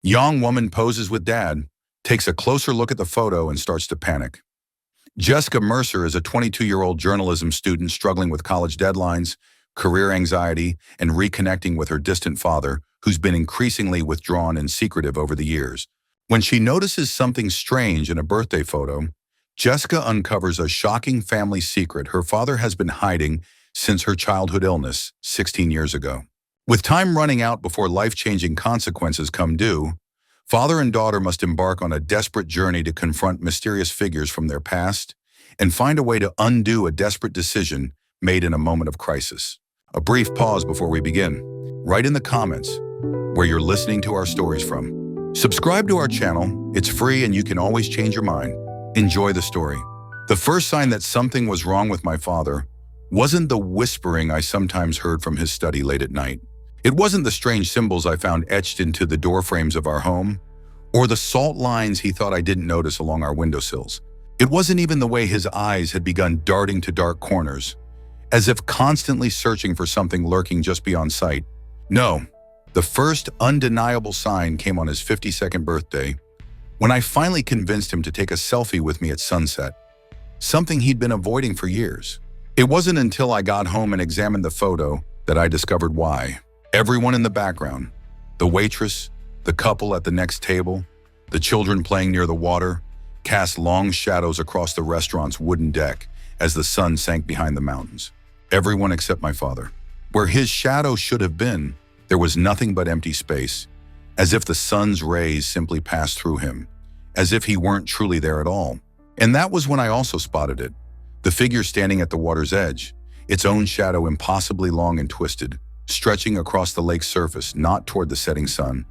Young woman poses with dad, takes a closer look at the photo and starts to panic. Jessica Mercer is a 22-year-old journalism student struggling with college deadlines, career anxiety, and reconnecting with her distant father, who's been increasingly withdrawn and secretive over the years. When she notices something strange in a birthday photo, Jessica uncovers a shocking family secret her father has been hiding since her childhood illness 16 years ago. With time running out before life-changing consequences come due, father and daughter must embark on a desperate journey to confront mysterious figures from their past and find a way to undo a desperate decision made in a moment of crisis. A brief pause before we begin. Write in the comments where you're listening to our stories from. Subscribe to our channel. It's free and you can always change your mind. Enjoy the story. The first sign that something was wrong with my father wasn't the whispering I sometimes heard from his study late at night. It wasn't the strange symbols I found etched into the door frames of our home, or the salt lines he thought I didn't notice along our windowsills. It wasn't even the way his eyes had begun darting to dark corners, as if constantly searching for something lurking just beyond sight. No, the first undeniable sign came on his 52nd birthday, when I finally convinced him to take a selfie with me at sunset, something he'd been avoiding for years. It wasn't until I got home and examined the photo that I discovered why. Everyone in the background, the waitress, the couple at the next table, the children playing near the water, cast long shadows across the restaurant's wooden deck as the sun sank behind the mountains. Everyone except my father. Where his shadow should have been, there was nothing but empty space, as if the sun's rays simply passed through him, as if he weren't truly there at all. And that was when I also spotted it. The figure standing at the water's edge, its own shadow impossibly long and twisted, stretching across the lake's surface, not toward the setting sun,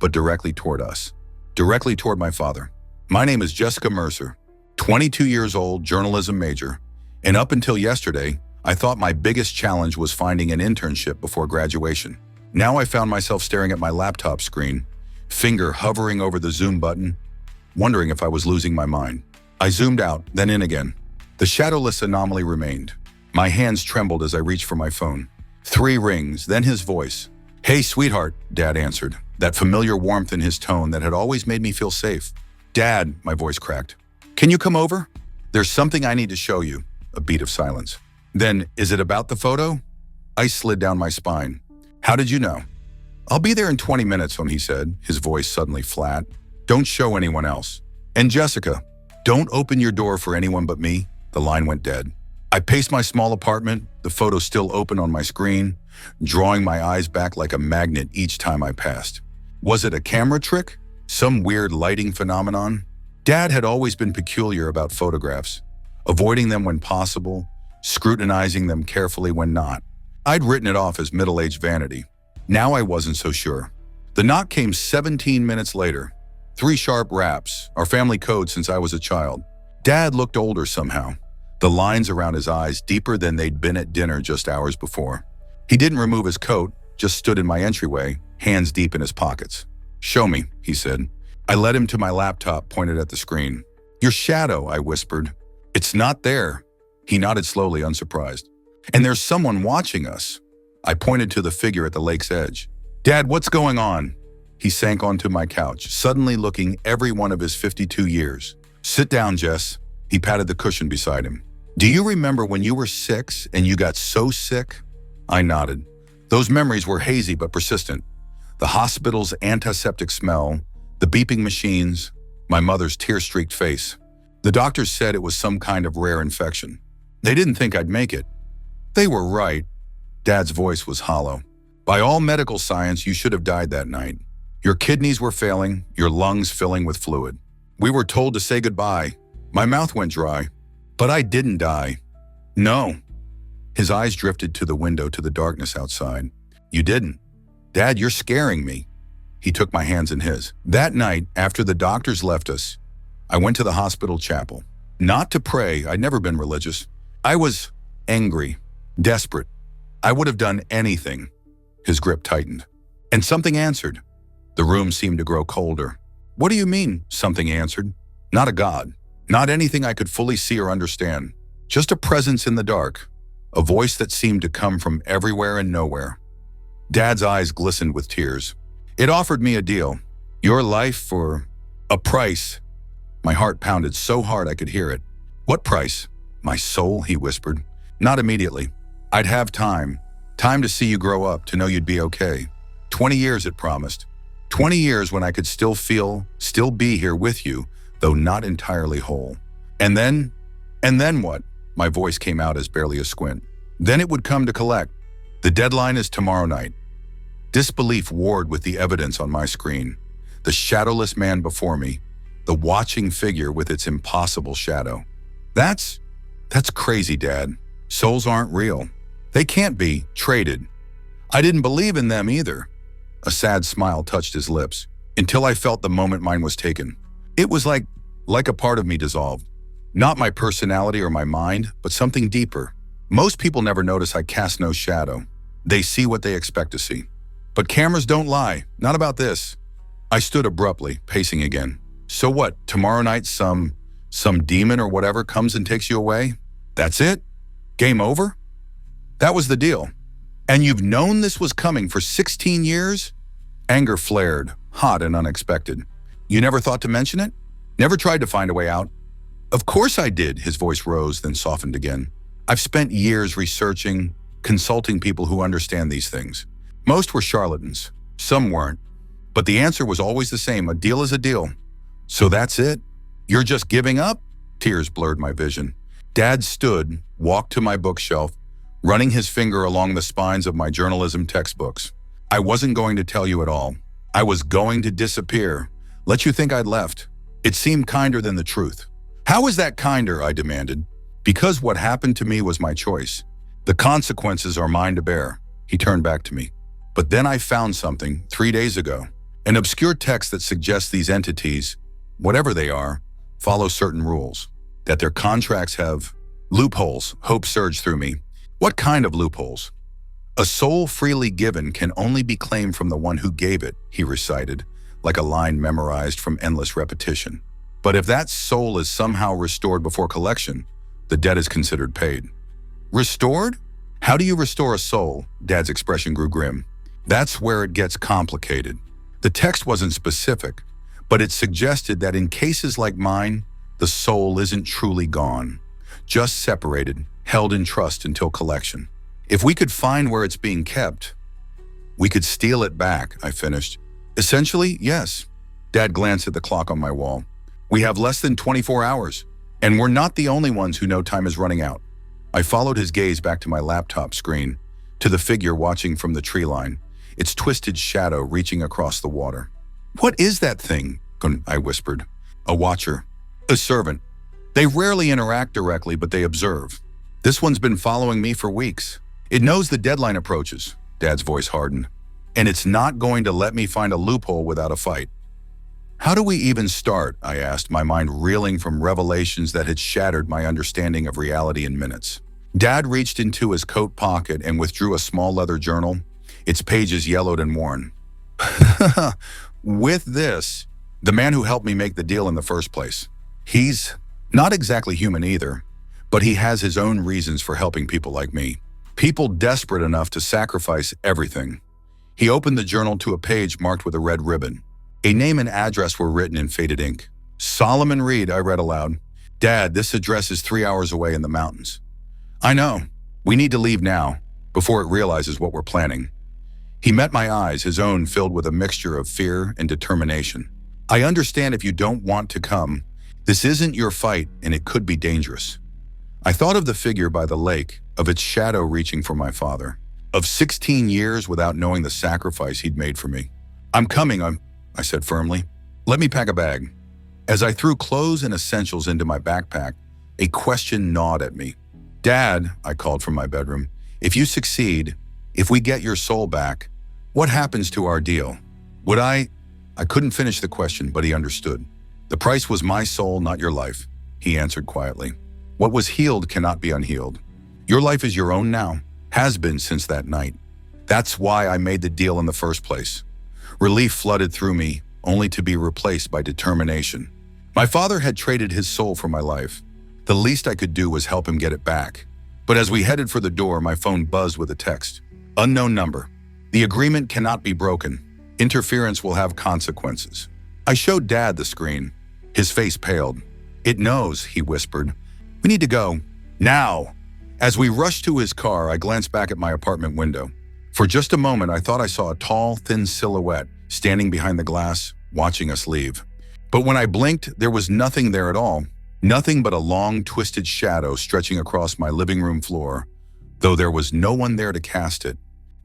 but directly toward us, directly toward my father. My name is Jessica Mercer, 22 years old, journalism major, and up until yesterday, I thought my biggest challenge was finding an internship before graduation. Now I found myself staring at my laptop screen, finger hovering over the zoom button, wondering if I was losing my mind. I zoomed out, then in again. The shadowless anomaly remained. My hands trembled as I reached for my phone. 3 rings, then his voice. "Hey, sweetheart," Dad answered, that familiar warmth in his tone that had always made me feel safe. "Dad," my voice cracked. "Can you come over? There's something I need to show you." A beat of silence. Then, "Is it about the photo?" Ice slid down my spine. "How did you know?" "I'll be there in 20 minutes, he said, his voice suddenly flat. "Don't show anyone else. And Jessica, don't open your door for anyone but me." The line went dead. I paced my small apartment, the photo still open on my screen, drawing my eyes back like a magnet each time I passed. Was it a camera trick? Some weird lighting phenomenon? Dad had always been peculiar about photographs, avoiding them when possible, scrutinizing them carefully when not. I'd written it off as middle-aged vanity. Now I wasn't so sure. The knock came 17 minutes later. 3 sharp raps, our family code since I was a child. Dad looked older somehow, the lines around his eyes deeper than they'd been at dinner just hours before. He didn't remove his coat, just stood in my entryway, hands deep in his pockets. "Show me," he said. I led him to my laptop, pointed at the screen. "Your shadow," I whispered. "It's not there." He nodded slowly, unsurprised. "And there's someone watching us." I pointed to the figure at the lake's edge. "Dad, what's going on?" He sank onto my couch, suddenly looking every one of his 52 years. "Sit down, Jess." He patted the cushion beside him. "Do you remember when you were 6 and you got so sick?" I nodded. Those memories were hazy but persistent. The hospital's antiseptic smell, the beeping machines, my mother's tear-streaked face. The doctors said it was some kind of rare infection. They didn't think I'd make it. They were right. Dad's voice was hollow. "By all medical science, you should have died that night. Your kidneys were failing, your lungs filling with fluid. We were told to say goodbye." My mouth went dry. "But I didn't die." "No." His eyes drifted to the window, to the darkness outside. "You didn't." "Dad, you're scaring me." He took my hands in his. That night, after the doctors left us, I went to the hospital chapel. Not to pray, I'd never been religious. I was angry, desperate. I would have done anything. His grip tightened. And something answered. The room seemed to grow colder. "What do you mean?" something answered. "Not a God. Not anything I could fully see or understand. Just a presence in the dark. A voice that seemed to come from everywhere and nowhere." Dad's eyes glistened with tears. "It offered me a deal. Your life for a price. My heart pounded so hard I could hear it. What price? My soul, he whispered. Not immediately. I'd have time. Time to see you grow up, to know you'd be okay. 20 years, it promised. 20 years when I could still be here with you, though not entirely whole. And then what? My voice came out as barely a squint. Then it would come to collect. The deadline is tomorrow night. Disbelief warred with the evidence on my screen. The shadowless man before me, the watching figure with its impossible shadow. That's crazy, Dad. Souls aren't real. They can't be traded. I didn't believe in them either. A sad smile touched his lips, until I felt the moment mine was taken. It was like a part of me dissolved. Not my personality or my mind, but something deeper. Most people never notice I cast no shadow. They see what they expect to see. But cameras don't lie, not about this. I stood abruptly, pacing again. So what, tomorrow night some demon or whatever comes and takes you away? That's it? Game over? That was the deal. And you've known this was coming for 16 years? Anger flared, hot and unexpected. You never thought to mention it? Never tried to find a way out? Of course I did, his voice rose, then softened again. I've spent years researching, consulting people who understand these things. Most were charlatans. Some weren't. But the answer was always the same, a deal is a deal. So that's it? You're just giving up? Tears blurred my vision. Dad stood, walked to my bookshelf, running his finger along the spines of my journalism textbooks. I wasn't going to tell you at all. I was going to disappear, let you think I'd left. It seemed kinder than the truth. How is that kinder, I demanded. Because what happened to me was my choice. The consequences are mine to bear. He turned back to me. But then I found something 3 days ago. An obscure text that suggests these entities, whatever they are, follow certain rules. That their contracts have loopholes. Hope surged through me. What kind of loopholes? A soul freely given can only be claimed from the one who gave it, he recited, like a line memorized from endless repetition. But if that soul is somehow restored before collection, the debt is considered paid. Restored? How do you restore a soul? Dad's expression grew grim. That's where it gets complicated. The text wasn't specific, but it suggested that in cases like mine, the soul isn't truly gone, just separated, held in trust until collection. If we could find where it's being kept, we could steal it back, I finished. Essentially, yes. Dad glanced at the clock on my wall. We have less than 24 hours, and we're not the only ones who know time is running out. I followed his gaze back to my laptop screen, to the figure watching from the tree line, its twisted shadow reaching across the water. What is that thing? I whispered. A watcher. A servant. They rarely interact directly, but they observe. This one's been following me for weeks. It knows the deadline approaches. Dad's voice hardened. And it's not going to let me find a loophole without a fight. How do we even start? I asked, my mind reeling from revelations that had shattered my understanding of reality in minutes. Dad reached into his coat pocket and withdrew a small leather journal, its pages yellowed and worn. With this, the man who helped me make the deal in the first place. He's not exactly human either, but he has his own reasons for helping people like me. People desperate enough to sacrifice everything. He opened the journal to a page marked with a red ribbon. A name and address were written in faded ink. Solomon Reed, I read aloud. Dad, this address is 3 hours away in the mountains. I know. We need to leave now, before it realizes what we're planning. He met my eyes, his own filled with a mixture of fear and determination. I understand if you don't want to come. This isn't your fight, and it could be dangerous. I thought of the figure by the lake, of its shadow reaching for my father, of 16 years without knowing the sacrifice he'd made for me. I'm coming, I said firmly. Let me pack a bag. As I threw clothes and essentials into my backpack, a question gnawed at me. Dad, I called from my bedroom, if you succeed, if we get your soul back, what happens to our deal? Would I couldn't finish the question, but he understood. The price was my soul, not your life, he answered quietly. What was healed cannot be unhealed. Your life is your own now, has been since that night. That's why I made the deal in the first place. Relief flooded through me, only to be replaced by determination. My father had traded his soul for my life. The least I could do was help him get it back. But as we headed for the door, my phone buzzed with a text. Unknown number. The agreement cannot be broken. Interference will have consequences. I showed Dad the screen. His face paled. "It knows," he whispered. "We need to go. Now." As we rushed to his car, I glanced back at my apartment window. For just a moment, I thought I saw a tall, thin silhouette standing behind the glass, watching us leave. But when I blinked, there was nothing there at all. Nothing but a long, twisted shadow stretching across my living room floor, though there was no one there to cast it.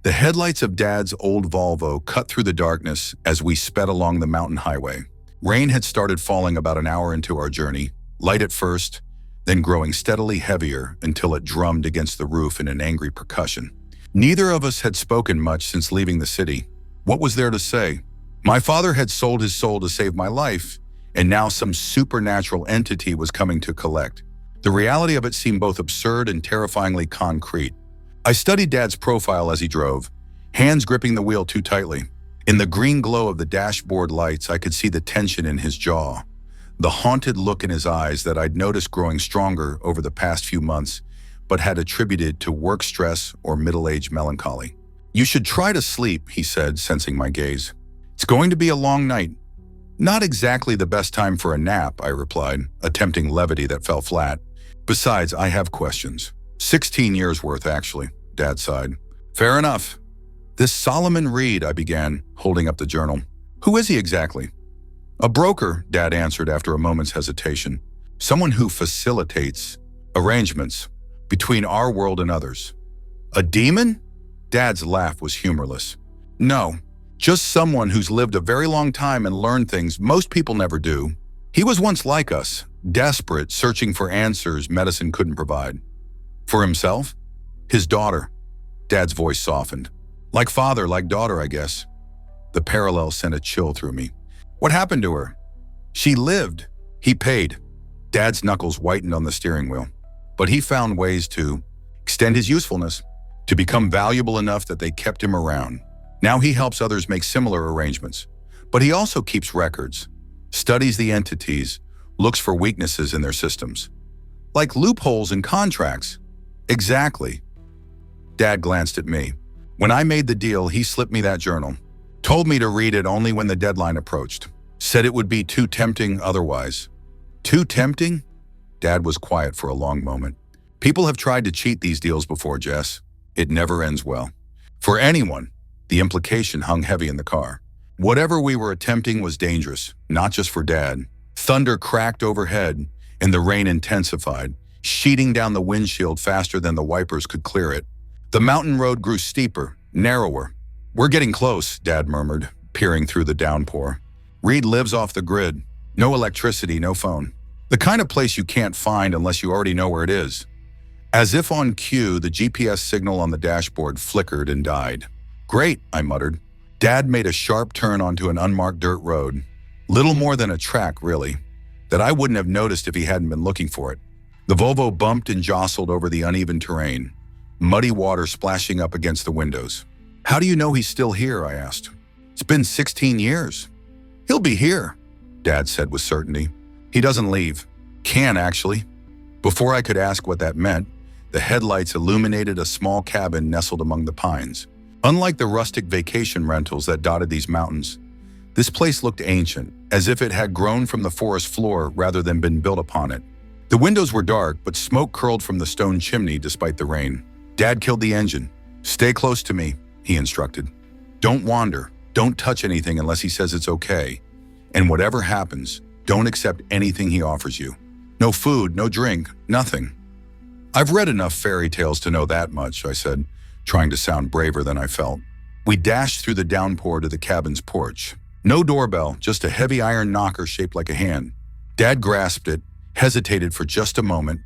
The headlights of Dad's old Volvo cut through the darkness as we sped along the mountain highway. Rain had started falling about an hour into our journey, light at first, then growing steadily heavier until it drummed against the roof in an angry percussion. Neither of us had spoken much since leaving the city. What was there to say? My father had sold his soul to save my life, and now some supernatural entity was coming to collect. The reality of it seemed both absurd and terrifyingly concrete. I studied Dad's profile as he drove, hands gripping the wheel too tightly. In the green glow of the dashboard lights, I could see the tension in his jaw, the haunted look in his eyes that I'd noticed growing stronger over the past few months, but had attributed to work stress or middle-age melancholy. "You should try to sleep," he said, sensing my gaze. "It's going to be a long night." "Not exactly the best time for a nap," I replied, attempting levity that fell flat. "Besides, I have questions." 16 years worth, actually," Dad sighed. "Fair enough." "This Solomon Reed," I began, holding up the journal. "Who is he exactly?" "A broker," Dad answered after a moment's hesitation. "Someone who facilitates arrangements between our world and others." "A demon?" Dad's laugh was humorless. "No, just someone who's lived a very long time and learned things most people never do. He was once like us, desperate, searching for answers medicine couldn't provide." "For himself?" "His daughter." Dad's voice softened. "Like father, like daughter, I guess." The parallel sent a chill through me. "What happened to her?" "She lived. He paid." Dad's knuckles whitened on the steering wheel. "But he found ways to extend his usefulness, to become valuable enough that they kept him around. Now he helps others make similar arrangements. But he also keeps records, studies the entities, looks for weaknesses in their systems. Like loopholes in contracts." "Exactly." Dad glanced at me. "When I made the deal, he slipped me that journal. Told me to read it only when the deadline approached. Said it would be too tempting otherwise." "Too tempting?" Dad was quiet for a long moment. "People have tried to cheat these deals before, Jess. It never ends well. For anyone." The implication hung heavy in the car. "Whatever we were attempting was dangerous, not just for Dad." Thunder cracked overhead, and the rain intensified, sheeting down the windshield faster than the wipers could clear it. The mountain road grew steeper, narrower. "We're getting close," Dad murmured, peering through the downpour. "Reed lives off the grid. No electricity, no phone. The kind of place you can't find unless you already know where it is." As if on cue, the GPS signal on the dashboard flickered and died. "Great," I muttered. Dad made a sharp turn onto an unmarked dirt road. Little more than a track, really, that I wouldn't have noticed if he hadn't been looking for it. The Volvo bumped and jostled over the uneven terrain, muddy water splashing up against the windows. "How do you know he's still here?" I asked. "It's been 16 years. "He'll be here," Dad said with certainty. "He doesn't leave. Can, actually." Before I could ask what that meant, the headlights illuminated a small cabin nestled among the pines. Unlike the rustic vacation rentals that dotted these mountains, this place looked ancient, as if it had grown from the forest floor rather than been built upon it. The windows were dark, but smoke curled from the stone chimney despite the rain. Dad killed the engine. "Stay close to me," he instructed. "Don't wander. Don't touch anything unless he says it's okay. And whatever happens, don't accept anything he offers you. No food, no drink, nothing." "I've read enough fairy tales to know that much," I said, trying to sound braver than I felt. We dashed through the downpour to the cabin's porch. No doorbell, just a heavy iron knocker shaped like a hand. Dad grasped it, hesitated for just a moment,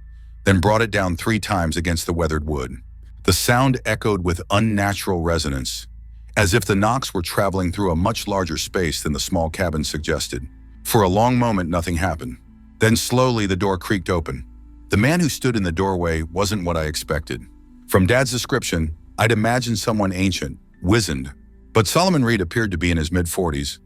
then brought it down 3 times against the weathered wood. The sound echoed with unnatural resonance, as if the knocks were traveling through a much larger space than the small cabin suggested. For a long moment, nothing happened. Then slowly, the door creaked open. The man who stood in the doorway wasn't what I expected. From Dad's description, I'd imagined someone ancient, wizened, but Solomon Reed appeared to be in his mid-40s,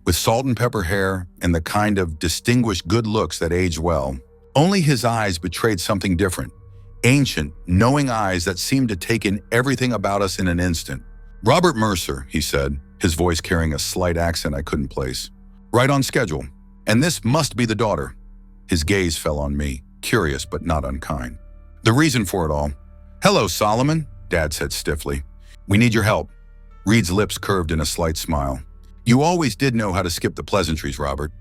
with salt and pepper hair and the kind of distinguished good looks that age well. Only his eyes betrayed something different. Ancient, knowing eyes that seemed to take in everything about us in an instant. "Robert Mercer," he said, his voice carrying a slight accent I couldn't place. Right on schedule. And this must be the daughter. His gaze fell on me, curious but not unkind. The reason for it all. Hello, Solomon, Dad said stiffly. We need your help. Reed's lips curved in a slight smile. You always did know how to skip the pleasantries, Robert.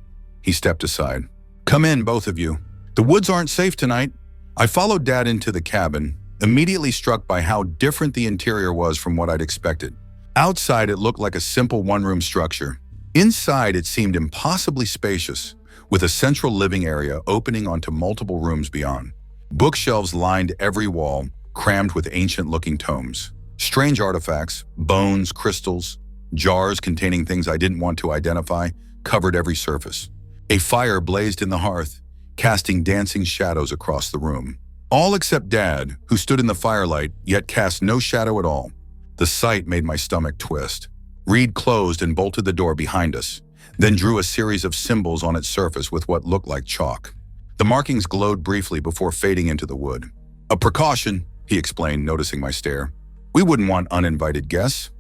He stepped aside. Come in, both of you. The woods aren't safe tonight. I followed Dad into the cabin, immediately struck by how different the interior was from what I'd expected. Outside, it looked like a simple one-room structure. Inside, it seemed impossibly spacious, with a central living area opening onto multiple rooms beyond. Bookshelves lined every wall, crammed with ancient-looking tomes. Strange artifacts, bones, crystals, jars containing things I didn't want to identify, covered every surface. A fire blazed in the hearth, casting dancing shadows across the room. All except Dad, who stood in the firelight, yet cast no shadow at all. The sight made my stomach twist. Reed closed and bolted the door behind us, then drew a series of symbols on its surface with what looked like chalk. The markings glowed briefly before fading into the wood. A precaution, he explained, noticing my stare. We wouldn't want uninvited guests.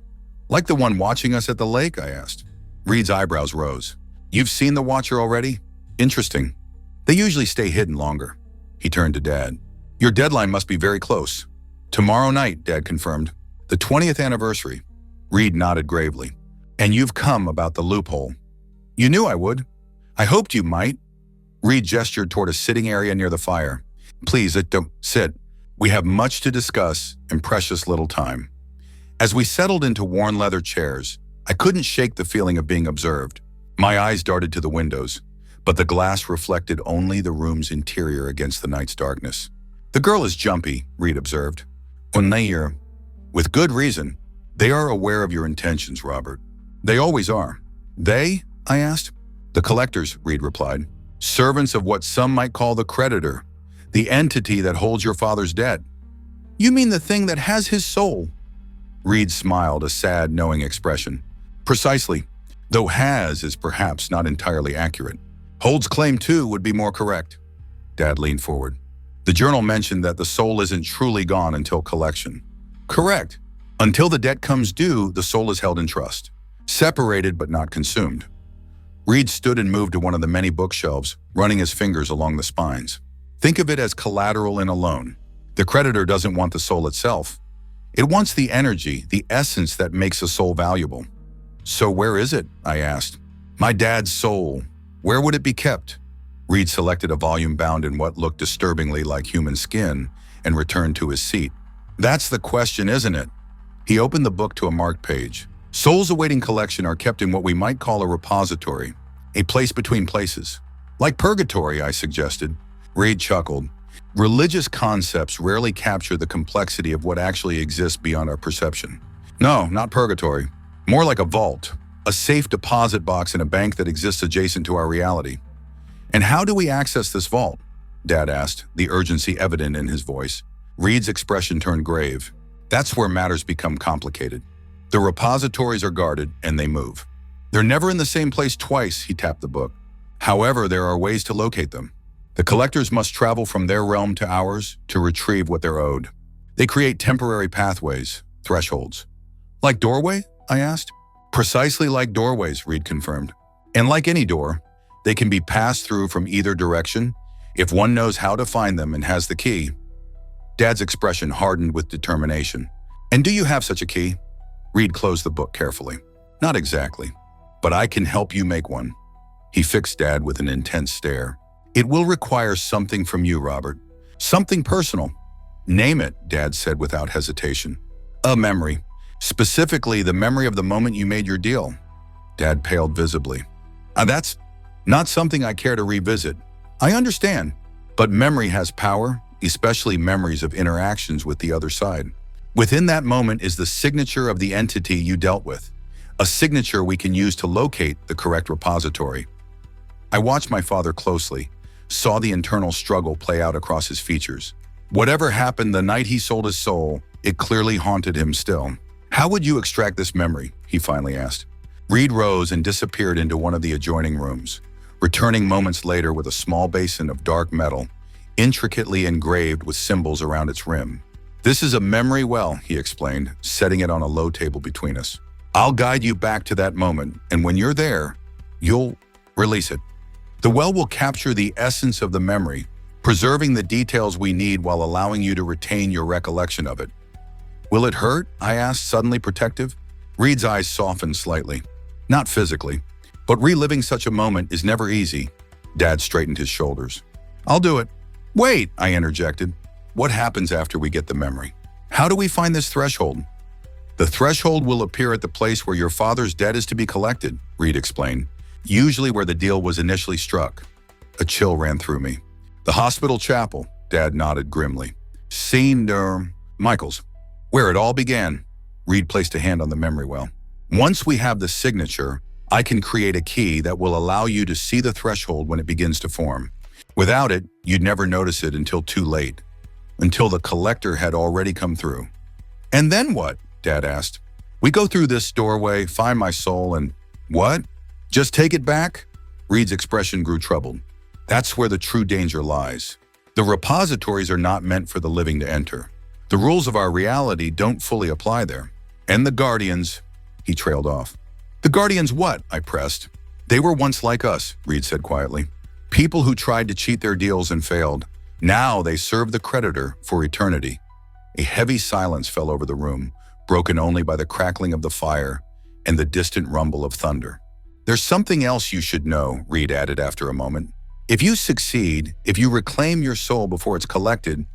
Like the one watching us at the lake, I asked. Reed's eyebrows rose. You've seen the watcher already? Interesting. They usually stay hidden longer. He turned to Dad. Your deadline must be very close. Tomorrow night, Dad confirmed. The 20th anniversary. Reed nodded gravely. And you've come about the loophole. You knew I would. I hoped you might. Reed gestured toward a sitting area near the fire. Please, don't sit. We have much to discuss and precious little time. As we settled into worn leather chairs, I couldn't shake the feeling of being observed. My eyes darted to the windows, but the glass reflected only the room's interior against the night's darkness. The girl is jumpy, Reed observed. With good reason. They are aware of your intentions, Robert. They always are. They? I asked. The collectors, Reed replied. Servants of what some might call the creditor, the entity that holds your father's debt. You mean the thing that has his soul? Reed smiled, a sad, knowing expression. Precisely, though has is perhaps not entirely accurate. Holds claim to would be more correct. Dad leaned forward. The journal mentioned that the soul isn't truly gone until collection. Correct. Until the debt comes due, the soul is held in trust, separated but not consumed. Reed stood and moved to one of the many bookshelves, running his fingers along the spines. Think of it as collateral in a loan. The creditor doesn't want the soul itself. It wants the energy, the essence that makes a soul valuable. So where is it? I asked. My dad's soul. Where would it be kept? Reed selected a volume bound in what looked disturbingly like human skin and returned to his seat. That's the question, isn't it? He opened the book to a marked page. Souls awaiting collection are kept in what we might call a repository, a place between places. Like purgatory, I suggested. Reed chuckled. Religious concepts rarely capture the complexity of what actually exists beyond our perception. No, not purgatory. More like a vault, a safe deposit box in a bank that exists adjacent to our reality. And how do we access this vault? Dad asked, the urgency evident in his voice. Reed's expression turned grave. That's where matters become complicated. The repositories are guarded and they move. They're never in the same place twice, he tapped the book. However, there are ways to locate them. The collectors must travel from their realm to ours to retrieve what they're owed. They create temporary pathways, thresholds. Like doorway? I asked. Precisely like doorways, Reed confirmed. And like any door, they can be passed through from either direction if one knows how to find them and has the key. Dad's expression hardened with determination. And do you have such a key? Reed closed the book carefully. Not exactly, but I can help you make one. He fixed Dad with an intense stare. It will require something from you, Robert. Something personal. Name it, Dad said without hesitation. A memory. Specifically, the memory of the moment you made your deal. Dad paled visibly. That's not something I care to revisit. I understand, but memory has power, especially memories of interactions with the other side. Within that moment is the signature of the entity you dealt with, a signature we can use to locate the correct repository. I watched my father closely, saw the internal struggle play out across his features. Whatever happened the night he sold his soul, it clearly haunted him still. How would you extract this memory? He finally asked. Reed rose and disappeared into one of the adjoining rooms, returning moments later with a small basin of dark metal, intricately engraved with symbols around its rim. This is a memory well, he explained, setting it on a low table between us. I'll guide you back to that moment, and when you're there, you'll Release it. The well will capture the essence of the memory, preserving the details we need while allowing you to retain your recollection of it. Will it hurt? I asked, suddenly protective. Reed's eyes softened slightly. Not physically, but reliving such a moment is never easy. Dad straightened his shoulders. I'll do it. Wait, I interjected. What happens after we get the memory? How do we find this threshold? The threshold will appear at the place where your father's debt is to be collected, Reed explained, usually where the deal was initially struck. A chill ran through me. The hospital chapel, Dad nodded grimly. Scene, Michael's. Where it all began. Reed placed a hand on the memory well. Once we have the signature, I can create a key that will allow you to see the threshold when it begins to form. Without it, you'd never notice it until too late, until the collector had already come through. And then what? Dad asked. We go through this doorway, find my soul, and what? Just take it back? Reed's expression grew troubled. That's where the true danger lies. The repositories are not meant for the living to enter. The rules of our reality don't fully apply there. And the guardians, he trailed off. The guardians what? I pressed. They were once like us, Reed said quietly. People who tried to cheat their deals and failed. Now they serve the creditor for eternity. A heavy silence fell over the room, broken only by the crackling of the fire and the distant rumble of thunder. There's something else you should know, Reed added after a moment. If you succeed, if you reclaim your soul before it's collected,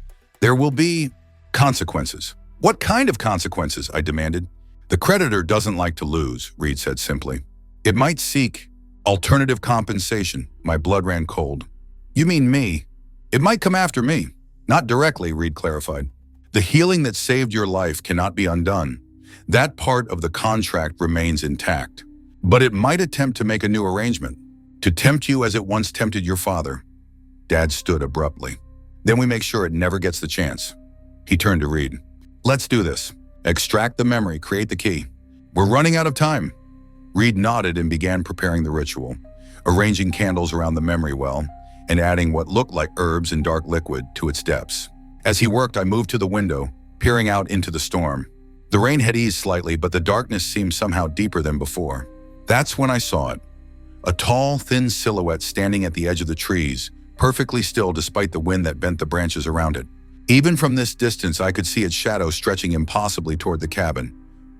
there will be consequences. What kind of consequences? I demanded. The creditor doesn't like to lose, Reed said simply. It might seek alternative compensation. My blood ran cold. You mean me? It might come after me. Not directly, Reed clarified. The healing that saved your life cannot be undone. That part of the contract remains intact. But it might attempt to make a new arrangement, to tempt you as it once tempted your father. Dad stood abruptly. Then we make sure it never gets the chance. He turned to Reed. Let's do this. Extract the memory, create the key. We're running out of time. Reed nodded and began preparing the ritual, arranging candles around the memory well and adding what looked like herbs and dark liquid to its depths. As he worked, I moved to the window, peering out into the storm. The rain had eased slightly, but the darkness seemed somehow deeper than before. That's when I saw it. A tall, thin silhouette standing at the edge of the trees, perfectly still despite the wind that bent the branches around it. Even from this distance, I could see its shadow stretching impossibly toward the cabin,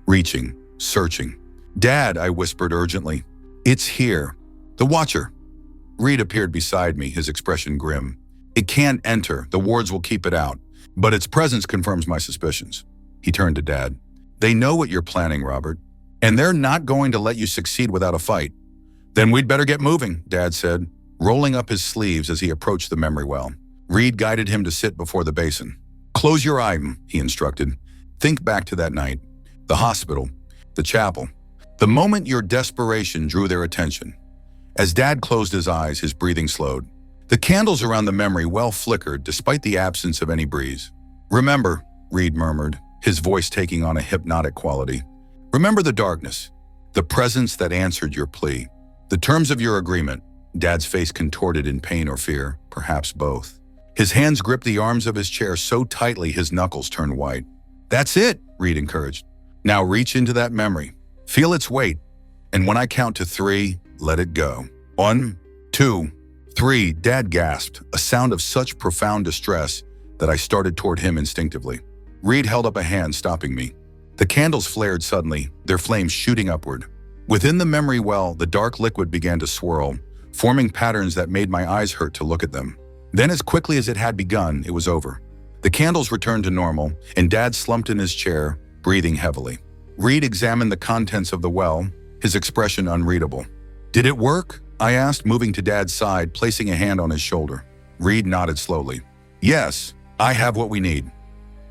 reaching, searching. Dad, I whispered urgently. It's here. The Watcher. Reed appeared beside me, his expression grim. It can't enter. The wards will keep it out. But its presence confirms my suspicions. He turned to Dad. They know what you're planning, Robert. And they're not going to let you succeed without a fight. Then we'd better get moving, Dad said, rolling up his sleeves as he approached the memory well. Reed guided him to sit before the basin. Close your eye, he instructed. Think back to that night. The hospital. The chapel. The moment your desperation drew their attention. As Dad closed his eyes, his breathing slowed. The candles around the memory well flickered despite the absence of any breeze. Remember, Reed murmured, his voice taking on a hypnotic quality. Remember the darkness, the presence that answered your plea. The terms of your agreement. Dad's face contorted in pain or fear, perhaps both. His hands gripped the arms of his chair so tightly his knuckles turned white. That's it, Reed encouraged. Now reach into that memory. Feel its weight. And when I count to 3, let it go. 1, 2, 3, Dad gasped, a sound of such profound distress that I started toward him instinctively. Reed held up a hand, stopping me. The candles flared suddenly, their flames shooting upward. Within the memory well, the dark liquid began to swirl, forming patterns that made my eyes hurt to look at them. Then as quickly as it had begun, it was over. The candles returned to normal, and Dad slumped in his chair, breathing heavily. Reed examined the contents of the well, his expression unreadable. Did it work? I asked, moving to Dad's side, placing a hand on his shoulder. Reed nodded slowly. Yes, I have what we need.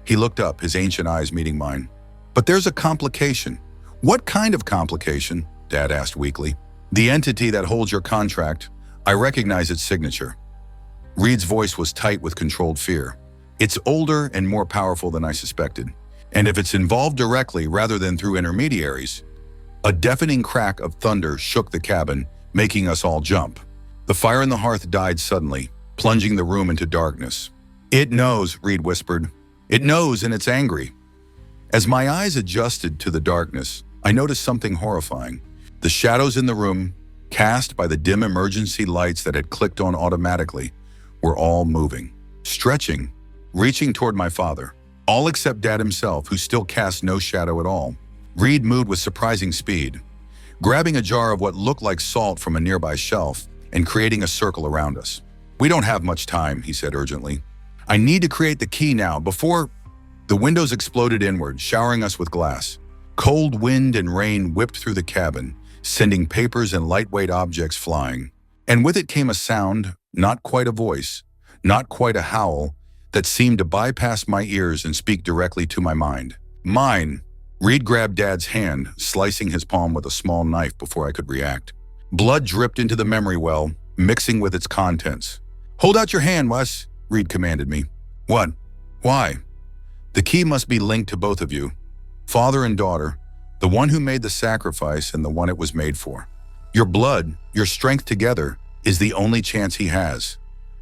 He looked up, his ancient eyes meeting mine. But there's a complication. What kind of complication? Dad asked weakly. The entity that holds your contract. I recognize its signature. Reed's voice was tight with controlled fear. It's older and more powerful than I suspected. And if it's involved directly rather than through intermediaries. A deafening crack of thunder shook the cabin, making us all jump. The fire in the hearth died suddenly, plunging the room into darkness. It knows, Reed whispered. It knows, and it's angry. As my eyes adjusted to the darkness, I noticed something horrifying. The shadows in the room, cast by the dim emergency lights that had clicked on automatically, were all moving, stretching, reaching toward my father, all except Dad himself, who still cast no shadow at all. Reed moved with surprising speed, grabbing a jar of what looked like salt from a nearby shelf and creating a circle around us. "We don't have much time," he said urgently. "I need to create the key now before—" The windows exploded inward, showering us with glass. Cold wind and rain whipped through the cabin, sending papers and lightweight objects flying. And with it came a sound, not quite a voice, not quite a howl, that seemed to bypass my ears and speak directly to my mind. "Mine!" Reed grabbed Dad's hand, slicing his palm with a small knife before I could react. Blood dripped into the memory well, mixing with its contents. "Hold out your hand, Wes," Reed commanded me. "What? Why?" "The key must be linked to both of you, father and daughter, the one who made the sacrifice and the one it was made for. Your blood, your strength together, is the only chance he has."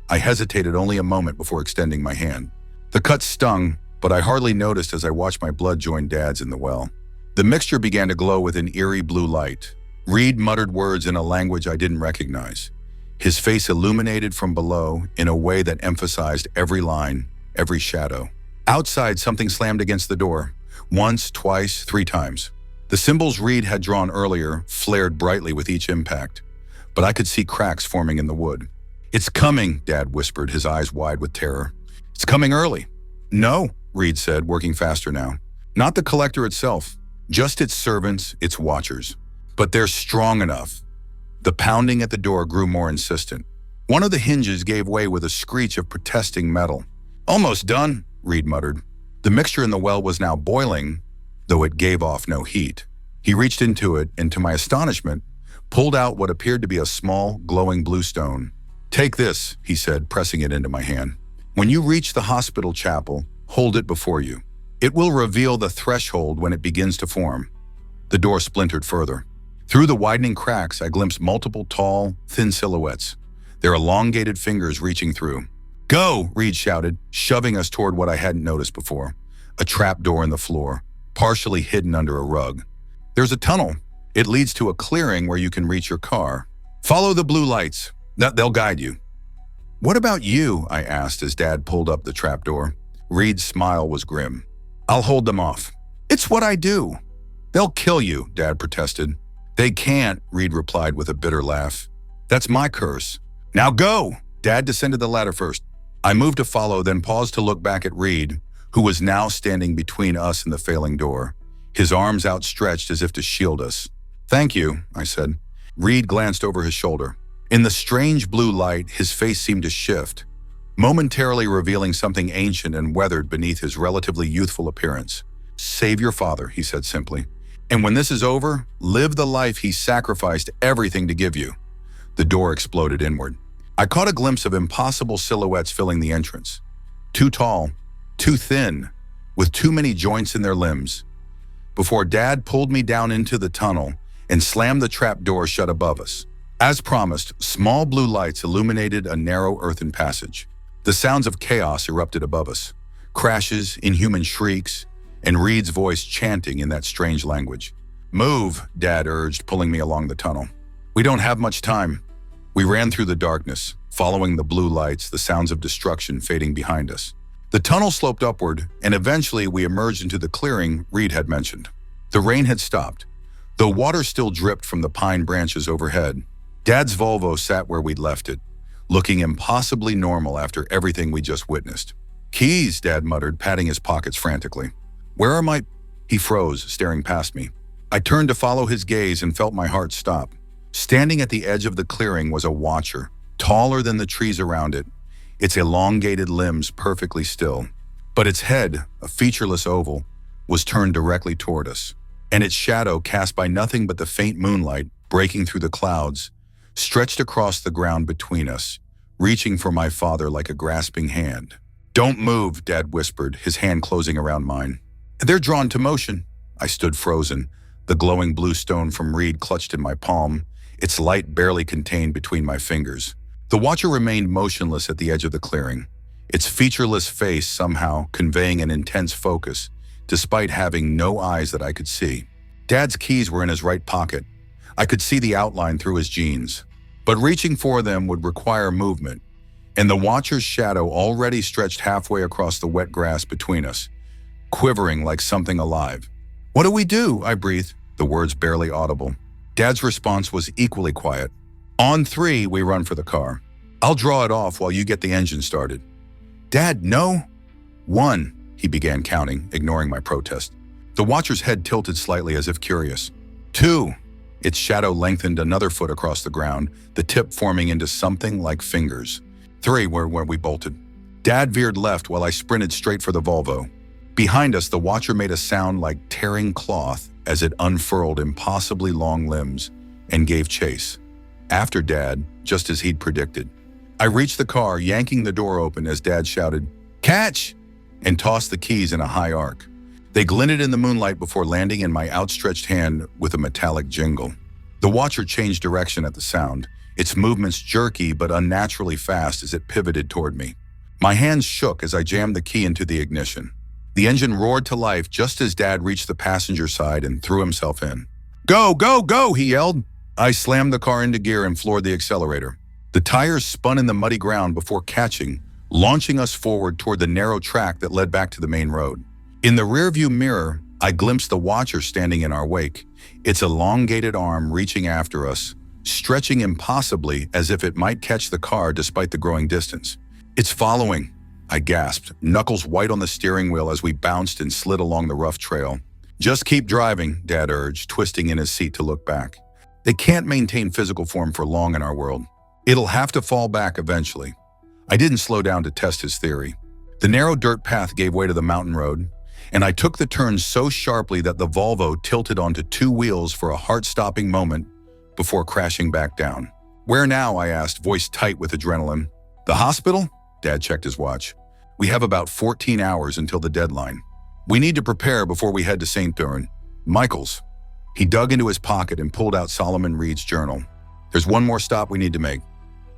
I hesitated only a moment before extending my hand. The cut stung, but I hardly noticed as I watched my blood join Dad's in the well. The mixture began to glow with an eerie blue light. Reed muttered words in a language I didn't recognize. His face illuminated from below in a way that emphasized every line, every shadow. Outside, something slammed against the door. Once, twice, 3 times. The symbols Reed had drawn earlier flared brightly with each impact, but I could see cracks forming in the wood. "It's coming," Dad whispered, his eyes wide with terror. "It's coming early." "No," Reed said, working faster now. "Not the collector itself, just its servants, its watchers. But they're strong enough." The pounding at the door grew more insistent. One of the hinges gave way with a screech of protesting metal. "Almost done," Reed muttered. The mixture in the well was now boiling, though it gave off no heat. He reached into it and, to my astonishment, pulled out what appeared to be a small, glowing blue stone. "Take this," he said, pressing it into my hand. "When you reach the hospital chapel, hold it before you. It will reveal the threshold when it begins to form." The door splintered further. Through the widening cracks, I glimpsed multiple tall, thin silhouettes, their elongated fingers reaching through. "Go!" Reed shouted, shoving us toward what I hadn't noticed before. A trap door in the floor, partially hidden under a rug. "There's a tunnel. It leads to a clearing where you can reach your car. Follow the blue lights. They'll guide you." "What about you?" I asked as Dad pulled up the trapdoor. Reed's smile was grim. "I'll hold them off." "It's what I do." "They'll kill you," Dad protested. "They can't," Reed replied with a bitter laugh. "That's my curse. Now go!" Dad descended the ladder first. I moved to follow, then paused to look back at Reed, who was now standing between us and the failing door, his arms outstretched as if to shield us. "Thank you," I said. Reed glanced over his shoulder. In the strange blue light, his face seemed to shift, momentarily revealing something ancient and weathered beneath his relatively youthful appearance. "Save your father," he said simply. "And when this is over, live the life he sacrificed everything to give you." The door exploded inward. I caught a glimpse of impossible silhouettes filling the entrance. Too tall, too thin, with too many joints in their limbs. Before Dad pulled me down into the tunnel and slammed the trap door shut above us. As promised, small blue lights illuminated a narrow earthen passage. The sounds of chaos erupted above us. Crashes, inhuman shrieks, and Reed's voice chanting in that strange language. "Move," Dad urged, pulling me along the tunnel. "We don't have much time." We ran through the darkness, following the blue lights, the sounds of destruction fading behind us. The tunnel sloped upward, and eventually we emerged into the clearing Reed had mentioned. The rain had stopped, though water still dripped from the pine branches overhead. Dad's Volvo sat where we'd left it, looking impossibly normal after everything we just witnessed. "Keys," Dad muttered, patting his pockets frantically. "Where are my—" He froze, staring past me. I turned to follow his gaze and felt my heart stop. Standing at the edge of the clearing was a watcher, taller than the trees around it, its elongated limbs perfectly still. But its head, a featureless oval, was turned directly toward us, and its shadow, cast by nothing but the faint moonlight breaking through the clouds, stretched across the ground between us, reaching for my father like a grasping hand. "Don't move," Dad whispered, his hand closing around mine. "They're drawn to motion." I stood frozen, the glowing blue stone from Reed clutched in my palm, its light barely contained between my fingers. The watcher remained motionless at the edge of the clearing, its featureless face somehow conveying an intense focus, despite having no eyes that I could see. Dad's keys were in his right pocket, I could see the outline through his jeans. But reaching for them would require movement, and the watcher's shadow already stretched halfway across the wet grass between us, quivering like something alive. "What do we do?" I breathed, the words barely audible. Dad's response was equally quiet. "On three, we run for the car. I'll draw it off while you get the engine started." "Dad, no." "One," he began counting, ignoring my protest. The watcher's head tilted slightly as if curious. "Two." Its shadow lengthened another foot across the ground, the tip forming into something like fingers. "Three," where we bolted. Dad veered left while I sprinted straight for the Volvo. Behind us, the watcher made a sound like tearing cloth as it unfurled impossibly long limbs and gave chase. After Dad, just as he'd predicted. I reached the car, yanking the door open as Dad shouted, "Catch!" and tossed the keys in a high arc. They glinted in the moonlight before landing in my outstretched hand with a metallic jingle. The watcher changed direction at the sound, its movements jerky but unnaturally fast as it pivoted toward me. My hands shook as I jammed the key into the ignition. The engine roared to life just as Dad reached the passenger side and threw himself in. "Go, go, go!" he yelled. I slammed the car into gear and floored the accelerator. The tires spun in the muddy ground before catching, launching us forward toward the narrow track that led back to the main road. In the rearview mirror, I glimpsed the watcher standing in our wake, its elongated arm reaching after us, stretching impossibly as if it might catch the car despite the growing distance. "It's following," I gasped, knuckles white on the steering wheel as we bounced and slid along the rough trail. "Just keep driving," Dad urged, twisting in his seat to look back. They can't maintain physical form for long in our world. It'll have to fall back eventually. I didn't slow down to test his theory. The narrow dirt path gave way to the mountain road, and I took the turn so sharply that the Volvo tilted onto two wheels for a heart-stopping moment before crashing back down. "Where now?" I asked, voice tight with adrenaline. "The hospital?" Dad checked his watch. "We have about 14 hours until the deadline. We need to prepare before we head to St. Bernard. Michael's." He dug into his pocket and pulled out Solomon Reed's journal. "There's one more stop we need to make."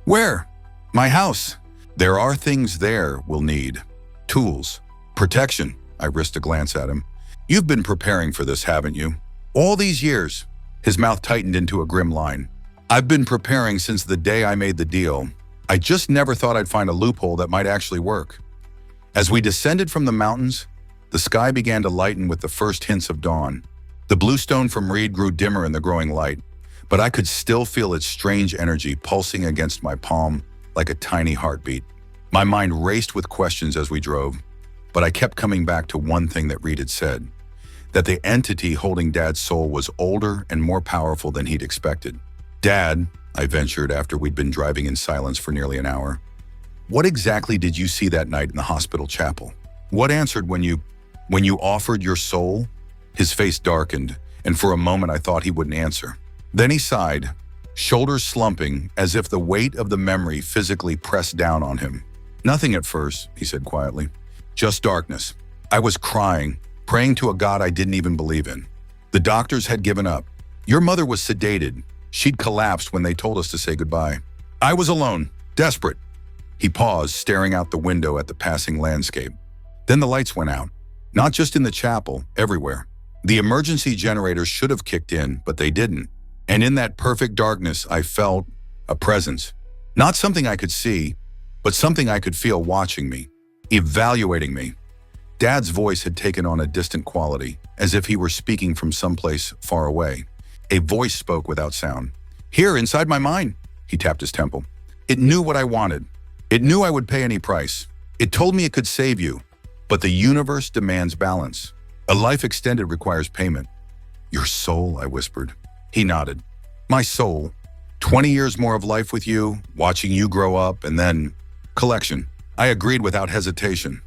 "Where?" "My house." "There are things there we'll need. Tools. Protection." I risked a glance at him. "You've been preparing for this, haven't you? All these years." His mouth tightened into a grim line. "I've been preparing since the day I made the deal. I just never thought I'd find a loophole that might actually work." As we descended from the mountains, the sky began to lighten with the first hints of dawn. The bluestone from Reed grew dimmer in the growing light, but I could still feel its strange energy pulsing against my palm like a tiny heartbeat. My mind raced with questions as we drove, but I kept coming back to one thing that Reed had said, that the entity holding Dad's soul was older and more powerful than he'd expected. "Dad," I ventured after we'd been driving in silence for nearly an hour, "what exactly did you see that night in the hospital chapel? What answered when you offered your soul?" His face darkened, and for a moment I thought he wouldn't answer. Then he sighed, shoulders slumping as if the weight of the memory physically pressed down on him. "Nothing at first," he said quietly. "Just darkness. I was crying, praying to a God I didn't even believe in. The doctors had given up. Your mother was sedated. She'd collapsed when they told us to say goodbye. I was alone, desperate." He paused, staring out the window at the passing landscape. Then the lights went out. Not just in the chapel, everywhere. The emergency generators should have kicked in, but they didn't. And in that perfect darkness, I felt a presence. Not something I could see, but something I could feel watching me, evaluating me. Dad's voice had taken on a distant quality, as if he were speaking from someplace far away. A voice spoke without sound. "Here, inside my mind," he tapped his temple. "It knew what I wanted. It knew I would pay any price. It told me it could save you, but the universe demands balance. A life extended requires payment." "Your soul," I whispered. He nodded. "My soul. 20 years more of life with you, watching you grow up, and then collection." I agreed without hesitation.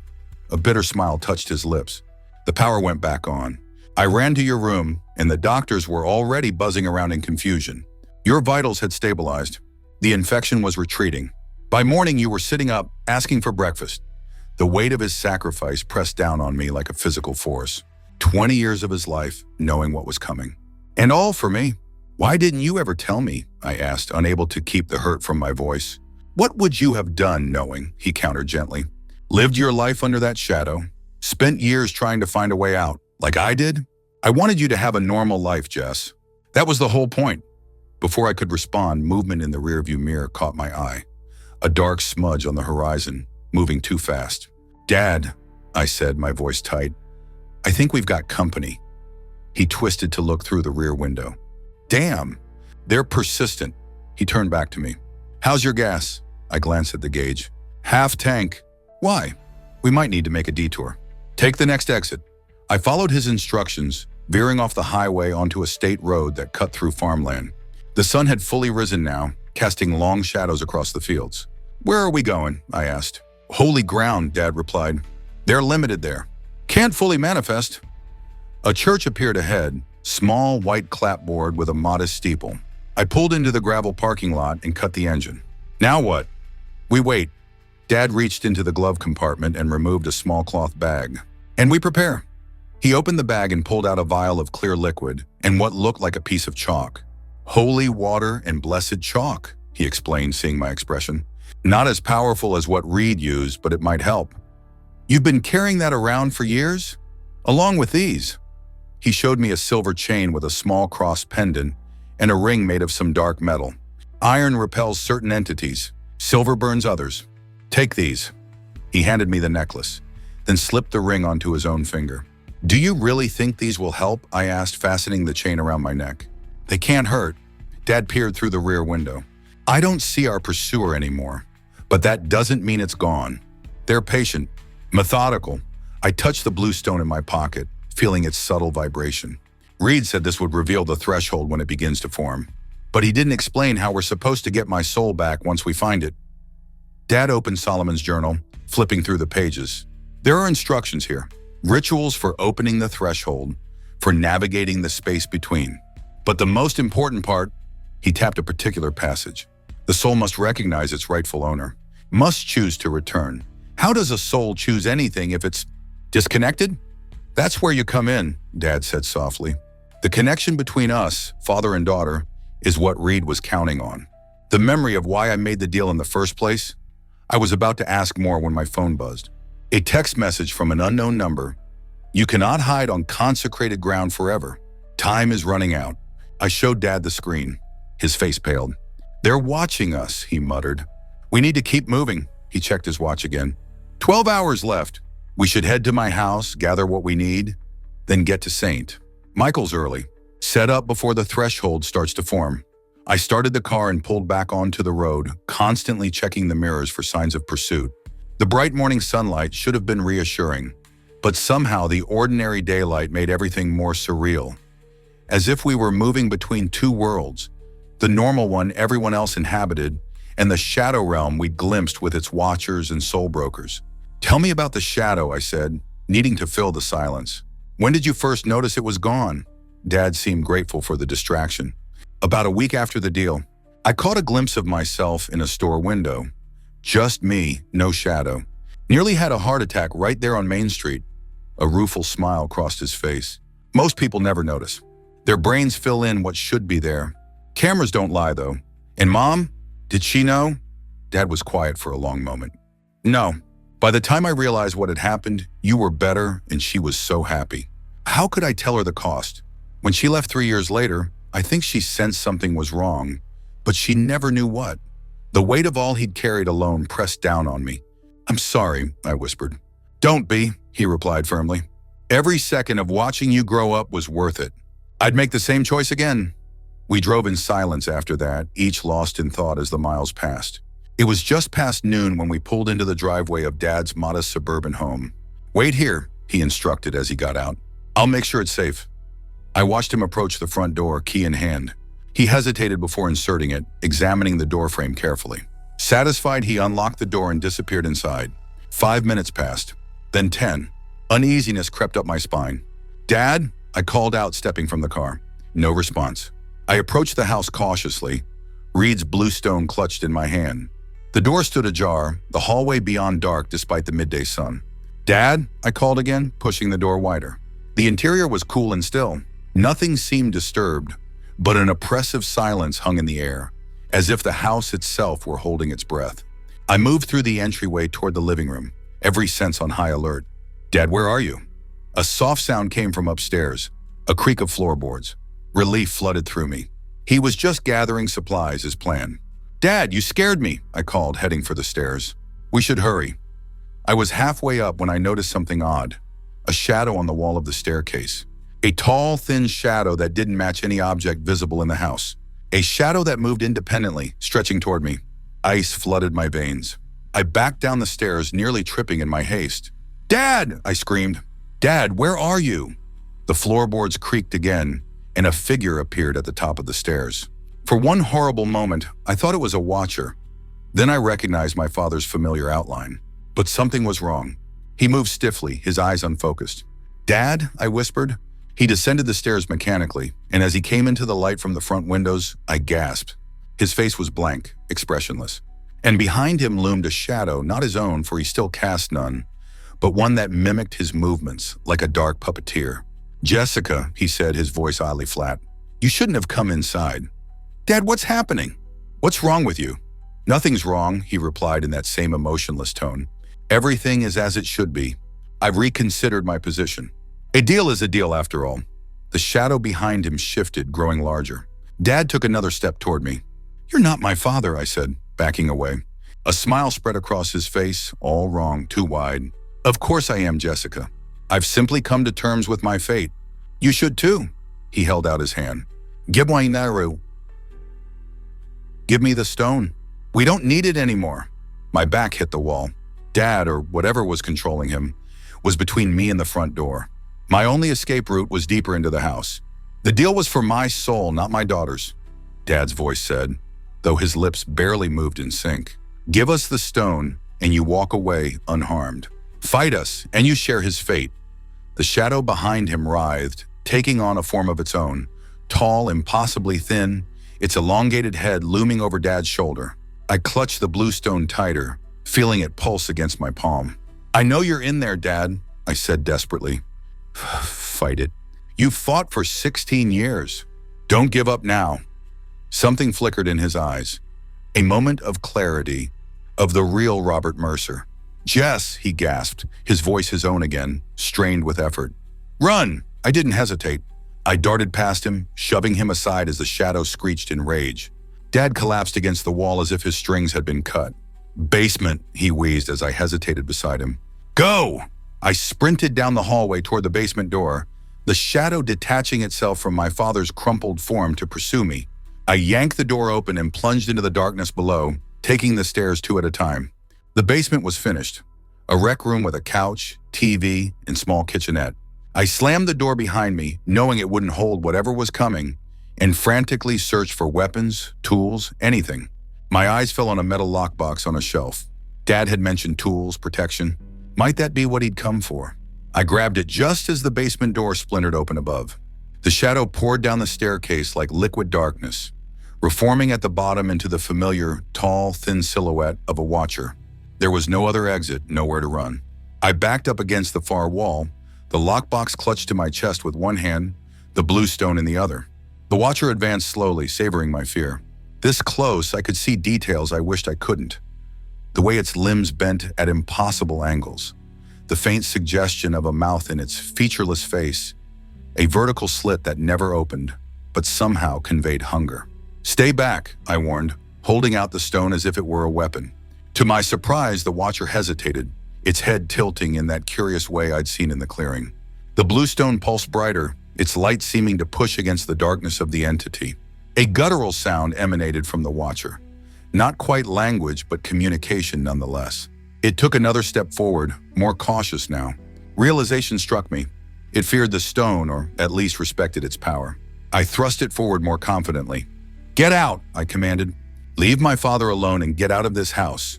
A bitter smile touched his lips. The power went back on. "I ran to your room, and the doctors were already buzzing around in confusion. Your vitals had stabilized. The infection was retreating. By morning, you were sitting up, asking for breakfast." The weight of his sacrifice pressed down on me like a physical force. 20 years of his life, knowing what was coming. "And all for me. Why didn't you ever tell me?" I asked, unable to keep the hurt from my voice. "What would you have done knowing?" he countered gently. "Lived your life under that shadow. Spent years trying to find a way out, like I did? I wanted you to have a normal life, Jess. That was the whole point. Before I could respond, movement in the rearview mirror caught my eye. A dark smudge on the horizon, moving too fast. "Dad," I said, my voice tight, "I think we've got company." He twisted to look through the rear window. "Damn, they're persistent." He turned back to me. "How's your gas?" I glanced at the gauge. "Half tank." "Why?" "We might need to make a detour." "Take the next exit." I followed his instructions, veering off the highway onto a state road that cut through farmland. The sun had fully risen now, casting long shadows across the fields. "Where are we going?" I asked. "Holy ground," Dad replied. "They're limited there. Can't fully manifest." A church appeared ahead, small white clapboard with a modest steeple. I pulled into the gravel parking lot and cut the engine. "Now what?" "We wait." Dad reached into the glove compartment and removed a small cloth bag. "And we prepare." He opened the bag and pulled out a vial of clear liquid and what looked like a piece of chalk. "Holy water and blessed chalk," he explained, seeing my expression. "Not as powerful as what Reed used, but it might help." "You've been carrying that around for years?" "Along with these." He showed me a silver chain with a small cross pendant and a ring made of some dark metal. "Iron repels certain entities. Silver burns others. Take these." He handed me the necklace, then slipped the ring onto his own finger. "Do you really think these will help?" I asked, fastening the chain around my neck. "They can't hurt." Dad peered through the rear window. "I don't see our pursuer anymore, but that doesn't mean it's gone. They're patient, methodical." I touched the blue stone in my pocket, feeling its subtle vibration. "Reed said this would reveal the threshold when it begins to form, but he didn't explain how we're supposed to get my soul back once we find it." Dad opened Solomon's journal, flipping through the pages. "There are instructions here. Rituals for opening the threshold, for navigating the space between. But the most important part," he tapped a particular passage, "the soul must recognize its rightful owner, must choose to return." "How does a soul choose anything if it's disconnected?" "That's where you come in," Dad said softly. "The connection between us, father and daughter, is what Reed was counting on. The memory of why I made the deal in the first place." I was about to ask more when my phone buzzed. A text message from an unknown number. "You cannot hide on consecrated ground forever. Time is running out." I showed Dad the screen. His face paled. "They're watching us," he muttered. "We need to keep moving." He checked his watch again. 12 hours left. "We should head to my house, gather what we need, then get to St. Michael's early. Set up before the threshold starts to form." I started the car and pulled back onto the road, constantly checking the mirrors for signs of pursuit. The bright morning sunlight should have been reassuring, but somehow the ordinary daylight made everything more surreal. As if we were moving between two worlds, the normal one everyone else inhabited, and the shadow realm we'd glimpsed with its watchers and soul brokers. "Tell me about the shadow," I said, needing to fill the silence. "When did you first notice it was gone?" Dad seemed grateful for the distraction. "About a week after the deal. I caught a glimpse of myself in a store window. Just me, no shadow. Nearly had a heart attack right there on Main Street." A rueful smile crossed his face. "Most people never notice. Their brains fill in what should be there. Cameras don't lie, though. And Mom? Did she know?" Dad was quiet for a long moment. "No. By the time I realized what had happened, you were better and she was so happy." "How could I tell her the cost? When she left 3 years later, I think she sensed something was wrong, but she never knew what. The weight of all he'd carried alone pressed down on me." "I'm sorry," I whispered. "Don't be," he replied firmly. "Every second of watching you grow up was worth it. I'd make the same choice again." We drove in silence after that, each lost in thought as the miles passed. It was just past noon when we pulled into the driveway of Dad's modest suburban home. "Wait here," he instructed as he got out. "I'll make sure it's safe." I watched him approach the front door, key in hand. He hesitated before inserting it, examining the doorframe carefully. Satisfied, he unlocked the door and disappeared inside. 5 minutes passed, then 10. Uneasiness crept up my spine. "Dad?" I called out, stepping from the car. No response. I approached the house cautiously, Reed's blue stone clutched in my hand. The door stood ajar, the hallway beyond dark despite the midday sun. "Dad?" I called again, pushing the door wider. The interior was cool and still. Nothing seemed disturbed, but an oppressive silence hung in the air, as if the house itself were holding its breath. I moved through the entryway toward the living room, every sense on high alert. "Dad, where are you?" A soft sound came from upstairs, a creak of floorboards. Relief flooded through me. He was just gathering supplies as planned. "Dad, you scared me," I called, heading for the stairs. "We should hurry." I was halfway up when I noticed something odd. A shadow on the wall of the staircase. A tall, thin shadow that didn't match any object visible in the house. A shadow that moved independently, stretching toward me. Ice flooded my veins. I backed down the stairs, nearly tripping in my haste. "Dad!" I screamed. "Dad, where are you?" The floorboards creaked again, and a figure appeared at the top of the stairs. For one horrible moment, I thought it was a watcher. Then I recognized my father's familiar outline. But something was wrong. He moved stiffly, his eyes unfocused. "Dad?" I whispered. He descended the stairs mechanically, and as he came into the light from the front windows, I gasped. His face was blank, expressionless. And behind him loomed a shadow, not his own, for he still cast none, but one that mimicked his movements, like a dark puppeteer. "Jessica," he said, his voice oddly flat. "You shouldn't have come inside." "Dad, what's happening?" "What's wrong with you?" "Nothing's wrong," he replied in that same emotionless tone. "Everything is as it should be. I've reconsidered my position. A deal is a deal after all." The shadow behind him shifted, growing larger. Dad took another step toward me. "You're not my father," I said, backing away. A smile spread across his face. "All wrong, too wide." "Of course I am, Jessica. I've simply come to terms with my fate. You should too." He held out his hand. "Give me the stone. We don't need it anymore." My back hit the wall. Dad, or whatever was controlling him, was between me and the front door. My only escape route was deeper into the house. "The deal was for my soul, not my daughter's," Dad's voice said, though his lips barely moved in sync. "Give us the stone, and you walk away unharmed. Fight us, and you share his fate." The shadow behind him writhed, taking on a form of its own, tall, impossibly thin, its elongated head looming over Dad's shoulder. I clutched the blue stone tighter, feeling it pulse against my palm. "I know you're in there, Dad," I said desperately. "Fight it. You fought for 16 years. Don't give up now." Something flickered in his eyes. A moment of clarity, of the real Robert Mercer. "Jess," he gasped, his voice his own again, strained with effort. "Run!" I didn't hesitate. I darted past him, shoving him aside as the shadow screeched in rage. Dad collapsed against the wall as if his strings had been cut. "Basement," he wheezed as I hesitated beside him. "Go!" I sprinted down the hallway toward the basement door, the shadow detaching itself from my father's crumpled form to pursue me. I yanked the door open and plunged into the darkness below, taking the stairs two at a time. The basement was finished, a rec room with a couch, TV, and small kitchenette. I slammed the door behind me, knowing it wouldn't hold whatever was coming, and frantically searched for weapons, tools, anything. My eyes fell on a metal lockbox on a shelf. Dad had mentioned tools, protection. Might that be what he'd come for? I grabbed it just as the basement door splintered open above. The shadow poured down the staircase like liquid darkness, reforming at the bottom into the familiar, tall, thin silhouette of a watcher. There was no other exit, nowhere to run. I backed up against the far wall, the lockbox clutched to my chest with one hand, the blue stone in the other. The watcher advanced slowly, savoring my fear. This close, I could see details I wished I couldn't. The way its limbs bent at impossible angles, the faint suggestion of a mouth in its featureless face, a vertical slit that never opened, but somehow conveyed hunger. "Stay back," I warned, holding out the stone as if it were a weapon. To my surprise, the watcher hesitated, its head tilting in that curious way I'd seen in the clearing. The blue stone pulsed brighter, its light seeming to push against the darkness of the entity. A guttural sound emanated from the watcher. Not quite language, but communication nonetheless. It took another step forward, more cautious now. Realization struck me. It feared the stone, or at least respected its power. I thrust it forward more confidently. "Get out," I commanded. "Leave my father alone and get out of this house."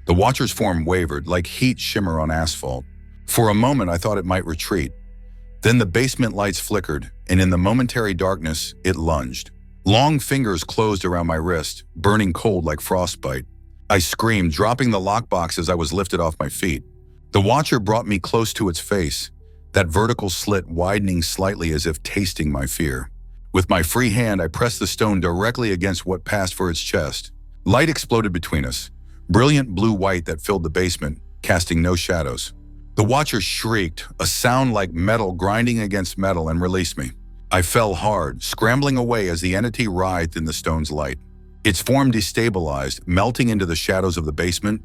The watcher's form wavered, like heat shimmer on asphalt. For a moment, I thought it might retreat. Then the basement lights flickered, and in the momentary darkness, it lunged. Long fingers closed around my wrist, burning cold like frostbite. I screamed, dropping the lockbox as I was lifted off my feet. The watcher brought me close to its face, that vertical slit widening slightly as if tasting my fear. With my free hand, I pressed the stone directly against what passed for its chest. Light exploded between us, brilliant blue-white that filled the basement, casting no shadows. The watcher shrieked, a sound like metal grinding against metal, and released me. I fell hard, scrambling away as the entity writhed in the stone's light. Its form destabilized, melting into the shadows of the basement,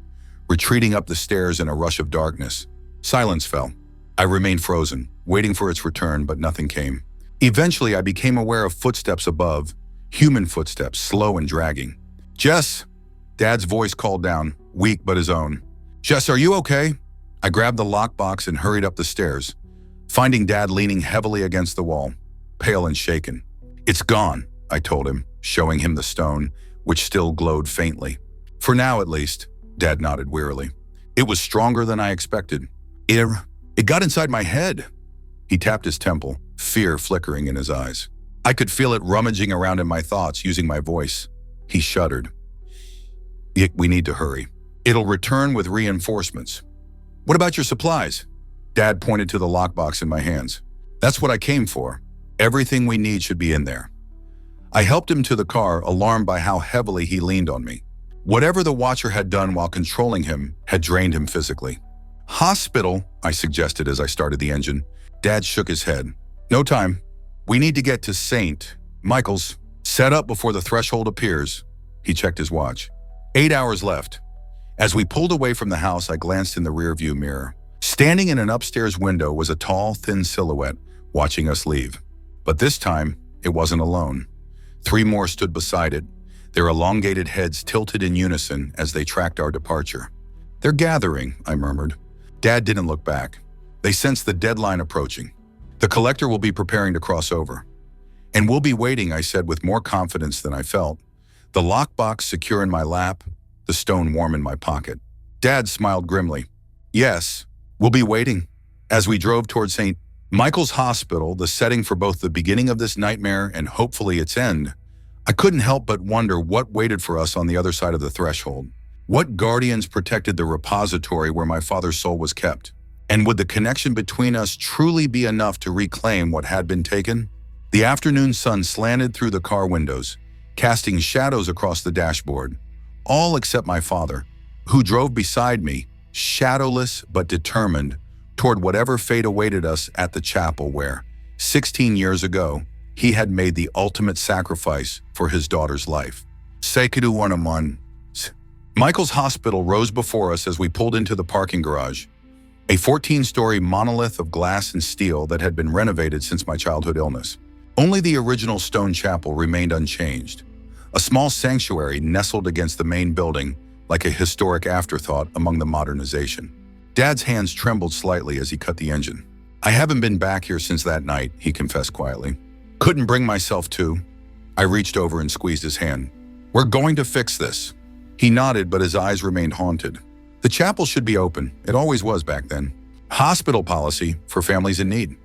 retreating up the stairs in a rush of darkness. Silence fell. I remained frozen, waiting for its return, but nothing came. Eventually, I became aware of footsteps above, human footsteps, slow and dragging. "Jess!" Dad's voice called down, weak but his own. "Jess, are you okay?" I grabbed the lockbox and hurried up the stairs, finding Dad leaning heavily against the wall, pale and shaken. "It's gone," I told him, showing him the stone, which still glowed faintly. "For now, at least," Dad nodded wearily. "It was stronger than I expected. It got inside my head." He tapped his temple, fear flickering in his eyes. I could feel it rummaging around in my thoughts, using my voice. He shuddered. "We need to hurry. It'll return with reinforcements." "What about your supplies?" Dad pointed to the lockbox in my hands. "That's what I came for. Everything we need should be in there." I helped him to the car, alarmed by how heavily he leaned on me. Whatever the Watcher had done while controlling him had drained him physically. "Hospital," I suggested as I started the engine. Dad shook his head. "No time. We need to get to St. Michael's. Set up before the threshold appears." He checked his watch. 8 hours left. As we pulled away from the house, I glanced in the rearview mirror. Standing in an upstairs window was a tall, thin silhouette watching us leave. But this time, it wasn't alone. 3 more stood beside it, their elongated heads tilted in unison as they tracked our departure. "They're gathering," I murmured. Dad didn't look back. They sensed the deadline approaching. "The collector will be preparing to cross over." "And we'll be waiting," I said with more confidence than I felt. The lockbox secure in my lap, the stone warm in my pocket. Dad smiled grimly. "Yes, we'll be waiting." As we drove toward St. Michael's Hospital, the setting for both the beginning of this nightmare and hopefully its end, I couldn't help but wonder what waited for us on the other side of the threshold. What guardians protected the repository where my father's soul was kept? And would the connection between us truly be enough to reclaim what had been taken? The afternoon sun slanted through the car windows, casting shadows across the dashboard, all except my father, who drove beside me, shadowless but determined, toward whatever fate awaited us at the chapel where, 16 years ago, he had made the ultimate sacrifice for his daughter's life. Secretive. Michael's Hospital rose before us as we pulled into the parking garage, a 14-story monolith of glass and steel that had been renovated since my childhood illness. Only the original stone chapel remained unchanged, a small sanctuary nestled against the main building like a historic afterthought among the modernization. Dad's hands trembled slightly as he cut the engine. "I haven't been back here since that night," he confessed quietly. "Couldn't bring myself to." I reached over and squeezed his hand. "We're going to fix this." He nodded, but his eyes remained haunted. "The chapel should be open. It always was back then. Hospital policy for families in need."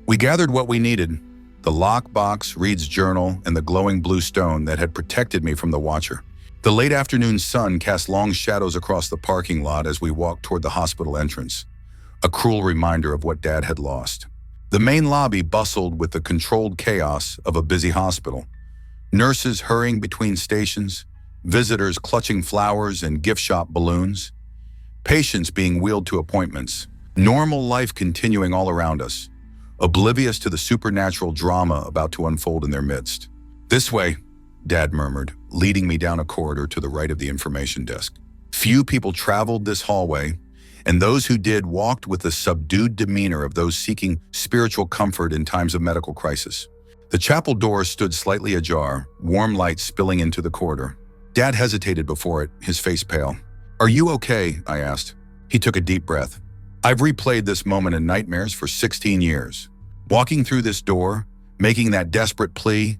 We gathered what we needed: the lockbox, Reed's journal, and the glowing blue stone that had protected me from the Watcher. The late afternoon sun cast long shadows across the parking lot as we walked toward the hospital entrance, a cruel reminder of what Dad had lost. The main lobby bustled with the controlled chaos of a busy hospital. Nurses hurrying between stations, visitors clutching flowers and gift shop balloons, patients being wheeled to appointments, normal life continuing all around us, oblivious to the supernatural drama about to unfold in their midst. "This way," Dad murmured, leading me down a corridor to the right of the information desk. Few people traveled this hallway, and those who did walked with the subdued demeanor of those seeking spiritual comfort in times of medical crisis. The chapel door stood slightly ajar, warm light spilling into the corridor. Dad hesitated before it, his face pale. "Are you okay?" I asked. He took a deep breath. "I've replayed this moment in nightmares for 16 years. Walking through this door, making that desperate plea."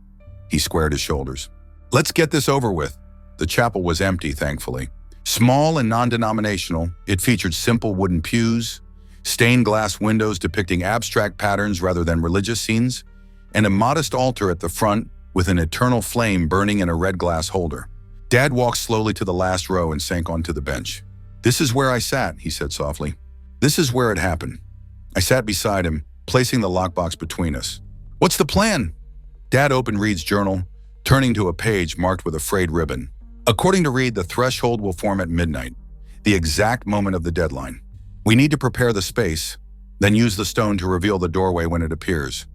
He squared his shoulders. "Let's get this over with." The chapel was empty, thankfully. Small and non-denominational, it featured simple wooden pews, stained glass windows depicting abstract patterns rather than religious scenes, and a modest altar at the front with an eternal flame burning in a red glass holder. Dad walked slowly to the last row and sank onto the bench. "This is where I sat," he said softly. "This is where it happened." I sat beside him, placing the lockbox between us. "What's the plan?" Dad opened Reed's journal, turning to a page marked with a frayed ribbon. "According to Reed, the threshold will form at midnight, the exact moment of the deadline. We need to prepare the space, then use the stone to reveal the doorway when it appears.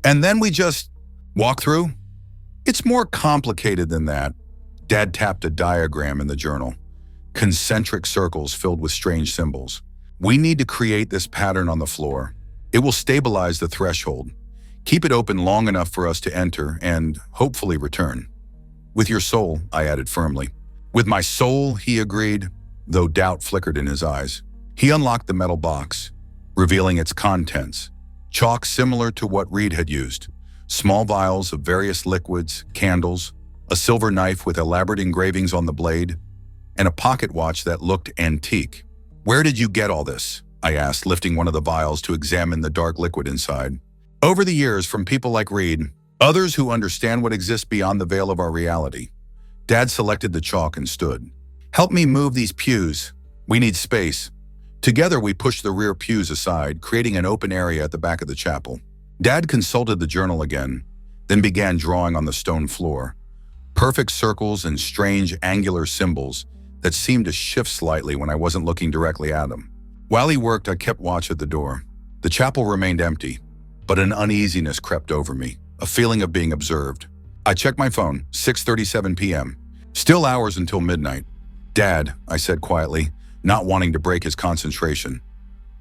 And then we just walk through? It's more complicated than that. Dad tapped a diagram in the journal. Concentric circles filled with strange symbols. We need to create this pattern on the floor. It will stabilize the threshold. Keep it open long enough for us to enter and hopefully return. With your soul, I added firmly. With my soul, he agreed, though doubt flickered in his eyes. He unlocked the metal box, revealing its contents. Chalk similar to what Reed had used. Small vials of various liquids, candles, a silver knife with elaborate engravings on the blade, and a pocket watch that looked antique. Where did you get all this? I asked, lifting one of the vials to examine the dark liquid inside. Over the years, from people like Reed, others who understand what exists beyond the veil of our reality. Dad selected the chalk and stood. Help me move these pews. We need space. Together, we pushed the rear pews aside, creating an open area at the back of the chapel. Dad consulted the journal again, then began drawing on the stone floor. Perfect circles and strange angular symbols that seemed to shift slightly when I wasn't looking directly at them. While he worked, I kept watch at the door. The chapel remained empty, but an uneasiness crept over me, a feeling of being observed. I checked my phone, 6:37 p.m. Still hours until midnight. Dad, I said quietly, not wanting to break his concentration.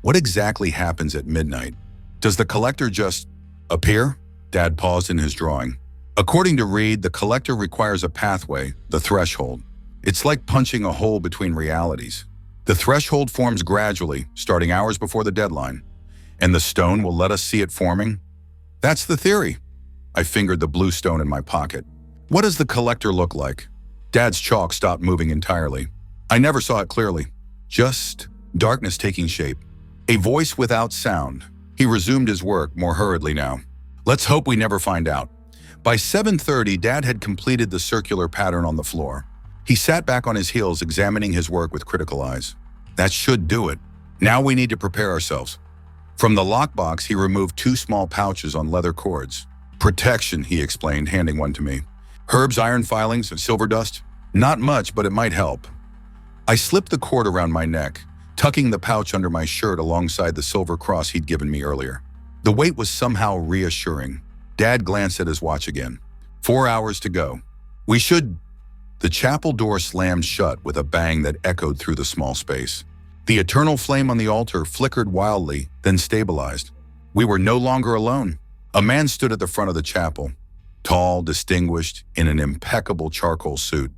What exactly happens at midnight? Does the collector just appear? Dad paused in his drawing. According to Reed, the collector requires a pathway, the threshold. It's like punching a hole between realities. The threshold forms gradually, starting hours before the deadline, and the stone will let us see it forming. That's the theory. I fingered the blue stone in my pocket. What does the collector look like? Dad's chalk stopped moving entirely. I never saw it clearly. Just darkness taking shape. A voice without sound. He resumed his work more hurriedly now. Let's hope we never find out. By 7:30, Dad had completed the circular pattern on the floor. He sat back on his heels, examining his work with critical eyes. That should do it. Now we need to prepare ourselves. From the lockbox, he removed 2 small pouches on leather cords. Protection, he explained, handing one to me. Herbs, iron filings, and silver dust? Not much, but it might help. I slipped the cord around my neck, tucking the pouch under my shirt alongside the silver cross he'd given me earlier. The weight was somehow reassuring. Dad glanced at his watch again. 4 hours to go. We should... The chapel door slammed shut with a bang that echoed through the small space. The eternal flame on the altar flickered wildly, then stabilized. We were no longer alone. A man stood at the front of the chapel, tall, distinguished, in an impeccable charcoal suit.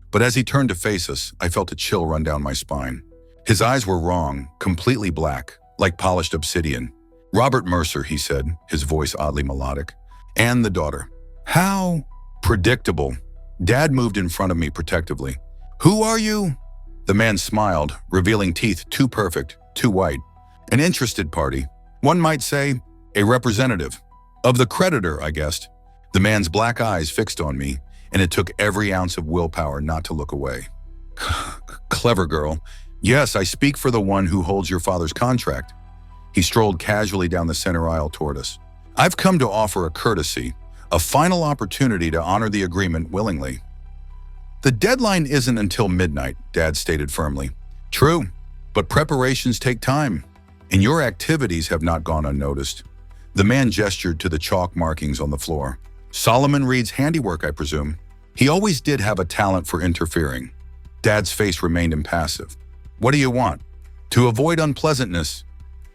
But as he turned to face us, I felt a chill run down my spine. His eyes were wrong, completely black, like polished obsidian. Robert Mercer, he said, his voice oddly melodic. And the daughter. How predictable. Dad moved in front of me protectively. Who are you? The man smiled, revealing teeth too perfect, too white. An interested party. One might say, a representative. Of the creditor, I guessed. The man's black eyes fixed on me, and it took every ounce of willpower not to look away. Clever girl. Yes, I speak for the one who holds your father's contract. He strolled casually down the center aisle toward us. I've come to offer a courtesy, a final opportunity to honor the agreement willingly. The deadline isn't until midnight, Dad stated firmly. True, but preparations take time, and your activities have not gone unnoticed. The man gestured to the chalk markings on the floor. Solomon Reed's handiwork, I presume. He always did have a talent for interfering. Dad's face remained impassive. What do you want? To avoid unpleasantness,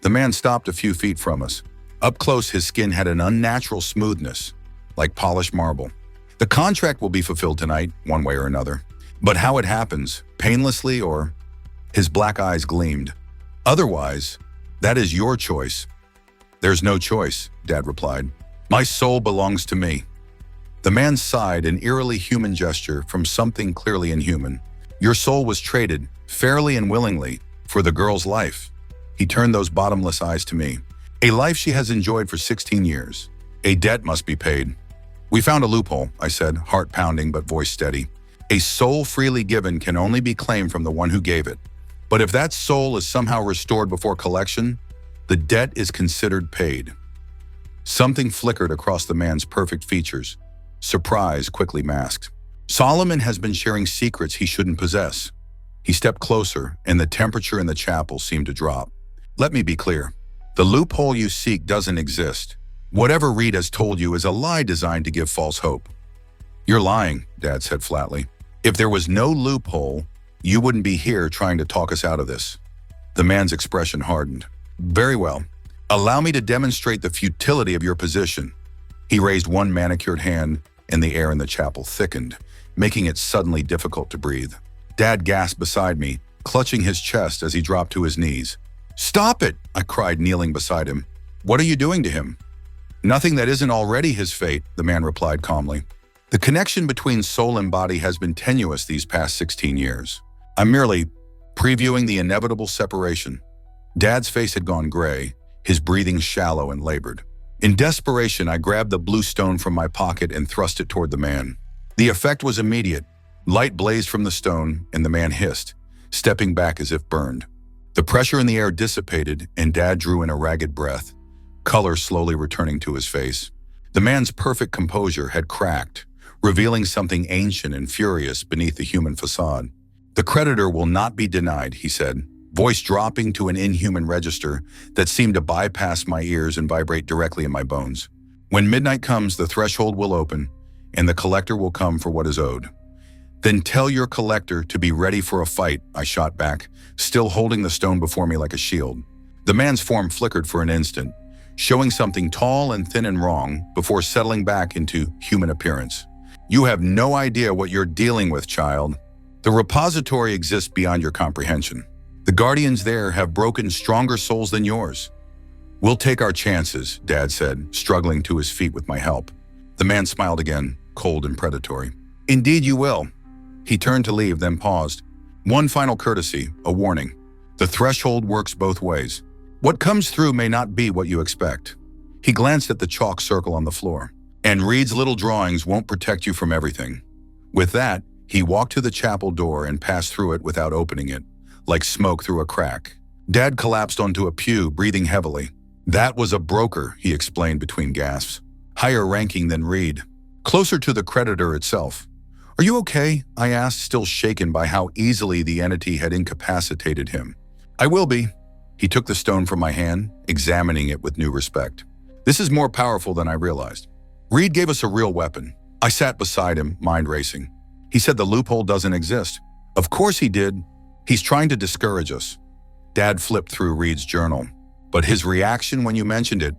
the man stopped a few feet from us. Up close, his skin had an unnatural smoothness, like polished marble. The contract will be fulfilled tonight, one way or another. But how it happens, painlessly or... His black eyes gleamed. Otherwise, that is your choice. There's no choice, Dad replied. My soul belongs to me. The man sighed, an eerily human gesture from something clearly inhuman. Your soul was traded, fairly and willingly, for the girl's life. He turned those bottomless eyes to me. A life she has enjoyed for 16 years. A debt must be paid. We found a loophole, I said, heart pounding but voice steady. A soul freely given can only be claimed from the one who gave it. But if that soul is somehow restored before collection, the debt is considered paid. Something flickered across the man's perfect features. Surprise quickly masked. Solomon has been sharing secrets he shouldn't possess. He stepped closer, and the temperature in the chapel seemed to drop. Let me be clear. The loophole you seek doesn't exist. Whatever Reed has told you is a lie designed to give false hope. You're lying, Dad said flatly. If there was no loophole, you wouldn't be here trying to talk us out of this. The man's expression hardened. Very well. Allow me to demonstrate the futility of your position. He raised one manicured hand, and the air in the chapel thickened, making it suddenly difficult to breathe. Dad gasped beside me, clutching his chest as he dropped to his knees. Stop it, I cried, kneeling beside him. What are you doing to him? Nothing that isn't already his fate, the man replied calmly. The connection between soul and body has been tenuous these past 16 years. I'm merely previewing the inevitable separation. Dad's face had gone gray, his breathing shallow and labored. In desperation, I grabbed the blue stone from my pocket and thrust it toward the man. The effect was immediate. Light blazed from the stone, and the man hissed, stepping back as if burned. The pressure in the air dissipated, and Dad drew in a ragged breath, color slowly returning to his face. The man's perfect composure had cracked, revealing something ancient and furious beneath the human facade. The creditor will not be denied, he said, voice dropping to an inhuman register that seemed to bypass my ears and vibrate directly in my bones. When midnight comes, the threshold will open, and the collector will come for what is owed. Then tell your collector to be ready for a fight, I shot back, still holding the stone before me like a shield. The man's form flickered for an instant, showing something tall and thin and wrong before settling back into human appearance. You have no idea what you're dealing with, child. The repository exists beyond your comprehension. The guardians there have broken stronger souls than yours. We'll take our chances, Dad said, struggling to his feet with my help. The man smiled again, cold and predatory. Indeed you will. He turned to leave, then paused. One final courtesy, a warning. The threshold works both ways. What comes through may not be what you expect. He glanced at the chalk circle on the floor. And Reed's little drawings won't protect you from everything. With that, he walked to the chapel door and passed through it without opening it, like smoke through a crack. Dad collapsed onto a pew, breathing heavily. That was a broker, he explained between gasps. Higher ranking than Reed. Closer to the creditor itself. Are you okay? I asked, still shaken by how easily the entity had incapacitated him. I will be. He took the stone from my hand, examining it with new respect. This is more powerful than I realized. Reed gave us a real weapon. I sat beside him, mind racing. He said the loophole doesn't exist. Of course he did. He's trying to discourage us. Dad flipped through Reed's journal. But his reaction when you mentioned it,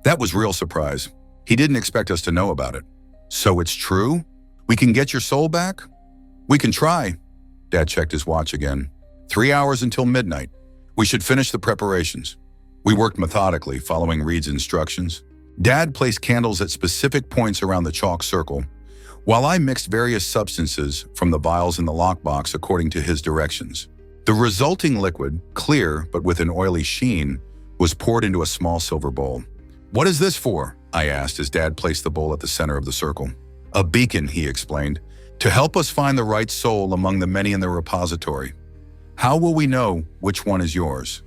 that was real surprise. He didn't expect us to know about it. So it's true? We can get your soul back? We can try. Dad checked his watch again. 3 hours until midnight. We should finish the preparations. We worked methodically, following Reed's instructions. Dad placed candles at specific points around the chalk circle, while I mixed various substances from the vials in the lockbox according to his directions. The resulting liquid, clear but with an oily sheen, was poured into a small silver bowl. What is this for? I asked as Dad placed the bowl at the center of the circle. A beacon, he explained, to help us find the right soul among the many in the repository. How will we know which one is yours?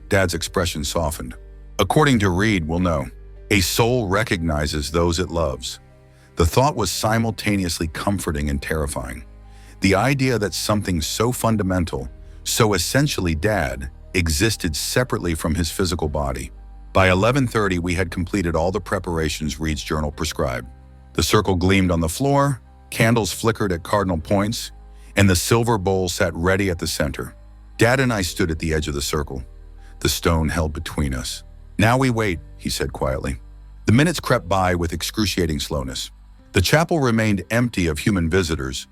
Dad's expression softened. According to Reed, we'll know. A soul recognizes those it loves. The thought was simultaneously comforting and terrifying. The idea that something so fundamental, so essentially Dad, existed separately from his physical body. By 11:30, we had completed all the preparations Reed's journal prescribed. The circle gleamed on the floor, candles flickered at cardinal points, and the silver bowl sat ready at the center. Dad and I stood at the edge of the circle, the stone held between us. Now we wait, he said quietly. The minutes crept by with excruciating slowness. The chapel remained empty of human visitors,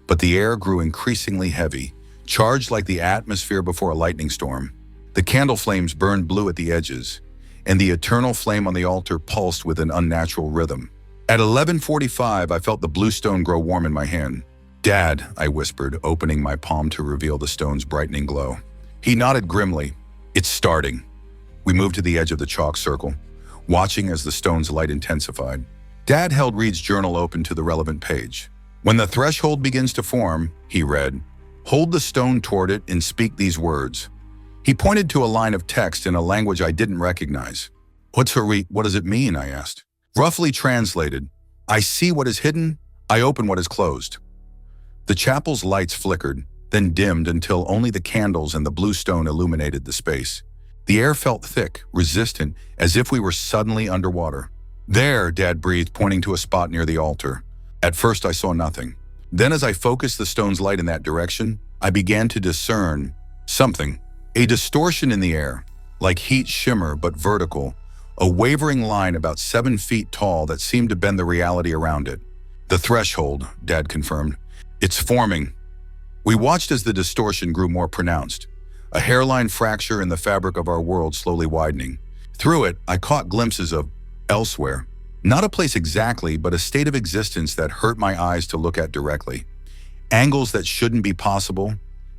but the air grew increasingly heavy, charged like the atmosphere before a lightning storm. The candle flames burned blue at the edges, and the eternal flame on the altar pulsed with an unnatural rhythm. At 11:45, I felt the blue stone grow warm in my hand. Dad, I whispered, opening my palm to reveal the stone's brightening glow. He nodded grimly. It's starting. We moved to the edge of the chalk circle, watching as the stone's light intensified. Dad held Reed's journal open to the relevant page. When the threshold begins to form, he read, hold the stone toward it and speak these words. He pointed to a line of text in a language I didn't recognize. What does it mean? I asked. Roughly translated, I see what is hidden, I open what is closed. The chapel's lights flickered, then dimmed until only the candles and the blue stone illuminated the space. The air felt thick, resistant, as if we were suddenly underwater. "There," Dad breathed, pointing to a spot near the altar. At first I saw nothing. Then as I focused the stone's light in that direction, I began to discern something. A distortion in the air, like heat shimmer but vertical, a wavering line about 7 feet tall that seemed to bend the reality around it. "The threshold," Dad confirmed. "It's forming." We watched as the distortion grew more pronounced, a hairline fracture in the fabric of our world slowly widening. Through it, I caught glimpses of elsewhere. Not a place exactly, but a state of existence that hurt my eyes to look at directly. Angles that shouldn't be possible,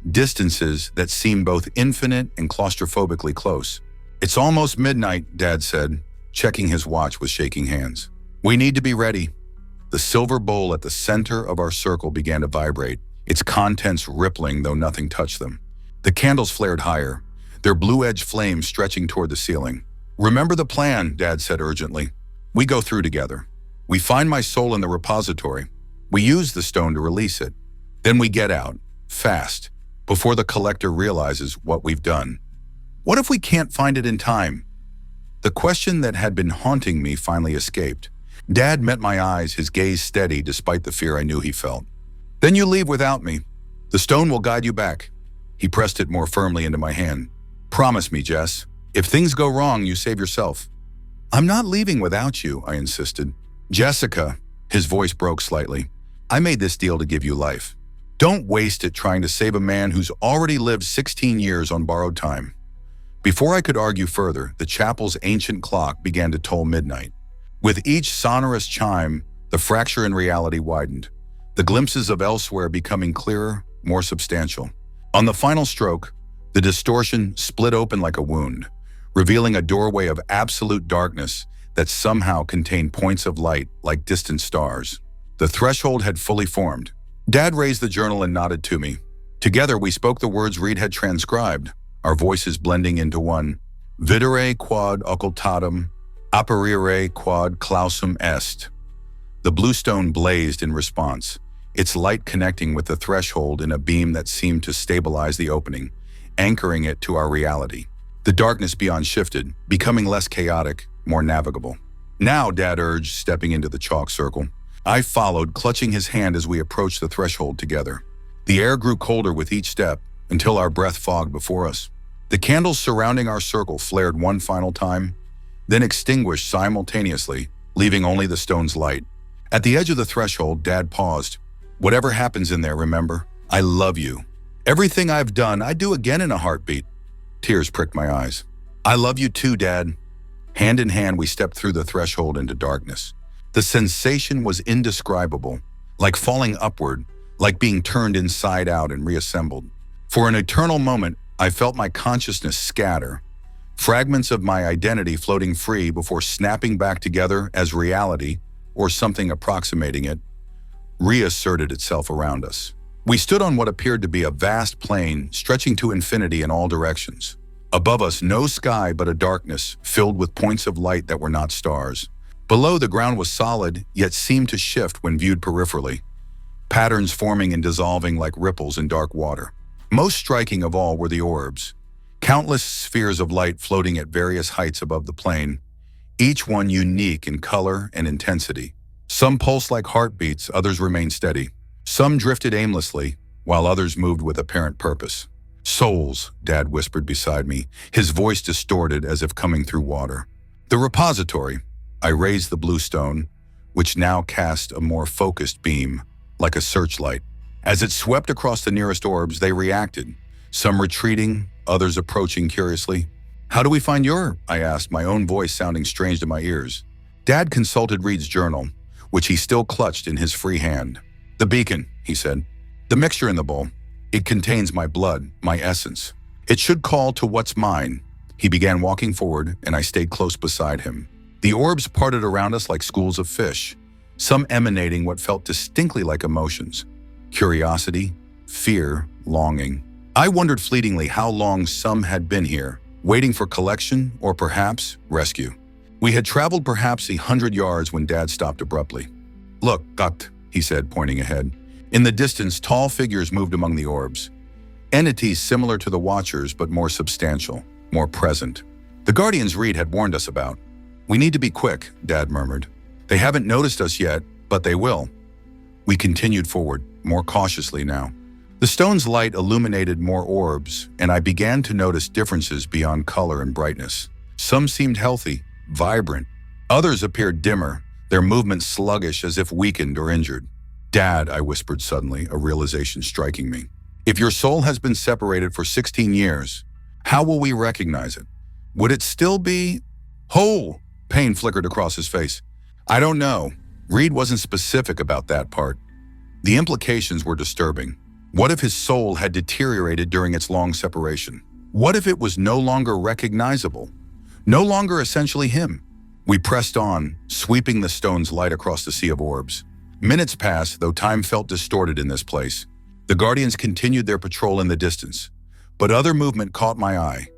distances that seemed both infinite and claustrophobically close. "It's almost midnight," Dad said, checking his watch with shaking hands. "We need to be ready." The silver bowl at the center of our circle began to vibrate, its contents rippling though nothing touched them. The candles flared higher, their blue-edged flames stretching toward the ceiling. "Remember the plan," Dad said urgently. "We go through together. We find my soul in the repository. We use the stone to release it. Then we get out, fast, before the collector realizes what we've done." What if we can't find it in time? The question that had been haunting me finally escaped. Dad met my eyes, his gaze steady despite the fear I knew he felt. "Then you leave without me. The stone will guide you back." He pressed it more firmly into my hand. "Promise me, Jess. If things go wrong, you save yourself." "I'm not leaving without you," I insisted. "Jessica," his voice broke slightly, "I made this deal to give you life. Don't waste it trying to save a man who's already lived 16 years on borrowed time." Before I could argue further, the chapel's ancient clock began to toll midnight. With each sonorous chime, the fracture in reality widened, the glimpses of elsewhere becoming clearer, more substantial. On the final stroke, the distortion split open like a wound, revealing a doorway of absolute darkness that somehow contained points of light like distant stars. The threshold had fully formed. Dad raised the journal and nodded to me. Together we spoke the words Reed had transcribed, our voices blending into one. "Videre quod occultatum, apparire quod clausum est." The blue stone blazed in response, its light connecting with the threshold in a beam that seemed to stabilize the opening, anchoring it to our reality. The darkness beyond shifted, becoming less chaotic, more navigable. "Now," Dad urged, stepping into the chalk circle. I followed, clutching his hand as we approached the threshold together. The air grew colder with each step, until our breath fogged before us. The candles surrounding our circle flared one final time, then extinguished simultaneously, leaving only the stone's light. At the edge of the threshold, Dad paused. "Whatever happens in there, remember, I love you. Everything I've done, I'd do again in a heartbeat." Tears pricked my eyes. "I love you too, Dad." Hand in hand, we stepped through the threshold into darkness. The sensation was indescribable, like falling upward, like being turned inside out and reassembled. For an eternal moment, I felt my consciousness scatter, fragments of my identity floating free before snapping back together as reality, or something approximating it, reasserted itself around us. We stood on what appeared to be a vast plain stretching to infinity in all directions. Above us, no sky but a darkness filled with points of light that were not stars. Below, the ground was solid, yet seemed to shift when viewed peripherally, patterns forming and dissolving like ripples in dark water. Most striking of all were the orbs, countless spheres of light floating at various heights above the plane, each one unique in color and intensity. Some pulsed like heartbeats, others remained steady. Some drifted aimlessly, while others moved with apparent purpose. "Souls," Dad whispered beside me, his voice distorted as if coming through water. "The repository." I raised the blue stone, which now cast a more focused beam, like a searchlight. As it swept across the nearest orbs, they reacted, some retreating, others approaching curiously. "How do we find your?" I asked, my own voice sounding strange to my ears. Dad consulted Reed's journal, which he still clutched in his free hand. "The beacon," he said. "The mixture in the bowl. It contains my blood, my essence. It should call to what's mine." He began walking forward, and I stayed close beside him. The orbs parted around us like schools of fish, some emanating what felt distinctly like emotions. Curiosity, fear, longing. I wondered fleetingly how long some had been here, waiting for collection or perhaps rescue. We had traveled perhaps 100 yards when Dad stopped abruptly. "Look, Gakt," he said, pointing ahead. In the distance, tall figures moved among the orbs. Entities similar to the Watchers, but more substantial. more present. The Guardians Reed had warned us about. "We need to be quick," Dad murmured. "They haven't noticed us yet, but they will." We continued forward, more cautiously now. The stone's light illuminated more orbs, and I began to notice differences beyond color and brightness. Some seemed healthy, vibrant. Others appeared dimmer, their movements sluggish as if weakened or injured. "Dad," I whispered suddenly, a realization striking me. "If your soul has been separated for 16 years, how will we recognize it? Would it still be whole?" Pain flickered across his face. "I don't know." Reed wasn't specific about that part. The implications were disturbing. What if his soul had deteriorated during its long separation? What if it was no longer recognizable? No longer essentially him? We pressed on, sweeping the stone's light across the sea of orbs. Minutes passed, though time felt distorted in this place. The Guardians continued their patrol in the distance, but other movement caught my eye.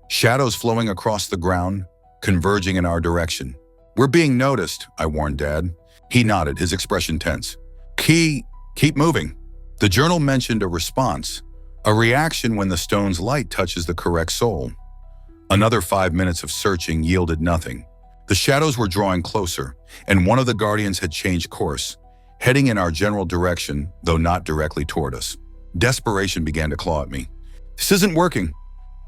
Shadows flowing across the ground, converging in our direction. "We're being noticed," I warned Dad. He nodded, his expression tense. Keep moving." The journal mentioned a response, a reaction when the stone's light touches the correct soul. Another 5 minutes of searching yielded nothing. The shadows were drawing closer, and one of the Guardians had changed course, heading in our general direction, though not directly toward us. Desperation began to claw at me. "This isn't working.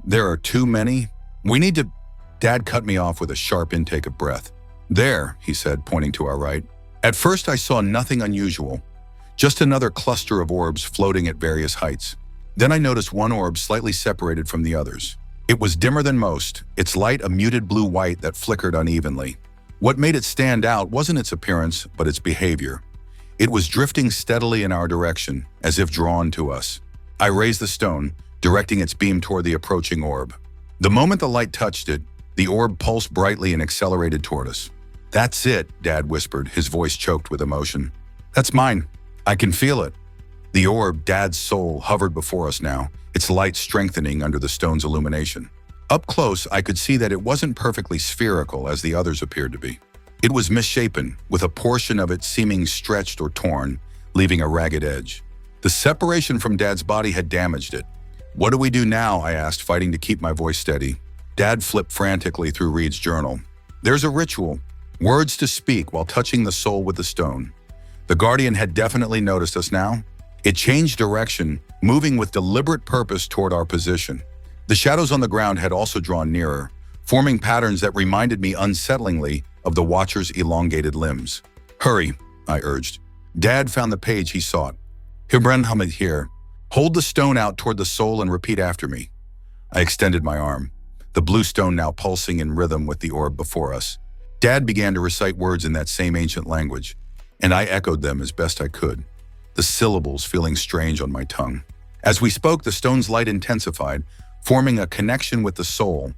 There are too many. We need to—" Dad cut me off with a sharp intake of breath. "There," he said, pointing to our right. At first I saw nothing unusual, just another cluster of orbs floating at various heights. Then I noticed one orb slightly separated from the others. It was dimmer than most, its light a muted blue-white that flickered unevenly. What made it stand out wasn't its appearance, but its behavior. It was drifting steadily in our direction, as if drawn to us. I raised the stone, directing its beam toward the approaching orb. The moment the light touched it, the orb pulsed brightly and accelerated toward us. "That's it," Dad whispered, his voice choked with emotion. "That's mine. I can feel it." The orb, Dad's soul, hovered before us now, its light strengthening under the stone's illumination. Up close, I could see that it wasn't perfectly spherical as the others appeared to be. It was misshapen, with a portion of it seeming stretched or torn, leaving a ragged edge. The separation from Dad's body had damaged it. "What do we do now?" I asked, fighting to keep my voice steady. Dad flipped frantically through Reed's journal. "There's a ritual. Words to speak while touching the soul with the stone." The Guardian had definitely noticed us now. It changed direction, moving with deliberate purpose toward our position. The shadows on the ground had also drawn nearer, forming patterns that reminded me unsettlingly of the Watcher's elongated limbs. "Hurry," I urged. Dad found the page he sought. "Hibren Hamid here. Hold the stone out toward the soul and repeat after me." I extended my arm, the blue stone now pulsing in rhythm with the orb before us. Dad began to recite words in that same ancient language, and I echoed them as best I could, the syllables feeling strange on my tongue. As we spoke, the stone's light intensified, forming a connection with the soul,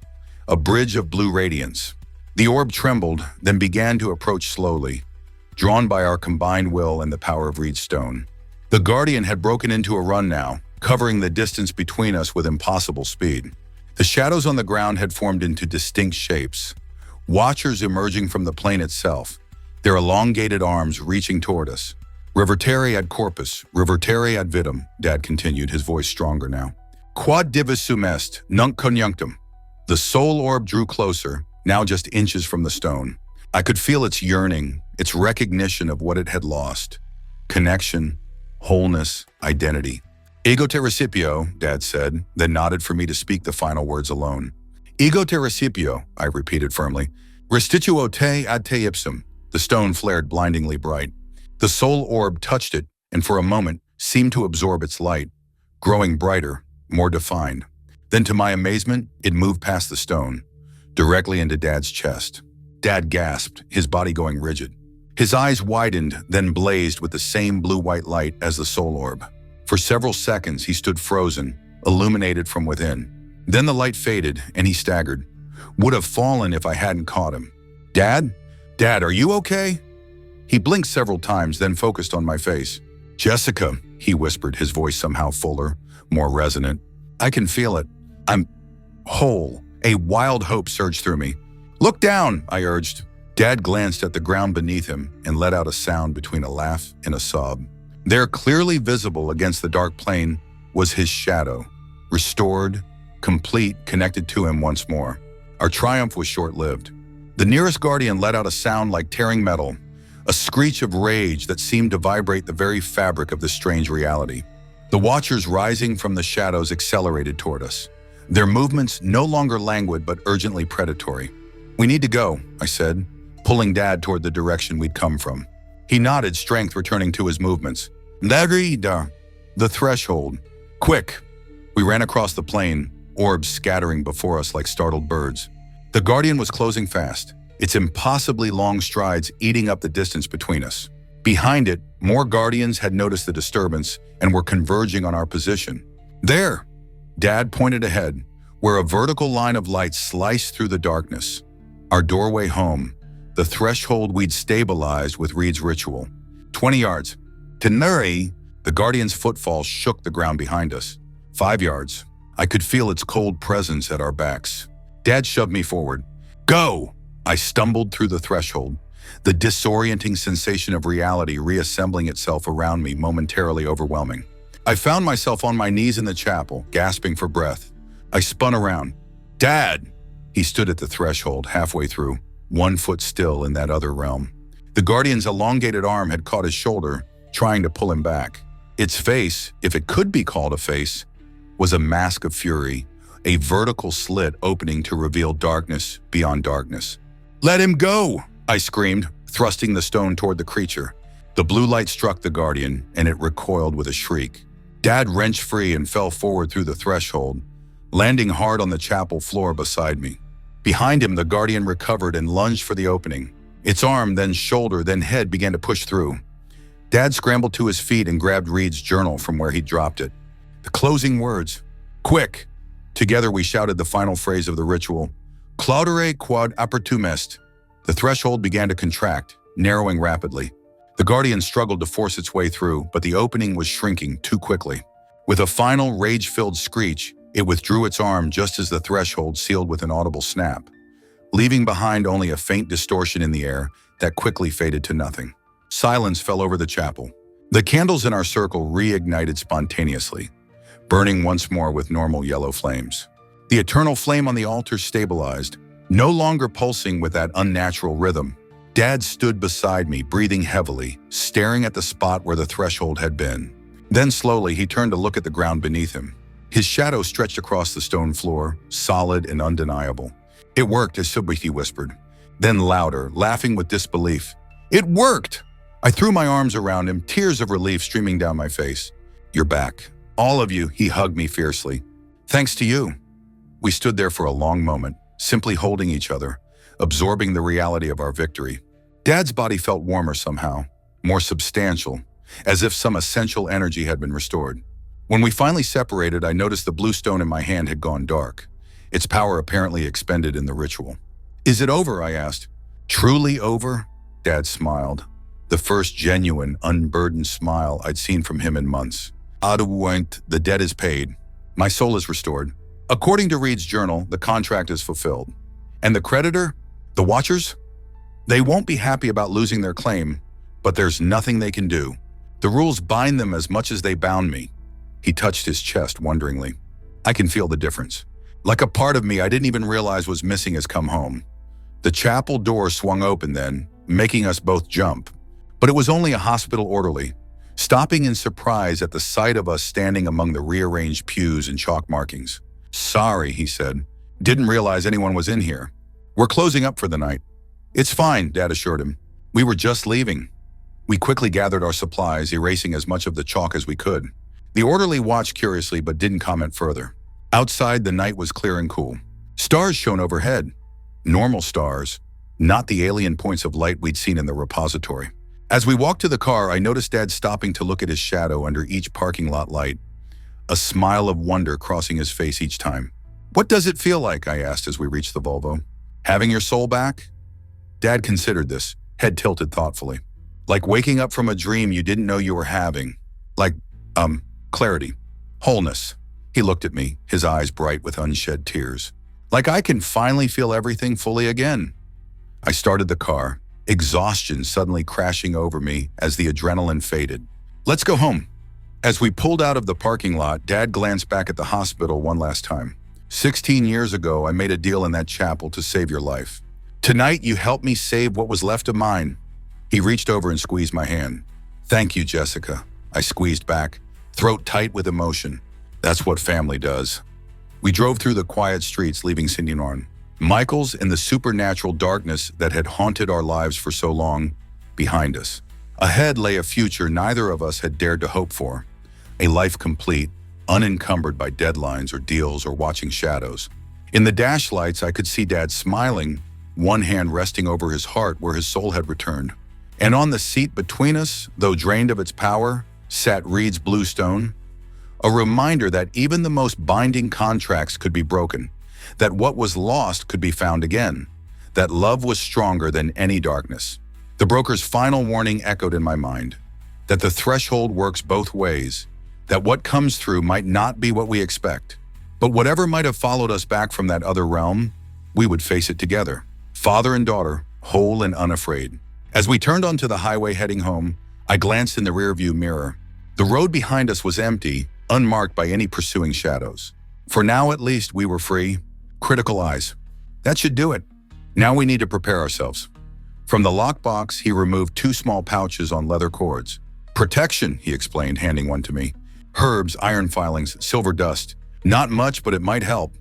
a bridge of blue radiance. The orb trembled, then began to approach slowly, drawn by our combined will and the power of Reed's stone. The Guardian had broken into a run now, covering the distance between us with impossible speed. The shadows on the ground had formed into distinct shapes, Watchers emerging from the plane itself, their elongated arms reaching toward us. "Revertere ad corpus, revertere ad vitam," Dad continued, his voice stronger now. "Quod divus sum est, nunc conjunctum." The soul orb drew closer, now just inches from the stone. I could feel its yearning, its recognition of what it had lost. Connection, wholeness, identity. "Ego te recipio," Dad said, then nodded for me to speak the final words alone. "Ego te recipio," I repeated firmly. "Restituo te ad te ipsum." The stone flared blindingly bright. The soul orb touched it, and for a moment seemed to absorb its light, growing brighter, more defined. Then to my amazement, it moved past the stone, directly into Dad's chest. Dad gasped, his body going rigid. His eyes widened, then blazed with the same blue-white light as the soul orb. For several seconds, he stood frozen, illuminated from within. Then the light faded, and he staggered. Would have fallen if I hadn't caught him. "Dad? Dad, are you okay?" He blinked several times, then focused on my face. "Jessica," he whispered, his voice somehow fuller, more resonant. "I can feel it. I'm whole." A wild hope surged through me. "Look down," I urged. Dad glanced at the ground beneath him and let out a sound between a laugh and a sob. There, clearly visible against the dark plain, was his shadow, restored, complete, connected to him once more. Our triumph was short-lived. The nearest guardian let out a sound like tearing metal, a screech of rage that seemed to vibrate the very fabric of this strange reality. The watchers rising from the shadows accelerated toward us, their movements no longer languid but urgently predatory. "We need to go," I said, pulling Dad toward the direction we'd come from. He nodded, strength returning to his movements. "The threshold. Quick!" We ran across the plain, orbs scattering before us like startled birds. The guardian was closing fast, its impossibly long strides eating up the distance between us. Behind it, more guardians had noticed the disturbance and were converging on our position. "There!" Dad pointed ahead, where a vertical line of light sliced through the darkness. Our doorway home, the threshold we'd stabilized with Reed's ritual. 20 yards. Tenuri! The guardian's footfall shook the ground behind us. 5 yards. I could feel its cold presence at our backs. Dad shoved me forward. "Go!" I stumbled through the threshold, the disorienting sensation of reality reassembling itself around me momentarily overwhelming. I found myself on my knees in the chapel, gasping for breath. I spun around. "Dad!" He stood at the threshold, halfway through, 1 foot still in that other realm. The guardian's elongated arm had caught his shoulder, trying to pull him back. Its face, if it could be called a face, was a mask of fury, a vertical slit opening to reveal darkness beyond darkness. "Let him go!" I screamed, thrusting the stone toward the creature. The blue light struck the guardian, and it recoiled with a shriek. Dad wrenched free and fell forward through the threshold, landing hard on the chapel floor beside me. Behind him, the guardian recovered and lunged for the opening. Its arm, then shoulder, then head began to push through. Dad scrambled to his feet and grabbed Reed's journal from where he'd dropped it. The closing words. "Quick!" Together we shouted the final phrase of the ritual. "Claudere quod apertum est." The threshold began to contract, narrowing rapidly. The guardian struggled to force its way through, but the opening was shrinking too quickly. With a final rage-filled screech, it withdrew its arm just as the threshold sealed with an audible snap, leaving behind only a faint distortion in the air that quickly faded to nothing. Silence fell over the chapel. The candles in our circle reignited spontaneously, burning once more with normal yellow flames. The eternal flame on the altar stabilized, no longer pulsing with that unnatural rhythm. Dad stood beside me, breathing heavily, staring at the spot where the threshold had been. Then slowly he turned to look at the ground beneath him. His shadow stretched across the stone floor, solid and undeniable. "It worked," as Subiti whispered. Then louder, laughing with disbelief. "It worked!" I threw my arms around him, tears of relief streaming down my face. "You're back. All of you," he hugged me fiercely. "Thanks to you." We stood there for a long moment, simply holding each other, absorbing the reality of our victory. Dad's body felt warmer somehow, more substantial, as if some essential energy had been restored. When we finally separated, I noticed the blue stone in my hand had gone dark, its power apparently expended in the ritual. "Is it over?" I asked. "Truly over?" Dad smiled, the first genuine, unburdened smile I'd seen from him in months. "Aduwent, the debt is paid. My soul is restored. According to Reed's journal, the contract is fulfilled. And the creditor? The Watchers? They won't be happy about losing their claim, but there's nothing they can do. The rules bind them as much as they bound me." He touched his chest wonderingly. I can feel the difference. Like a part of me I didn't even realize was missing has come home. The chapel door swung open then, making us both jump. But it was only a hospital orderly, stopping in surprise at the sight of us standing among the rearranged pews and chalk markings. "Sorry," he said. "Didn't realize anyone was in here. We're closing up for the night." "It's fine," Dad assured him. "We were just leaving." We quickly gathered our supplies, erasing as much of the chalk as we could. The orderly watched curiously but didn't comment further. Outside, the night was clear and cool. Stars shone overhead. Normal stars, not the alien points of light we'd seen in the repository. As we walked to the car, I noticed Dad stopping to look at his shadow under each parking lot light, a smile of wonder crossing his face each time. "What does it feel like?" I asked as we reached the Volvo. "Having your soul back?" Dad considered this, head tilted thoughtfully. "Like waking up from a dream you didn't know you were having. Like, clarity. Wholeness." He looked at me, his eyes bright with unshed tears. "Like I can finally feel everything fully again." I started the car, exhaustion suddenly crashing over me as the adrenaline faded. "Let's go home." As we pulled out of the parking lot, Dad glanced back at the hospital one last time. 16 years ago, I made a deal in that chapel to save your life. Tonight, you helped me save what was left of mine." He reached over and squeezed my hand. "Thank you, Jessica." I squeezed back, throat tight with emotion. That's what family does. We drove through the quiet streets, leaving Sindinorn. Michael's and the supernatural darkness that had haunted our lives for so long behind us. Ahead lay a future neither of us had dared to hope for. A life complete, unencumbered by deadlines or deals or watching shadows. In the dash lights, I could see Dad smiling, one hand resting over his heart where his soul had returned. And on the seat between us, though drained of its power, sat Reed's bluestone, a reminder that even the most binding contracts could be broken, that what was lost could be found again, that love was stronger than any darkness. The broker's final warning echoed in my mind, that the threshold works both ways, that what comes through might not be what we expect, but whatever might have followed us back from that other realm, we would face it together, father and daughter, whole and unafraid. As we turned onto the highway heading home, I glanced in the rearview mirror. The road behind us was empty, unmarked by any pursuing shadows. For now, at least, we were free. Critical eyes. That should do it. Now we need to prepare ourselves. From the lockbox, he removed 2 small pouches on leather cords. "Protection," he explained, handing one to me. "Herbs, iron filings, silver dust. Not much, but it might help."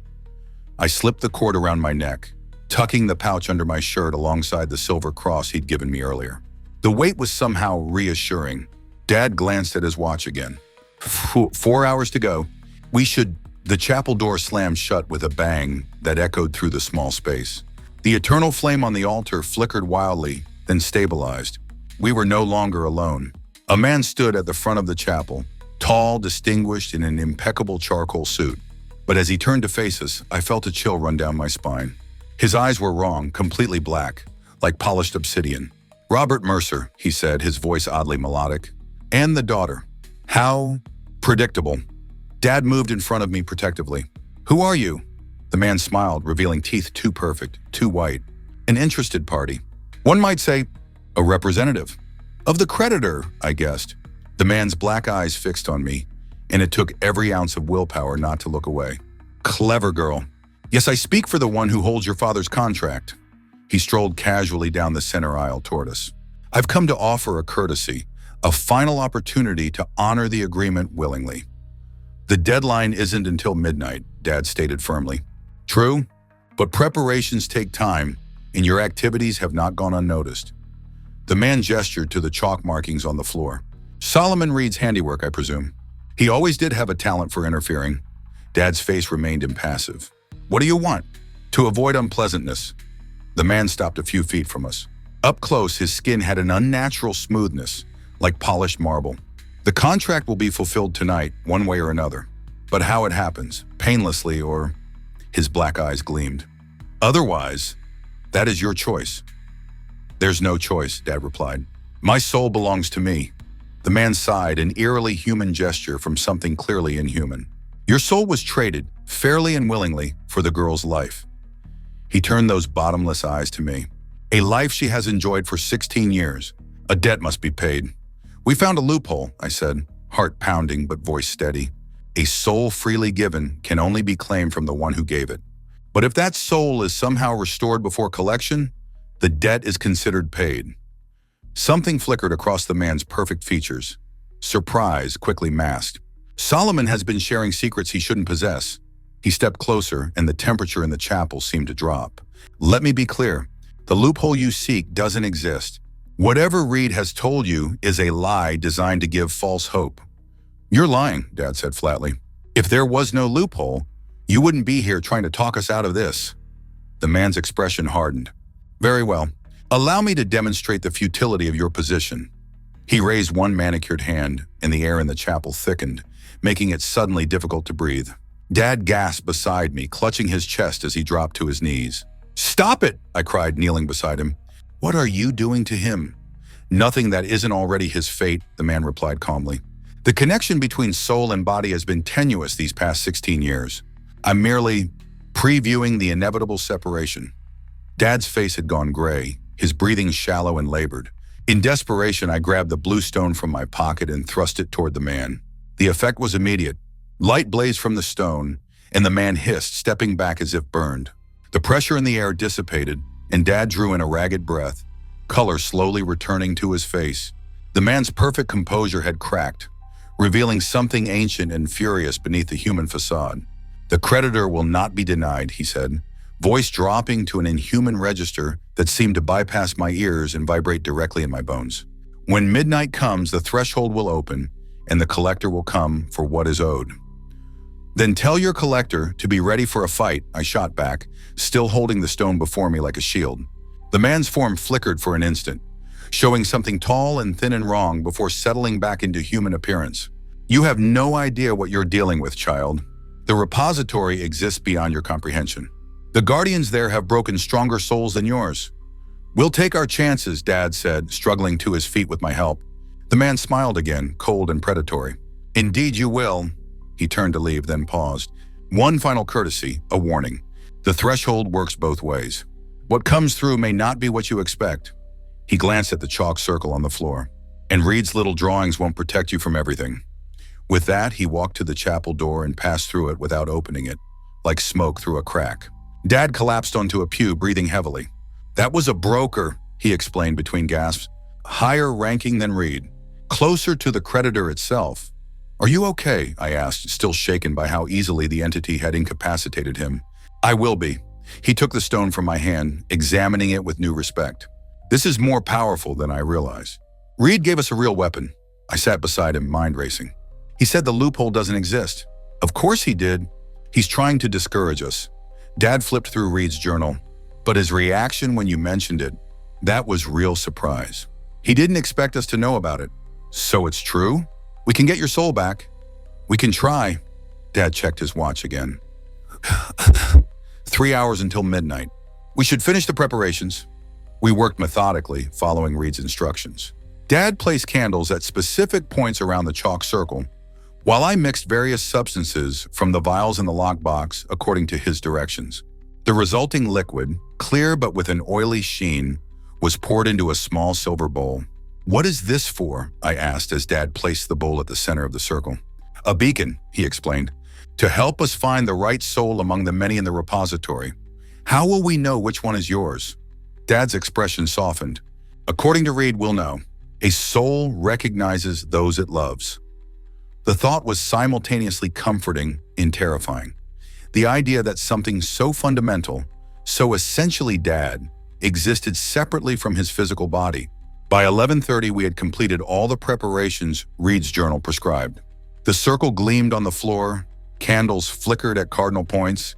I slipped the cord around my neck, tucking the pouch under my shirt alongside the silver cross he'd given me earlier. The weight was somehow reassuring. Dad glanced at his watch again. 4 hours to go. The chapel door slammed shut with a bang that echoed through the small space. The eternal flame on the altar flickered wildly, then stabilized. We were no longer alone. A man stood at the front of the chapel, tall, distinguished, in an impeccable charcoal suit. But as he turned to face us, I felt a chill run down my spine. His eyes were wrong, completely black, like polished obsidian. "Robert Mercer," he said, his voice oddly melodic. "And the daughter." How predictable. Dad moved in front of me protectively. "Who are you?" The man smiled, revealing teeth too perfect, too white. "An interested party. One might say, a representative." "Of the creditor," I guessed. The man's black eyes fixed on me, and it took every ounce of willpower not to look away. "Clever girl. Yes, I speak for the one who holds your father's contract." He strolled casually down the center aisle toward us. "I've come to offer a courtesy, a final opportunity to honor the agreement willingly." "The deadline isn't until midnight," Dad stated firmly. "True, but preparations take time, and your activities have not gone unnoticed." The man gestured to the chalk markings on the floor. "Solomon Reed's handiwork, I presume." "He always did have a talent for interfering." Dad's face remained impassive. "What do you want?" "To avoid unpleasantness." The man stopped a few feet from us. Up close, his skin had an unnatural smoothness, like polished marble. "The contract will be fulfilled tonight, one way or another. But how it happens, painlessly or..." His black eyes gleamed. "Otherwise, that is your choice." "There's no choice," Dad replied. "My soul belongs to me." The man sighed, an eerily human gesture from something clearly inhuman. "Your soul was traded, fairly and willingly, for the girl's life." He turned those bottomless eyes to me. "A life she has enjoyed for 16 years. A debt must be paid." "We found a loophole," I said, heart pounding but voice steady. "A soul freely given can only be claimed from the one who gave it. But if that soul is somehow restored before collection, the debt is considered paid." Something flickered across the man's perfect features. Surprise quickly masked. "Solomon has been sharing secrets he shouldn't possess." He stepped closer, and the temperature in the chapel seemed to drop. "Let me be clear. The loophole you seek doesn't exist. Whatever Reed has told you is a lie designed to give false hope." "You're lying," Dad said flatly. "If there was no loophole, you wouldn't be here trying to talk us out of this." The man's expression hardened. "Very well. Allow me to demonstrate the futility of your position." He raised one manicured hand, and the air in the chapel thickened, making it suddenly difficult to breathe. Dad gasped beside me, clutching his chest as he dropped to his knees. "Stop it!" I cried, kneeling beside him. "What are you doing to him?" "Nothing that isn't already his fate," the man replied calmly. "The connection between soul and body has been tenuous these past 16 years. I'm merely previewing the inevitable separation." Dad's face had gone gray, his breathing shallow and labored. In desperation, I grabbed the blue stone from my pocket and thrust it toward the man. The effect was immediate. Light blazed from the stone, and the man hissed, stepping back as if burned. The pressure in the air dissipated, and Dad drew in a ragged breath, color slowly returning to his face. The man's perfect composure had cracked, revealing something ancient and furious beneath the human facade. "The creditor will not be denied," he said, voice dropping to an inhuman register that seemed to bypass my ears and vibrate directly in my bones. "When midnight comes, the threshold will open, and the collector will come for what is owed." "Then tell your collector to be ready for a fight," I shot back, still holding the stone before me like a shield. The man's form flickered for an instant, showing something tall and thin and wrong before settling back into human appearance. "You have no idea what you're dealing with, child. The repository exists beyond your comprehension. The guardians there have broken stronger souls than yours." "We'll take our chances," Dad said, struggling to his feet with my help. The man smiled again, cold and predatory. "Indeed you will." He turned to leave, then paused. "One final courtesy, a warning. The threshold works both ways. What comes through may not be what you expect." He glanced at the chalk circle on the floor. "And Reed's little drawings won't protect you from everything." With that, he walked to the chapel door and passed through it without opening it, like smoke through a crack. Dad collapsed onto a pew, breathing heavily. "That was a broker," he explained between gasps. "Higher ranking than Reed. Closer to the creditor itself." "Are you okay?" I asked, still shaken by how easily the entity had incapacitated him. "I will be." He took the stone from my hand, examining it with new respect. "This is more powerful than I realize. Reed gave us a real weapon." I sat beside him, mind racing. "He said the loophole doesn't exist." "Of course he did. He's trying to discourage us." Dad flipped through Reed's journal, but his reaction when you mentioned it, that was real surprise. He didn't expect us to know about it. "So it's true? We can get your soul back." "We can try." Dad checked his watch again. 3 hours until midnight. "We should finish the preparations." We worked methodically, following Reed's instructions. Dad placed candles at specific points around the chalk circle, while I mixed various substances from the vials in the lockbox according to his directions. The resulting liquid, clear but with an oily sheen, was poured into a small silver bowl. "What is this for?" I asked as Dad placed the bowl at the center of the circle. "A beacon," he explained, "to help us find the right soul among the many in the repository. How will we know which one is yours?" Dad's expression softened. "According to Reed, we'll know. A soul recognizes those it loves." The thought was simultaneously comforting and terrifying. The idea that something so fundamental, so essentially Dad, existed separately from his physical body. By 11:30, we had completed all the preparations Reed's journal prescribed. The circle gleamed on the floor, candles flickered at cardinal points,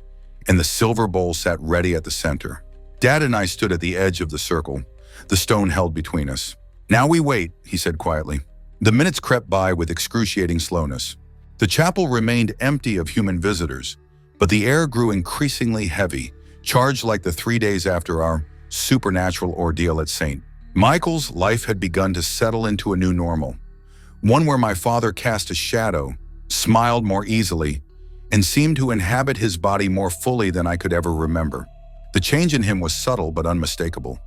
and the silver bowl sat ready at the center. Dad and I stood at the edge of the circle, the stone held between us. "Now we wait," he said quietly. The minutes crept by with excruciating slowness. The chapel remained empty of human visitors, but the air grew increasingly heavy, charged like the 3 days after our supernatural ordeal at St. Michael's. Life had begun to settle into a new normal, one where my father cast a shadow, smiled more easily, and seemed to inhabit his body more fully than I could ever remember. The change in him was subtle but unmistakable,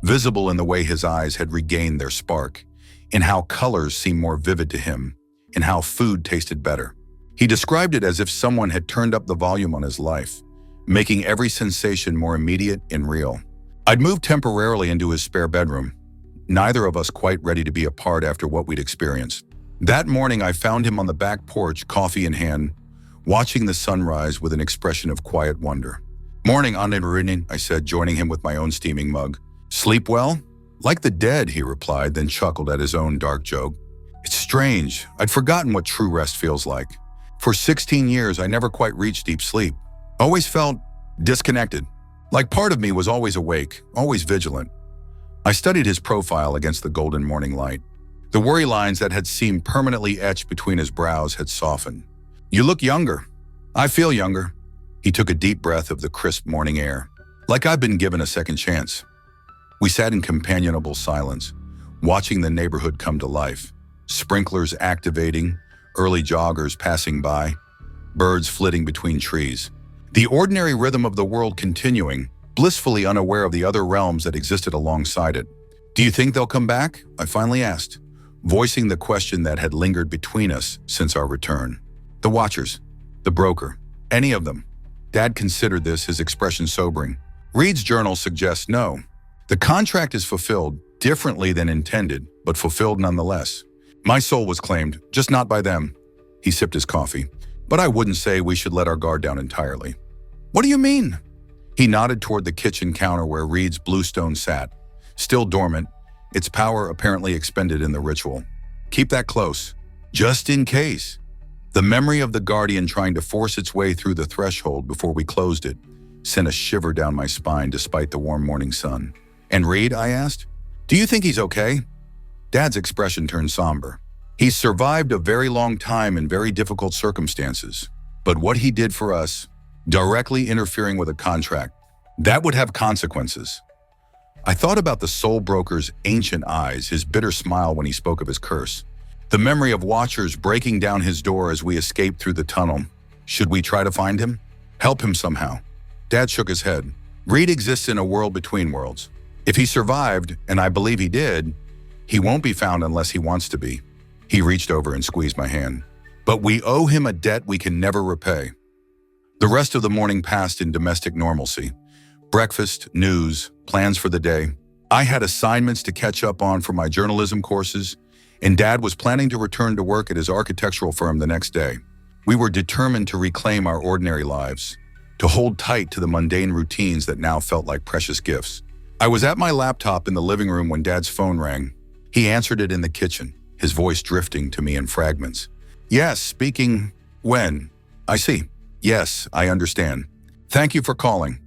visible in the way his eyes had regained their spark, in how colors seemed more vivid to him, in how food tasted better. He described it as if someone had turned up the volume on his life, making every sensation more immediate and real. I'd moved temporarily into his spare bedroom, neither of us quite ready to be apart after what we'd experienced. That morning, I found him on the back porch, coffee in hand, watching the sunrise with an expression of quiet wonder. "Morning, Anne-Irene," I said, joining him with my own steaming mug. "Sleep well?" "Like the dead," he replied, then chuckled at his own dark joke. "It's strange. I'd forgotten what true rest feels like. For 16 years, I never quite reached deep sleep. Always felt disconnected. Like part of me was always awake, always vigilant." I studied his profile against the golden morning light. The worry lines that had seemed permanently etched between his brows had softened. "You look younger." "I feel younger." He took a deep breath of the crisp morning air. "Like I've been given a second chance." We sat in companionable silence, watching the neighborhood come to life. Sprinklers activating, early joggers passing by, birds flitting between trees. The ordinary rhythm of the world continuing, blissfully unaware of the other realms that existed alongside it. "Do you think they'll come back?" I finally asked, voicing the question that had lingered between us since our return. "The Watchers, the broker, Any of them? Dad considered this, his expression sobering. Reed's journal suggests no. The contract is fulfilled differently than intended, but fulfilled nonetheless. My soul was claimed, just not by them. He sipped his coffee. But I wouldn't say we should let our guard down entirely. What do you mean? He nodded toward the kitchen counter where Reed's bluestone sat, still dormant, its power apparently expended in the ritual. Keep that close, just in case. The memory of the guardian trying to force its way through the threshold before we closed it sent a shiver down my spine despite the warm morning sun. And Reed, I asked, do you think he's okay? Dad's expression turned somber. He's survived a very long time in very difficult circumstances. But what he did for us, directly interfering with a contract, that would have consequences. I thought about the soul broker's ancient eyes, his bitter smile when he spoke of his curse. The memory of watchers breaking down his door as we escaped through the tunnel. Should we try to find him? Help him somehow? Dad shook his head. Reed exists in a world between worlds. If he survived, and I believe he did, he won't be found unless he wants to be. He reached over and squeezed my hand. But we owe him a debt we can never repay. The rest of the morning passed in domestic normalcy. Breakfast, news, plans for the day. I had assignments to catch up on for my journalism courses, and Dad was planning to return to work at his architectural firm the next day. We were determined to reclaim our ordinary lives, to hold tight to the mundane routines that now felt like precious gifts. I was at my laptop in the living room when Dad's phone rang. He answered it in the kitchen, his voice drifting to me in fragments. Yes, speaking. When? I see. Yes, I understand. Thank you for calling.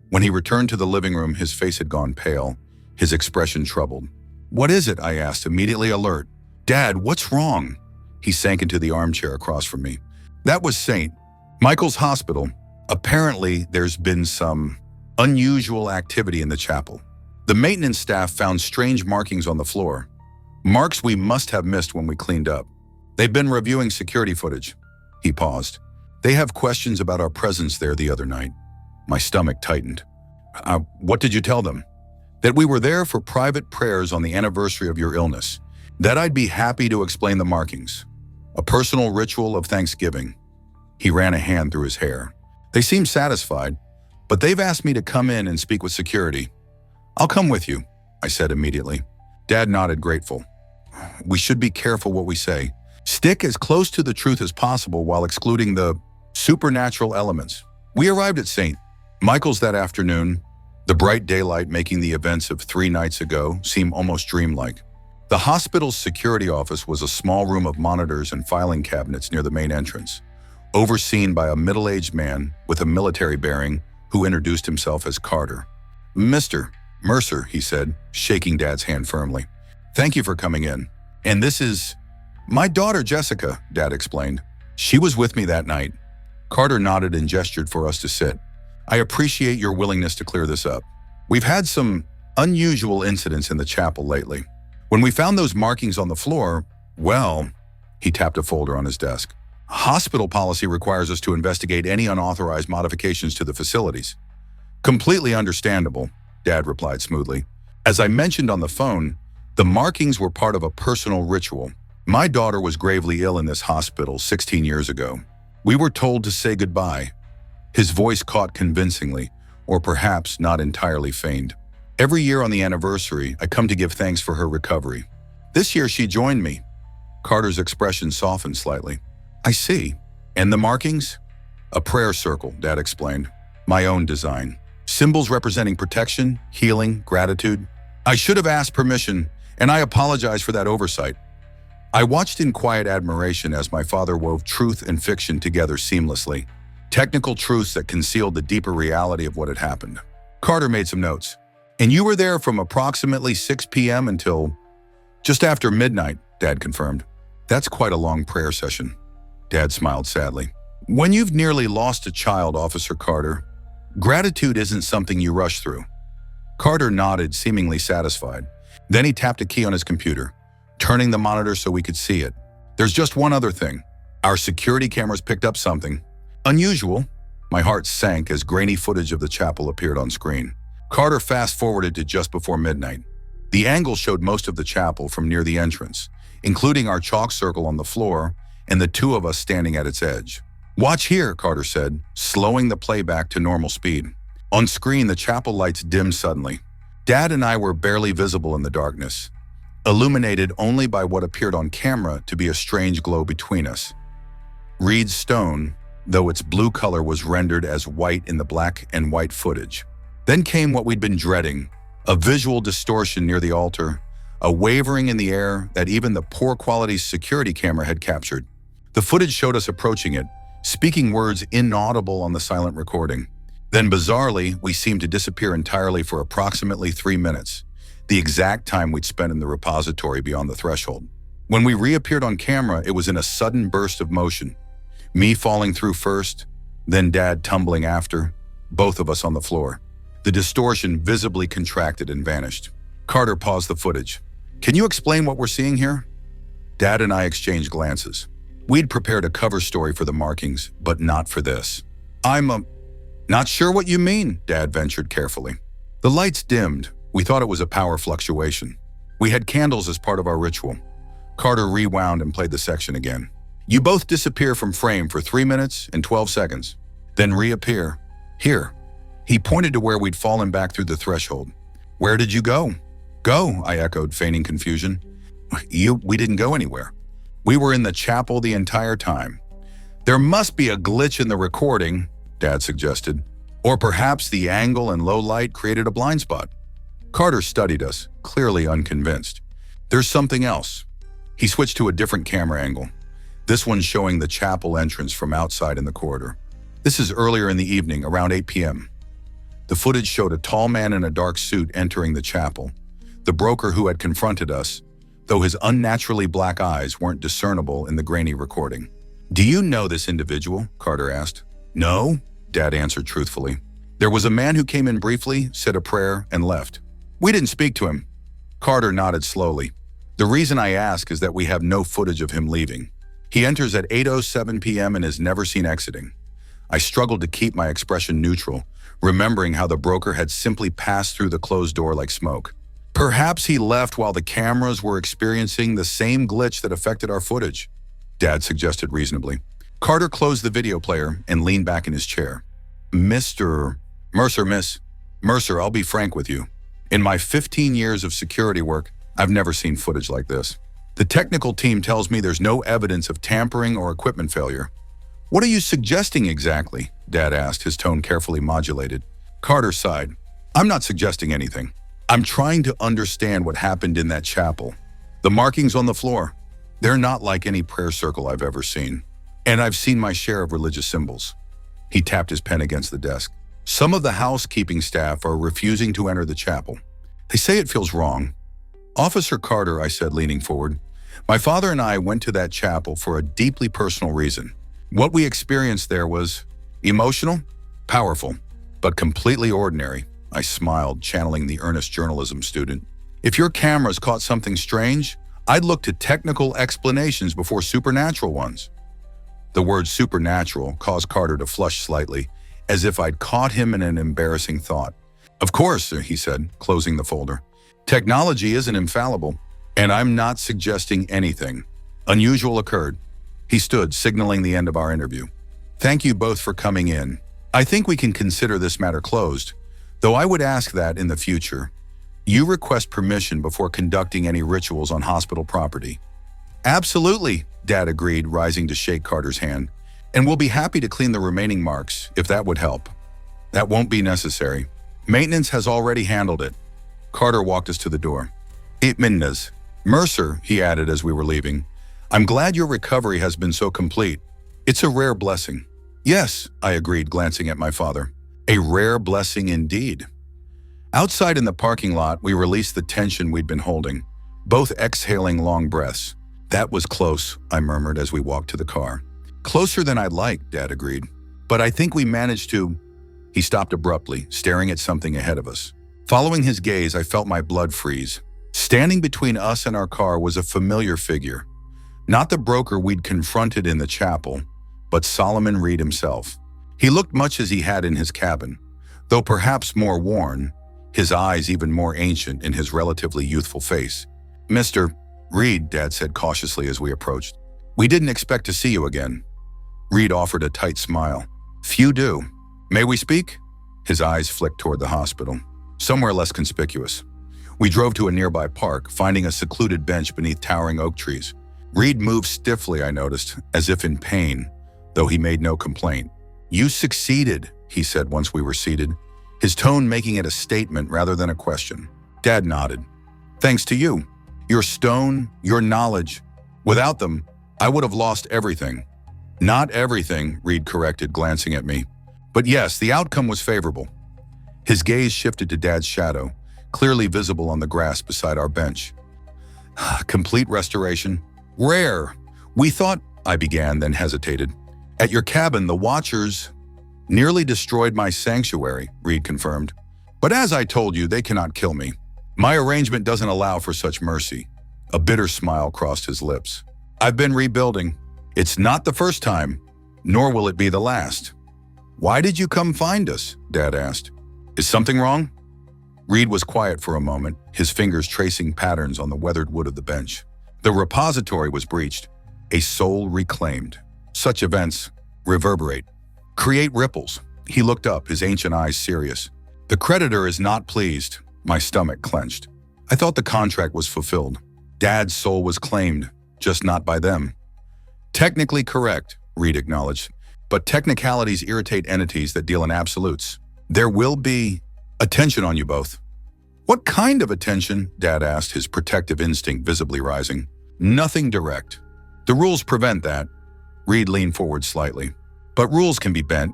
When he returned to the living room, his face had gone pale, his expression troubled. What is it? I asked, immediately alert. Dad, what's wrong? He sank into the armchair across from me. That was St. Michael's Hospital. Apparently, there's been some unusual activity in the chapel. The maintenance staff found strange markings on the floor. Marks we must have missed when we cleaned up. They've been reviewing security footage. He paused. They have questions about our presence there the other night. My stomach tightened. What did you tell them? That we were there for private prayers on the anniversary of your illness. That I'd be happy to explain the markings. A personal ritual of thanksgiving. He ran a hand through his hair. They seem satisfied, but they've asked me to come in and speak with security. I'll come with you, I said immediately. Dad nodded, grateful. We should be careful what we say. Stick as close to the truth as possible while excluding the supernatural elements. We arrived at St. Michael's that afternoon, the bright daylight making the events of 3 nights ago seem almost dreamlike. The hospital's security office was a small room of monitors and filing cabinets near the main entrance, overseen by a middle-aged man with a military bearing who introduced himself as Carter. Mr. Mercer, he said, shaking Dad's hand firmly. Thank you for coming in. And this is my daughter, Jessica, Dad explained. She was with me that night. Carter nodded and gestured for us to sit. I appreciate your willingness to clear this up. We've had some unusual incidents in the chapel lately. When we found those markings on the floor, well, he tapped a folder on his desk. Hospital policy requires us to investigate any unauthorized modifications to the facilities. Completely understandable, Dad replied smoothly. As I mentioned on the phone, the markings were part of a personal ritual. My daughter was gravely ill in this hospital 16 years ago. We were told to say goodbye. His voice caught convincingly, or perhaps not entirely feigned. Every year on the anniversary, I come to give thanks for her recovery. This year she joined me. Carter's expression softened slightly. I see. And the markings? A prayer circle, Dad explained. My own design. Symbols representing protection, healing, gratitude. I should have asked permission, and I apologize for that oversight. I watched in quiet admiration as my father wove truth and fiction together seamlessly. Technical truths that concealed the deeper reality of what had happened. Carter made some notes. And you were there from approximately 6 p.m. until just after midnight, Dad confirmed. That's quite a long prayer session. Dad smiled sadly. When you've nearly lost a child, Officer Carter, gratitude isn't something you rush through. Carter nodded, seemingly satisfied. Then he tapped a key on his computer, turning the monitor so we could see it. There's just one other thing. Our security cameras picked up something unusual. My heart sank as grainy footage of the chapel appeared on screen. Carter fast-forwarded to just before midnight. The angle showed most of the chapel from near the entrance, including our chalk circle on the floor and the 2 of us standing at its edge. "Watch here," Carter said, slowing the playback to normal speed. On screen, the chapel lights dimmed suddenly. Dad and I were barely visible in the darkness, illuminated only by what appeared on camera to be a strange glow between us. Reed's stone, though its blue color was rendered as white in the black and white footage. Then came what we'd been dreading, a visual distortion near the altar, a wavering in the air that even the poor quality security camera had captured. The footage showed us approaching it, speaking words inaudible on the silent recording. Then bizarrely, we seemed to disappear entirely for approximately 3 minutes, the exact time we'd spent in the repository beyond the threshold. When we reappeared on camera, it was in a sudden burst of motion. Me falling through first, then Dad tumbling after, both of us on the floor. The distortion visibly contracted and vanished. Carter paused the footage. "Can you explain what we're seeing here?" Dad and I exchanged glances. We'd prepared a cover story for the markings, but not for this. "I'm not sure what you mean," Dad ventured carefully. The lights dimmed. We thought it was a power fluctuation. We had candles as part of our ritual. Carter rewound and played the section again. "You both disappear from frame for 3 minutes and 12 seconds, then reappear. Here." He pointed to where we'd fallen back through the threshold. "Where did you go?" "Go," I echoed, feigning confusion. We didn't go anywhere. We were in the chapel the entire time." "There must be a glitch in the recording," Dad suggested. "Or perhaps the angle and low light created a blind spot." Carter studied us, clearly unconvinced. "There's something else." He switched to a different camera angle, this one showing the chapel entrance from outside in the corridor. This is earlier in the evening, around 8 p.m. The footage showed a tall man in a dark suit entering the chapel. The broker who had confronted us, though his unnaturally black eyes weren't discernible in the grainy recording. "Do you know this individual?" Carter asked. "No," Dad answered truthfully. "There was a man who came in briefly, said a prayer, and left. We didn't speak to him." Carter nodded slowly. "The reason I ask is that we have no footage of him leaving. He enters at 8:07 p.m. and is never seen exiting." I struggled to keep my expression neutral, remembering how the broker had simply passed through the closed door like smoke. "Perhaps he left while the cameras were experiencing the same glitch that affected our footage," Dad suggested reasonably. Carter closed the video player and leaned back in his chair. "Mr. Mercer, Miss Mercer, I'll be frank with you. In my 15 years of security work, I've never seen footage like this. The technical team tells me there's no evidence of tampering or equipment failure." "What are you suggesting exactly?" Dad asked, his tone carefully modulated. Carter sighed. "I'm not suggesting anything. I'm trying to understand what happened in that chapel. The markings on the floor, they're not like any prayer circle I've ever seen. And I've seen my share of religious symbols." He tapped his pen against the desk. "Some of the housekeeping staff are refusing to enter the chapel. They say it feels wrong." "Officer Carter," I said, leaning forward, "my father and I went to that chapel for a deeply personal reason. What we experienced there was emotional, powerful, but completely ordinary." I smiled, channeling the earnest journalism student. "If your cameras caught something strange, I'd look to technical explanations before supernatural ones." The word supernatural caused Carter to flush slightly, as if I'd caught him in an embarrassing thought. "Of course," he said, closing the folder. "Technology isn't infallible, and I'm not suggesting anything unusual occurred." He stood, signaling the end of our interview. "Thank you both for coming in. I think we can consider this matter closed, though I would ask that, in the future, you request permission before conducting any rituals on hospital property." "Absolutely," Dad agreed, rising to shake Carter's hand. "And we'll be happy to clean the remaining marks, if that would help." "That won't be necessary. Maintenance has already handled it." Carter walked us to the door. "Maintenance. Mercer," he added as we were leaving, "I'm glad your recovery has been so complete. It's a rare blessing." "Yes," I agreed, glancing at my father. "A rare blessing indeed." Outside in the parking lot, we released the tension we'd been holding, both exhaling long breaths. "That was close," I murmured as we walked to the car. "Closer than I'd like," Dad agreed. "But I think we managed to—" He stopped abruptly, staring at something ahead of us. Following his gaze, I felt my blood freeze. Standing between us and our car was a familiar figure. Not the broker we'd confronted in the chapel, but Solomon Reed himself. He looked much as he had in his cabin, though perhaps more worn, his eyes even more ancient in his relatively youthful face. "Mr. Reed," Dad said cautiously as we approached, "we didn't expect to see you again." Reed offered a tight smile. Few do. May we speak? His eyes flicked toward the hospital, somewhere less conspicuous. We drove to a nearby park, finding a secluded bench beneath towering oak trees. Reed moved stiffly, I noticed, as if in pain, though he made no complaint. You succeeded, he said once we were seated, his tone making it a statement rather than a question. Dad nodded. Thanks to you. Your stone, your knowledge. Without them, I would have lost everything. Not everything, Reed corrected, glancing at me. But yes, the outcome was favorable. His gaze shifted to Dad's shadow, clearly visible on the grass beside our bench. Complete restoration. Rare. We thought, I began, then hesitated. At your cabin, the Watchers nearly destroyed my sanctuary, Reed confirmed. But as I told you, they cannot kill me. My arrangement doesn't allow for such mercy. A bitter smile crossed his lips. I've been rebuilding. It's not the first time, nor will it be the last. Why did you come find us? Dad asked. Is something wrong? Reed was quiet for a moment, his fingers tracing patterns on the weathered wood of the bench. The repository was breached, a soul reclaimed. Such events reverberate, create ripples. He looked up, his ancient eyes serious. The creditor is not pleased. My stomach clenched. I thought the contract was fulfilled. Dad's soul was claimed, just not by them. Technically correct, Reed acknowledged, but technicalities irritate entities that deal in absolutes. There will be attention on you both. What kind of attention? Dad asked, his protective instinct visibly rising. Nothing direct. The rules prevent that. Reed leaned forward slightly. But rules can be bent.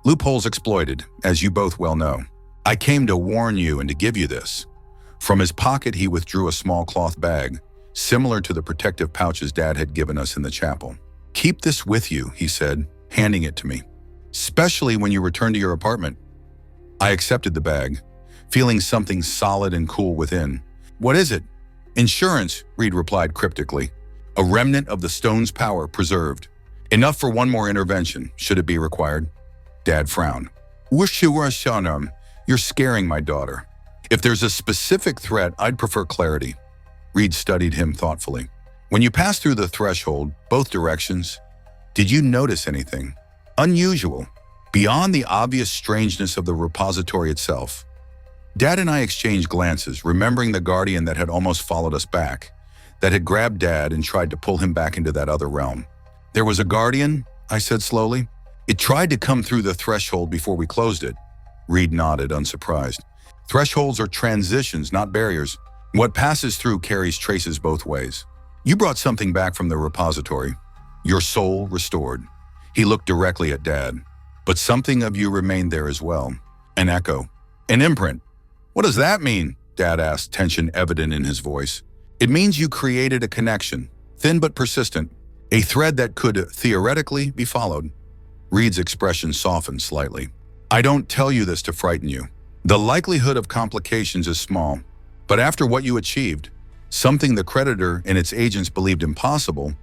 Loopholes exploited, as you both well know. I came to warn you and to give you this. From his pocket, he withdrew a small cloth bag, similar to the protective pouches Dad had given us in the chapel. Keep this with you, he said, handing it to me, especially when you return to your apartment. I accepted the bag, feeling something solid and cool within. What is it? Insurance, Reed replied cryptically. A remnant of the stone's power preserved. Enough for one more intervention, should it be required. Dad frowned. You're scaring my daughter. If there's a specific threat, I'd prefer clarity. Reed studied him thoughtfully. When you passed through the threshold, both directions, did you notice anything unusual, beyond the obvious strangeness of the repository itself? Dad and I exchanged glances, remembering the guardian that had almost followed us back, that had grabbed Dad and tried to pull him back into that other realm. There was a guardian, I said slowly. It tried to come through the threshold before we closed it. Reed nodded, unsurprised. Thresholds are transitions, not barriers. What passes through carries traces both ways. You brought something back from the repository. Your soul restored. He looked directly at Dad. But something of you remained there as well. An echo. An imprint. What does that mean? Dad asked, tension evident in his voice. It means you created a connection, thin but persistent. A thread that could theoretically be followed. Reed's expression softened slightly. I don't tell you this to frighten you. The likelihood of complications is small. But after what you achieved, something the creditor and its agents believed impossible,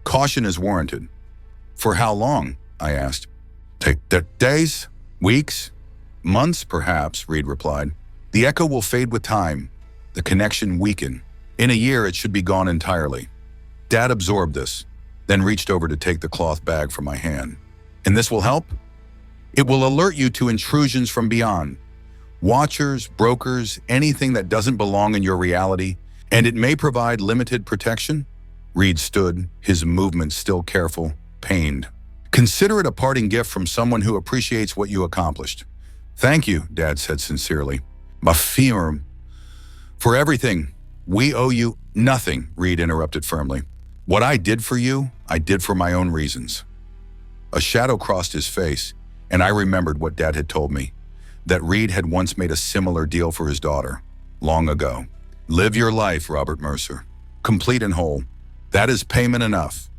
caution is warranted. For how long? I asked. Days? Weeks? Months, perhaps, Reed replied. The echo will fade with time, the connection weaken. In a year, it should be gone entirely. Dad absorbed this, then reached over to take the cloth bag from my hand. And this will help? It will alert you to intrusions from beyond. Watchers, brokers, anything that doesn't belong in your reality, and it may provide limited protection. Reed stood, his movements still careful, pained. Consider it a parting gift from someone who appreciates what you accomplished. Thank you, Dad said sincerely. Ma firme. For everything, we owe you nothing, Reed interrupted firmly. What I did for you, I did for my own reasons. A shadow crossed his face, and I remembered what Dad had told me, that Reed had once made a similar deal for his daughter, long ago. Live your life, Robert Mercer, complete and whole. That is payment enough.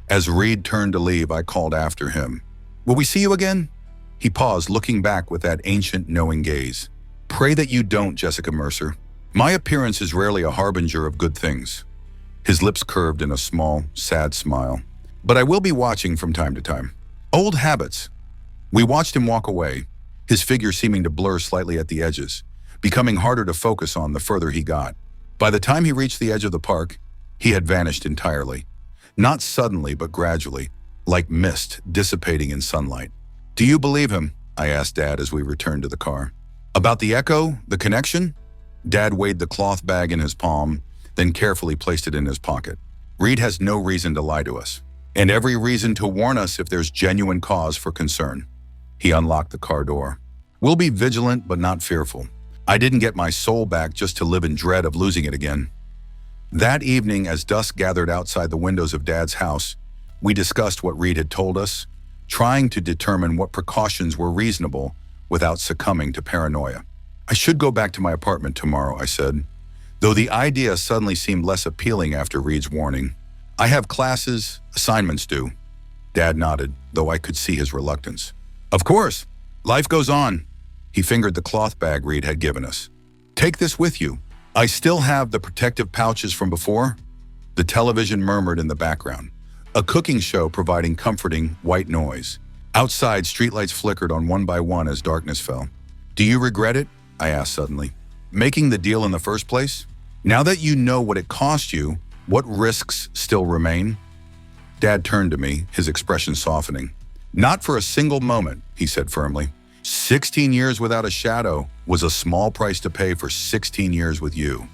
As Reed turned to leave, I called after him. Will we see you again? He paused, looking back with that ancient, knowing gaze. Pray that you don't, Jessica Mercer. My appearance is rarely a harbinger of good things. His lips curved in a small, sad smile. But I will be watching from time to time. Old habits. We watched him walk away, his figure seeming to blur slightly at the edges, becoming harder to focus on the further he got. By the time he reached the edge of the park, he had vanished entirely. Not suddenly, but gradually, like mist dissipating in sunlight. "Do you believe him?" I asked Dad as we returned to the car. "About the echo, the connection?" Dad weighed the cloth bag in his palm, then carefully placed it in his pocket. "Reed has no reason to lie to us, and every reason to warn us if there's genuine cause for concern." He unlocked the car door. "We'll be vigilant but not fearful. I didn't get my soul back just to live in dread of losing it again." That evening, as dusk gathered outside the windows of Dad's house, we discussed what Reed had told us, trying to determine what precautions were reasonable without succumbing to paranoia. "I should go back to my apartment tomorrow," I said, though the idea suddenly seemed less appealing after Reed's warning. "I have classes, assignments due." Dad nodded, though I could see his reluctance. "Of course, life goes on." He fingered the cloth bag Reed had given us. "Take this with you. I still have the protective pouches from before." The television murmured in the background, a cooking show providing comforting white noise. Outside, streetlights flickered on one by one as darkness fell. "Do you regret it?" I asked suddenly. "Making the deal in the first place? Now that you know what it cost you, what risks still remain?" Dad turned to me, his expression softening. "Not for a single moment," he said firmly. 16 years without a shadow was a small price to pay for 16 years with you."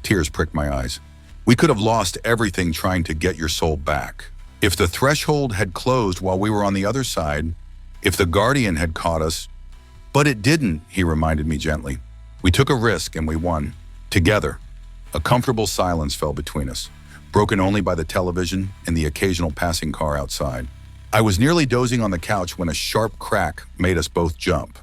Tears pricked my eyes. "We could have lost everything trying to get your soul back. If the threshold had closed while we were on the other side, if the guardian had caught us." "But it didn't," he reminded me gently. "We took a risk and we won. Together." A comfortable silence fell between us, broken only by the television and the occasional passing car outside. I was nearly dozing on the couch when a sharp crack made us both jump.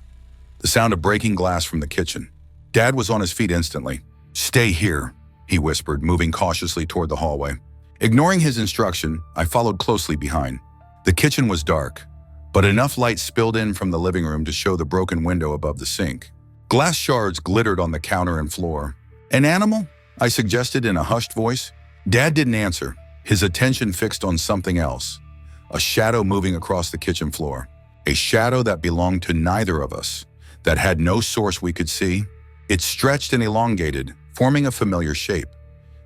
The sound of breaking glass from the kitchen. Dad was on his feet instantly. "Stay here," he whispered, moving cautiously toward the hallway. Ignoring his instruction, I followed closely behind. The kitchen was dark, but enough light spilled in from the living room to show the broken window above the sink. Glass shards glittered on the counter and floor. "An animal?" I suggested in a hushed voice. Dad didn't answer, his attention fixed on something else. A shadow moving across the kitchen floor. A shadow that belonged to neither of us, that had no source we could see. It stretched and elongated, forming a familiar shape.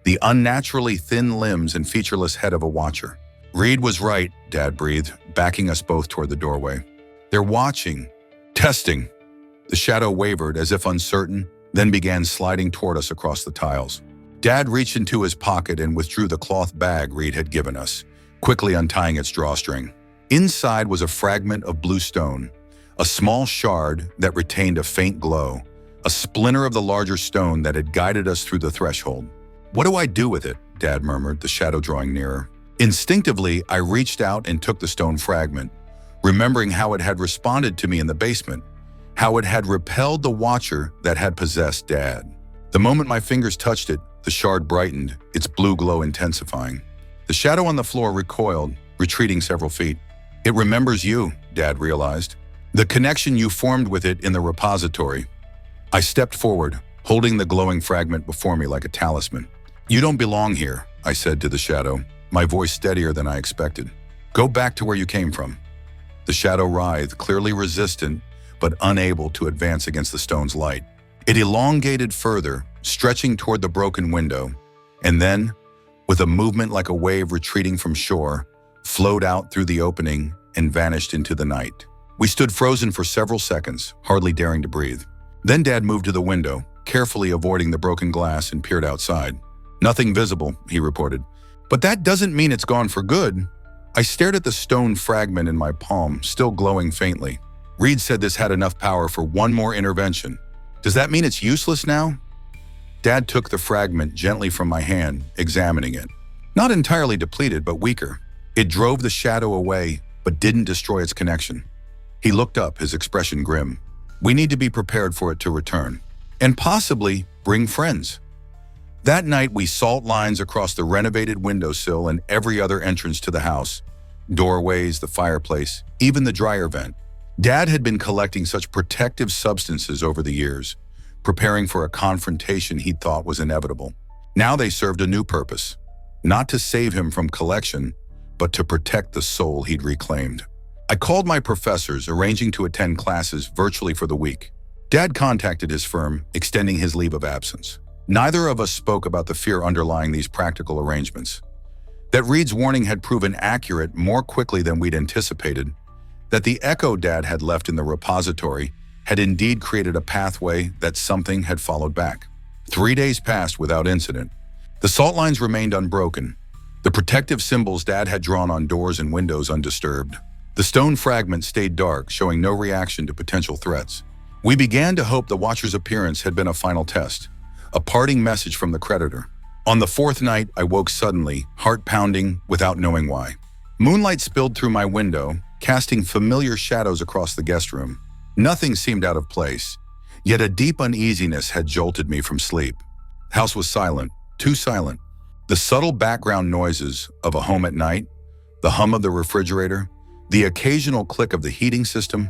The unnaturally thin limbs and featureless head of a watcher. "Reed was right," Dad breathed, backing us both toward the doorway. "They're watching. Testing." The shadow wavered as if uncertain, then began sliding toward us across the tiles. Dad reached into his pocket and withdrew the cloth bag Reed had given us, quickly untying its drawstring. Inside was a fragment of blue stone, a small shard that retained a faint glow, a splinter of the larger stone that had guided us through the threshold. "What do I do with it?" Dad murmured, the shadow drawing nearer. Instinctively, I reached out and took the stone fragment, remembering how it had responded to me in the basement, how it had repelled the watcher that had possessed Dad. The moment my fingers touched it, the shard brightened, its blue glow intensifying. The shadow on the floor recoiled, retreating several feet. "It remembers you," Dad realized. "The connection you formed with it in the repository." I stepped forward, holding the glowing fragment before me like a talisman. "You don't belong here," I said to the shadow, my voice steadier than I expected. "Go back to where you came from." The shadow writhed, clearly resistant, but unable to advance against the stone's light. It elongated further, stretching toward the broken window, and then, with a movement like a wave retreating from shore, flowed out through the opening and vanished into the night. We stood frozen for several seconds, hardly daring to breathe. Then Dad moved to the window, carefully avoiding the broken glass, and peered outside. "Nothing visible," he reported. "But that doesn't mean it's gone for good." I stared at the stone fragment in my palm, still glowing faintly. "Reed said this had enough power for one more intervention. Does that mean it's useless now?" Dad took the fragment gently from my hand, examining it. Not entirely depleted, but weaker. It drove the shadow away, but didn't destroy its connection. He looked up, his expression grim. "We need to be prepared for it to return, and possibly bring friends." That night, we salt lines across the renovated windowsill and every other entrance to the house. Doorways, the fireplace, even the dryer vent. Dad had been collecting such protective substances over the years, preparing for a confrontation he thought was inevitable. Now they served a new purpose, not to save him from collection, but to protect the soul he'd reclaimed. I called my professors, arranging to attend classes virtually for the week. Dad contacted his firm, extending his leave of absence. Neither of us spoke about the fear underlying these practical arrangements. That Reed's warning had proven accurate more quickly than we'd anticipated, that the echo Dad had left in the repository had indeed created a pathway that something had followed back. 3 days passed without incident. The salt lines remained unbroken. The protective symbols Dad had drawn on doors and windows undisturbed. The stone fragment stayed dark, showing no reaction to potential threats. We began to hope the Watcher's appearance had been a final test, a parting message from the creditor. On the 4th night, I woke suddenly, heart pounding, without knowing why. Moonlight spilled through my window, casting familiar shadows across the guest room. Nothing seemed out of place, yet a deep uneasiness had jolted me from sleep. The house was silent, too silent. The subtle background noises of a home at night, the hum of the refrigerator, the occasional click of the heating system,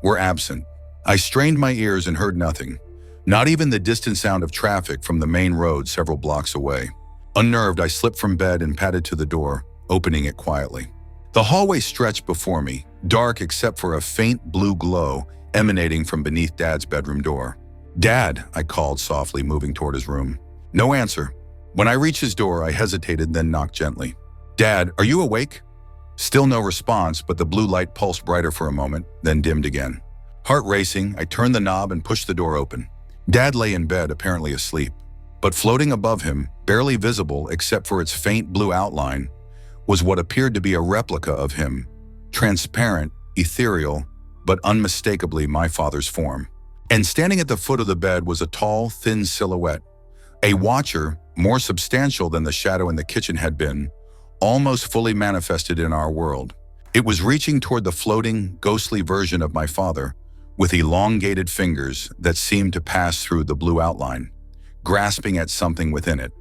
were absent. I strained my ears and heard nothing, not even the distant sound of traffic from the main road several blocks away. Unnerved, I slipped from bed and padded to the door, opening it quietly. The hallway stretched before me, dark except for a faint blue glow emanating from beneath Dad's bedroom door. "Dad," I called softly, moving toward his room. No answer. When I reached his door, I hesitated, then knocked gently. "Dad, are you awake?" Still no response, but the blue light pulsed brighter for a moment, then dimmed again. Heart racing, I turned the knob and pushed the door open. Dad lay in bed, apparently asleep. But floating above him, barely visible except for its faint blue outline, was what appeared to be a replica of him, transparent, ethereal, but unmistakably my father's form. And standing at the foot of the bed was a tall, thin silhouette, a watcher more substantial than the shadow in the kitchen had been, almost fully manifested in our world. It was reaching toward the floating, ghostly version of my father, with elongated fingers that seemed to pass through the blue outline, grasping at something within it.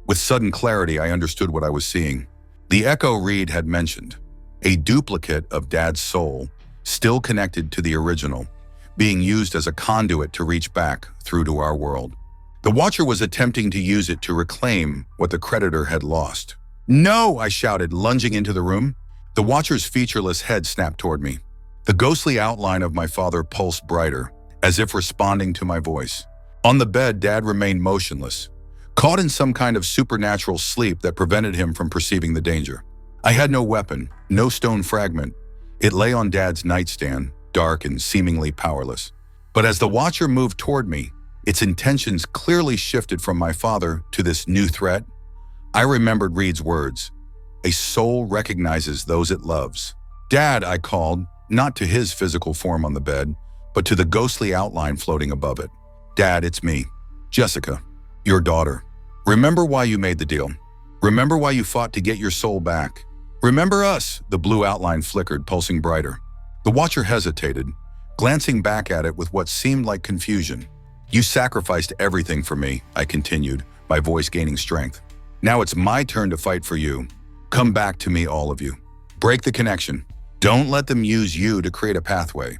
With sudden clarity, I understood what I was seeing. The echo Reed had mentioned, a duplicate of Dad's soul, still connected to the original, being used as a conduit to reach back through to our world. The Watcher was attempting to use it to reclaim what the creditor had lost. "No!" I shouted, lunging into the room. The Watcher's featureless head snapped toward me. The ghostly outline of my father pulsed brighter, as if responding to my voice. On the bed, Dad remained motionless, caught in some kind of supernatural sleep that prevented him from perceiving the danger. I had no weapon, no stone fragment. It lay on Dad's nightstand, dark and seemingly powerless. But as the Watcher moved toward me, its intentions clearly shifted from my father to this new threat. I remembered Reed's words. A soul recognizes those it loves. "Dad," I called, not to his physical form on the bed, but to the ghostly outline floating above it. "Dad, it's me. Jessica, your daughter. Remember why you made the deal. Remember why you fought to get your soul back. Remember us." The blue outline flickered, pulsing brighter. The Watcher hesitated, glancing back at it with what seemed like confusion. "You sacrificed everything for me," I continued, my voice gaining strength. "Now it's my turn to fight for you. Come back to me, all of you. Break the connection. Don't let them use you to create a pathway."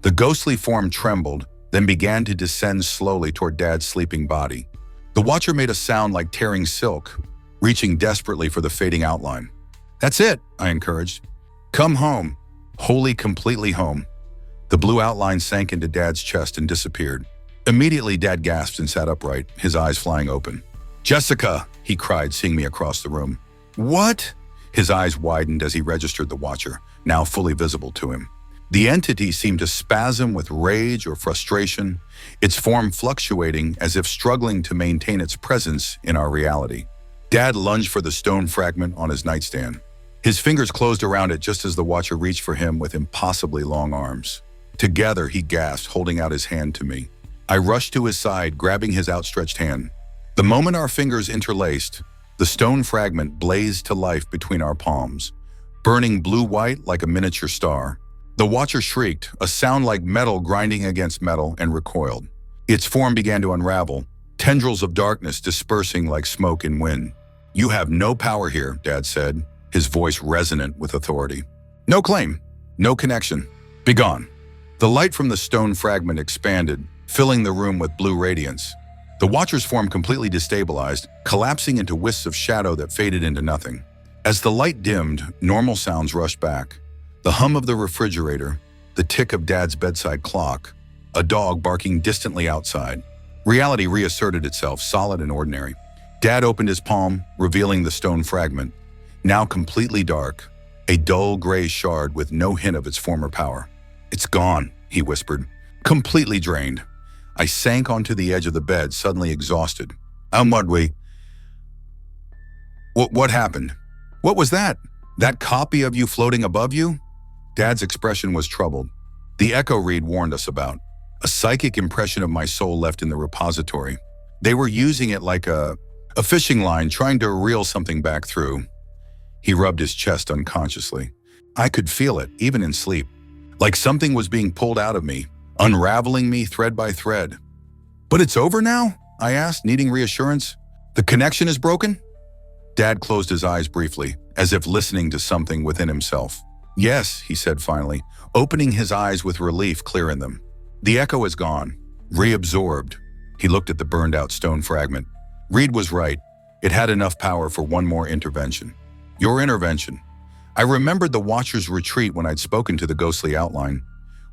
The ghostly form trembled, then began to descend slowly toward Dad's sleeping body. The Watcher made a sound like tearing silk, reaching desperately for the fading outline. "That's it," I encouraged. "Come home. Wholly, completely home." The blue outline sank into Dad's chest and disappeared. Immediately, Dad gasped and sat upright, his eyes flying open. "Jessica!" he cried, seeing me across the room. "What?" His eyes widened as he registered the Watcher, now fully visible to him. The entity seemed to spasm with rage or frustration, its form fluctuating as if struggling to maintain its presence in our reality. Dad lunged for the stone fragment on his nightstand. His fingers closed around it just as the Watcher reached for him with impossibly long arms. Together, he gasped, holding out his hand to me. I rushed to his side, grabbing his outstretched hand. The moment our fingers interlaced, the stone fragment blazed to life between our palms, burning blue-white like a miniature star. The Watcher shrieked, a sound like metal grinding against metal, and recoiled. Its form began to unravel, tendrils of darkness dispersing like smoke in wind. "You have no power here," Dad said, his voice resonant with authority. "No claim, no connection. Begone." The light from the stone fragment expanded, filling the room with blue radiance. The Watcher's form completely destabilized, collapsing into wisps of shadow that faded into nothing. As the light dimmed, normal sounds rushed back. The hum of the refrigerator, the tick of Dad's bedside clock, a dog barking distantly outside. Reality reasserted itself, solid and ordinary. Dad opened his palm, revealing the stone fragment, now completely dark, a dull gray shard with no hint of its former power. "It's gone," he whispered. "Completely drained." I sank onto the edge of the bed, suddenly exhausted. What happened? What was that? That copy of you floating above you?" Dad's expression was troubled. "The echo Reed warned us about. A psychic impression of my soul left in the repository. They were using it like a fishing line, trying to reel something back through." He rubbed his chest unconsciously. I could feel it, even in sleep. Like something was being pulled out of me, unraveling me thread by thread. "But it's over now?" I asked, needing reassurance. "The connection is broken?" Dad closed his eyes briefly, as if listening to something within himself. "Yes," he said finally, opening his eyes with relief clear in them. "The echo is gone, reabsorbed." He looked at the burned-out stone fragment. Reed was right. It had enough power for one more intervention. Your intervention. I remembered the Watcher's retreat when I'd spoken to the ghostly outline,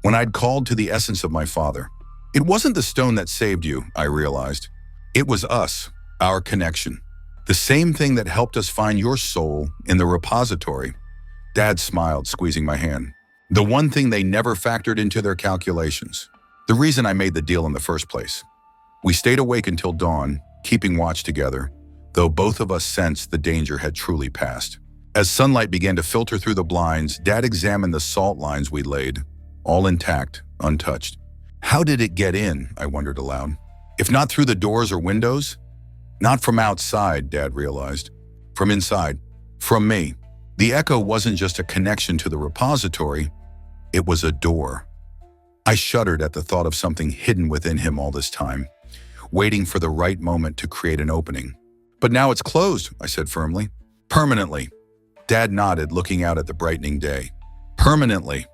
when I'd called to the essence of my father. It wasn't the stone that saved you, I realized. It was us, our connection. The same thing that helped us find your soul in the repository. Dad smiled, squeezing my hand. The one thing they never factored into their calculations. The reason I made the deal in the first place. We stayed awake until dawn, keeping watch together, though both of us sensed the danger had truly passed. As sunlight began to filter through the blinds, Dad examined the salt lines we'd laid, all intact, untouched. How did it get in, I wondered aloud. If not through the doors or windows? Not from outside, Dad realized. From inside. From me. The echo wasn't just a connection to the repository, it was a door. I shuddered at the thought of something hidden within him all this time, waiting for the right moment to create an opening. But now it's closed, I said firmly. Permanently. Dad nodded, looking out at the brightening day. Permanently.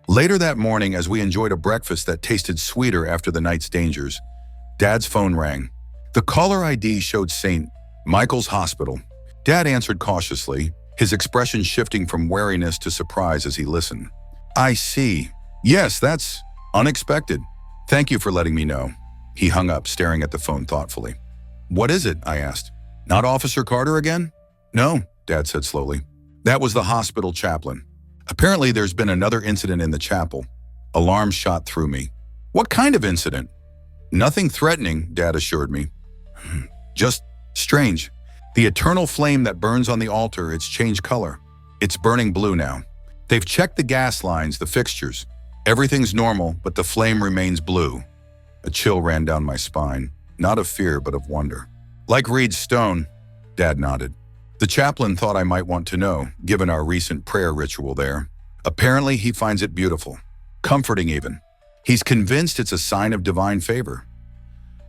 Later that morning, as we enjoyed a breakfast that tasted sweeter after the night's dangers, Dad's phone rang. The caller ID showed St. Michael's Hospital. Dad answered cautiously, his expression shifting from wariness to surprise as he listened. I see. Yes, that's unexpected. Thank you for letting me know. He hung up, staring at the phone thoughtfully. What is it? I asked. Not Officer Carter again? No, Dad said slowly. That was the hospital chaplain. Apparently there's been another incident in the chapel. Alarm shot through me. What kind of incident? Nothing threatening, Dad assured me. Just strange. The eternal flame that burns on the altar, it's changed color. It's burning blue now. They've checked the gas lines, the fixtures. Everything's normal, but the flame remains blue. A chill ran down my spine, not of fear, but of wonder. Like Reed's stone, Dad nodded. The chaplain thought I might want to know, given our recent prayer ritual there. Apparently, he finds it beautiful, comforting even. He's convinced it's a sign of divine favor.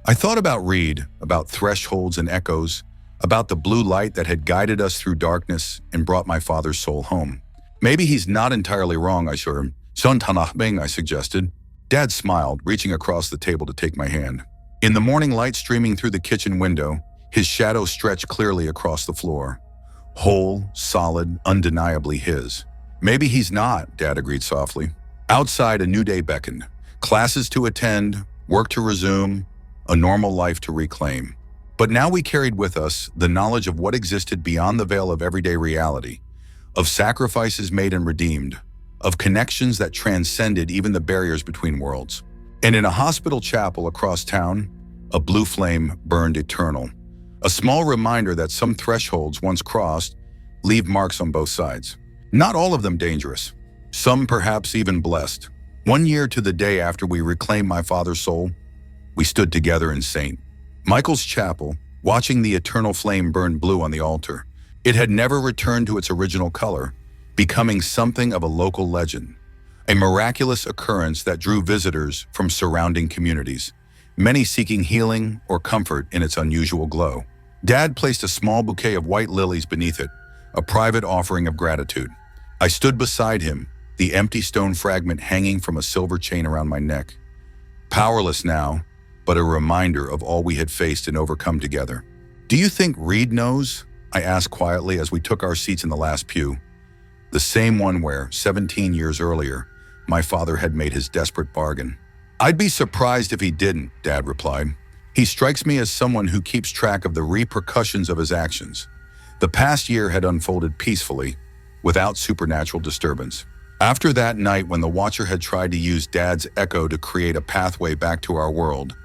I thought about Reed, about thresholds and echoes, about the blue light that had guided us through darkness and brought my father's soul home. Maybe he's not entirely wrong, I assured him. Son Tanahming, I suggested. Dad smiled, reaching across the table to take my hand. In the morning light streaming through the kitchen window, his shadow stretched clearly across the floor. Whole, solid, undeniably his. Maybe he's not, Dad agreed softly. Outside, a new day beckoned. Classes to attend, work to resume, a normal life to reclaim. But now we carried with us the knowledge of what existed beyond the veil of everyday reality, of sacrifices made and redeemed, of connections that transcended even the barriers between worlds. And in a hospital chapel across town, a blue flame burned eternal. A small reminder that some thresholds once crossed leave marks on both sides. Not all of them dangerous. Some perhaps even blessed. 1 year to the day after we reclaimed my father's soul, we stood together in St. Michael's Chapel, watching the eternal flame burn blue on the altar. It had never returned to its original color, becoming something of a local legend, a miraculous occurrence that drew visitors from surrounding communities, many seeking healing or comfort in its unusual glow. Dad placed a small bouquet of white lilies beneath it, a private offering of gratitude. I stood beside him, the empty stone fragment hanging from a silver chain around my neck. Powerless now, but a reminder of all we had faced and overcome together. Do you think Reed knows? I asked quietly as we took our seats in the last pew. The same one where, 17 years earlier, my father had made his desperate bargain. I'd be surprised if he didn't, Dad replied. He strikes me as someone who keeps track of the repercussions of his actions. The past year had unfolded peacefully, without supernatural disturbance. After that night when the Watcher had tried to use Dad's echo to create a pathway back to our world,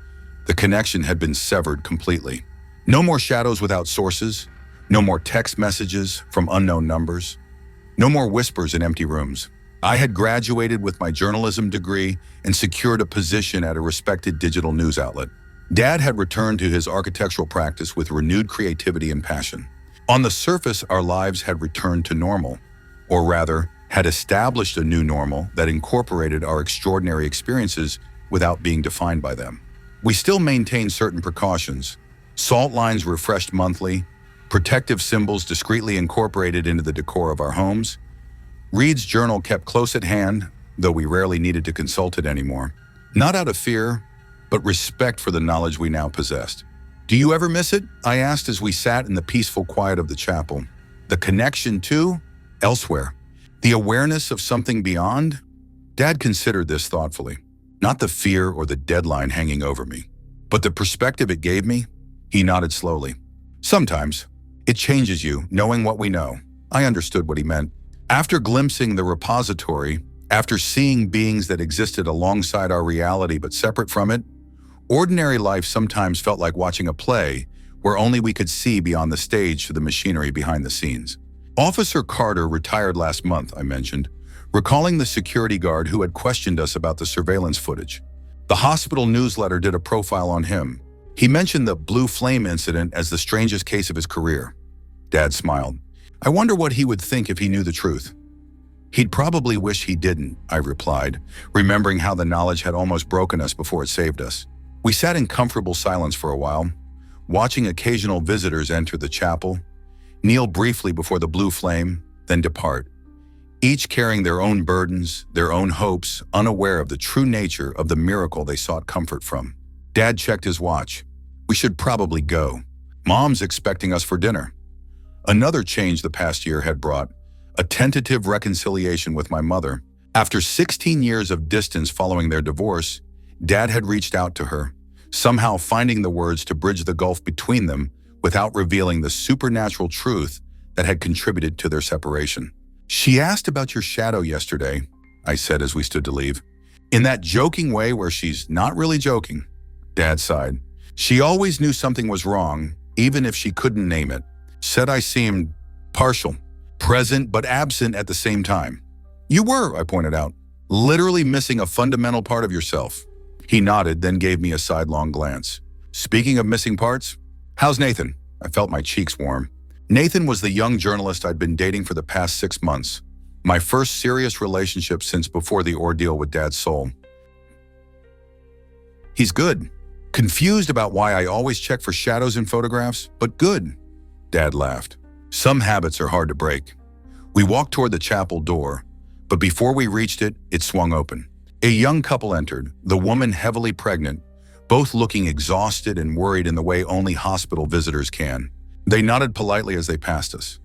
the connection had been severed completely. No more shadows without sources, no more text messages from unknown numbers, no more whispers in empty rooms. I had graduated with my journalism degree and secured a position at a respected digital news outlet. Dad had returned to his architectural practice with renewed creativity and passion. On the surface, our lives had returned to normal, or rather, had established a new normal that incorporated our extraordinary experiences without being defined by them. We still maintained certain precautions, salt lines refreshed monthly, protective symbols discreetly incorporated into the decor of our homes. Reed's journal kept close at hand, though we rarely needed to consult it anymore. Not out of fear, but respect for the knowledge we now possessed. "Do you ever miss it?" I asked as we sat in the peaceful quiet of the chapel. The connection to elsewhere. The awareness of something beyond? Dad considered this thoughtfully. Not the fear or the deadline hanging over me, but the perspective it gave me. He nodded slowly. "Sometimes. It changes you, knowing what we know." I understood what he meant. After glimpsing the repository, after seeing beings that existed alongside our reality but separate from it, ordinary life sometimes felt like watching a play where only we could see beyond the stage to the machinery behind the scenes. Officer Carter retired last month, I mentioned, recalling the security guard who had questioned us about the surveillance footage. The hospital newsletter did a profile on him. He mentioned the Blue Flame incident as the strangest case of his career. Dad smiled. "I wonder what he would think if he knew the truth." "He'd probably wish he didn't," I replied, remembering how the knowledge had almost broken us before it saved us. We sat in comfortable silence for a while, watching occasional visitors enter the chapel, kneel briefly before the blue flame, then depart, each carrying their own burdens, their own hopes, unaware of the true nature of the miracle they sought comfort from. Dad checked his watch. "We should probably go. Mom's expecting us for dinner." Another change the past year had brought, a tentative reconciliation with my mother. After 16 years of distance following their divorce, Dad had reached out to her, somehow finding the words to bridge the gulf between them without revealing the supernatural truth that had contributed to their separation. "She asked about your shadow yesterday," I said as we stood to leave. "In that joking way where she's not really joking." Dad sighed. "She always knew something was wrong, even if she couldn't name it. Said I seemed partial, present but absent at the same time." "You were," I pointed out, "literally missing a fundamental part of yourself." He nodded, then gave me a sidelong glance. "Speaking of missing parts, how's Nathan?" I felt my cheeks warm. Nathan was the young journalist I'd been dating for the past 6 months, my first serious relationship since before the ordeal with Dad's soul. "He's good." Confused about why I always check for shadows in photographs, but good. Dad laughed. "Some habits are hard to break." We walked toward the chapel door, but before we reached it, it swung open. A young couple entered, the woman heavily pregnant, both looking exhausted and worried in the way only hospital visitors can. They nodded politely as they passed us,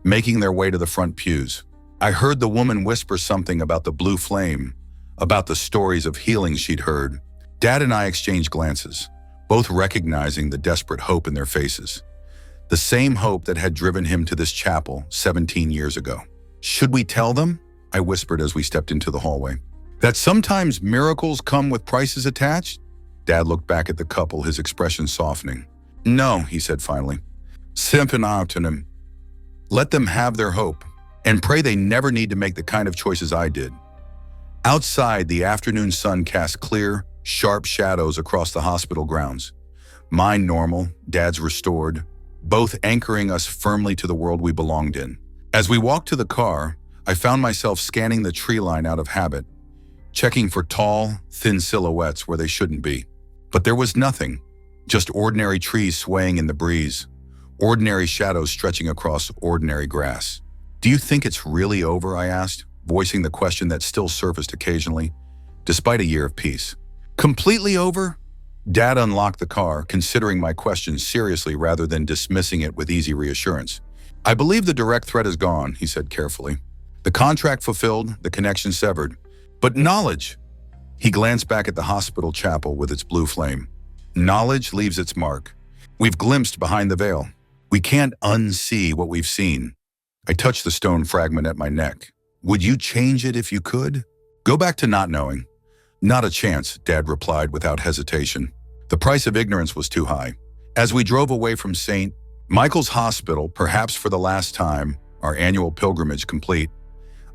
making their way to the front pews. I heard the woman whisper something about the blue flame, about the stories of healing she'd heard. Dad and I exchanged glances, both recognizing the desperate hope in their faces. The same hope that had driven him to this chapel 17 years ago. "Should we tell them?" I whispered as we stepped into the hallway. "That sometimes miracles come with prices attached?" Dad looked back at the couple, his expression softening. "No," he said finally. "Simply him. Let them have their hope, and pray they never need to make the kind of choices I did." Outside, the afternoon sun cast clear, sharp shadows across the hospital grounds. Mine normal, Dad's restored, both anchoring us firmly to the world we belonged in. As we walked to the car, I found myself scanning the tree line out of habit, checking for tall, thin silhouettes where they shouldn't be. But there was nothing, just ordinary trees swaying in the breeze, ordinary shadows stretching across ordinary grass. "Do you think it's really over?" I asked, voicing the question that still surfaced occasionally, despite a year of peace. "Completely over?" Dad unlocked the car, considering my question seriously rather than dismissing it with easy reassurance. "I believe the direct threat is gone," he said carefully. "The contract fulfilled, the connection severed. But knowledge!" He glanced back at the hospital chapel with its blue flame. Knowledge leaves its mark. We've glimpsed behind the veil. We can't unsee what we've seen. I touched the stone fragment at my neck. Would you change it if you could? Go back to not knowing. Not a chance, Dad replied without hesitation. The price of ignorance was too high. As we drove away from St. Michael's Hospital, perhaps for the last time, our annual pilgrimage complete,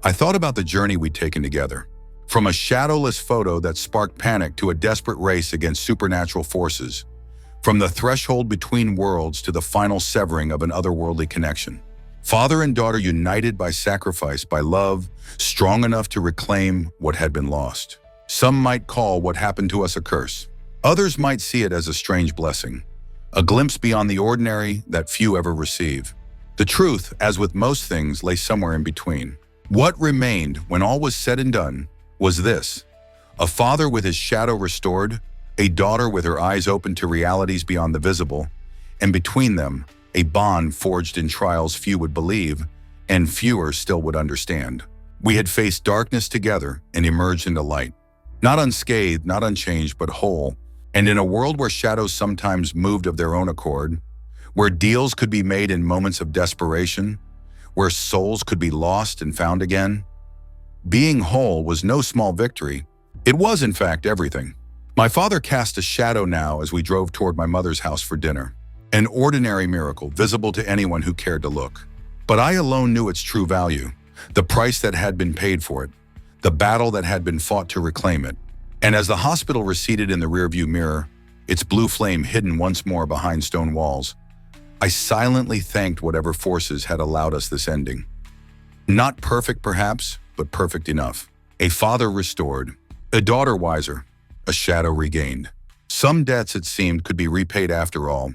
I thought about the journey we'd taken together. From a shadowless photo that sparked panic to a desperate race against supernatural forces. From the threshold between worlds to the final severing of an otherworldly connection. Father and daughter united by sacrifice, by love, strong enough to reclaim what had been lost. Some might call what happened to us a curse. Others might see it as a strange blessing. A glimpse beyond the ordinary that few ever receive. The truth, as with most things, lay somewhere in between. What remained, when all was said and done, was this: a father with his shadow restored, a daughter with her eyes open to realities beyond the visible, and between them, a bond forged in trials few would believe, and fewer still would understand. We had faced darkness together and emerged into light. Not unscathed, not unchanged, but whole. And in a world where shadows sometimes moved of their own accord, where deals could be made in moments of desperation, where souls could be lost and found again, being whole was no small victory. It was, in fact, everything. My father cast a shadow now as we drove toward my mother's house for dinner. An ordinary miracle, visible to anyone who cared to look. But I alone knew its true value, the price that had been paid for it, the battle that had been fought to reclaim it. And as the hospital receded in the rearview mirror, its blue flame hidden once more behind stone walls, I silently thanked whatever forces had allowed us this ending. Not perfect, perhaps, but perfect enough. A father restored, a daughter wiser, a shadow regained. Some debts, it seemed, could be repaid after all,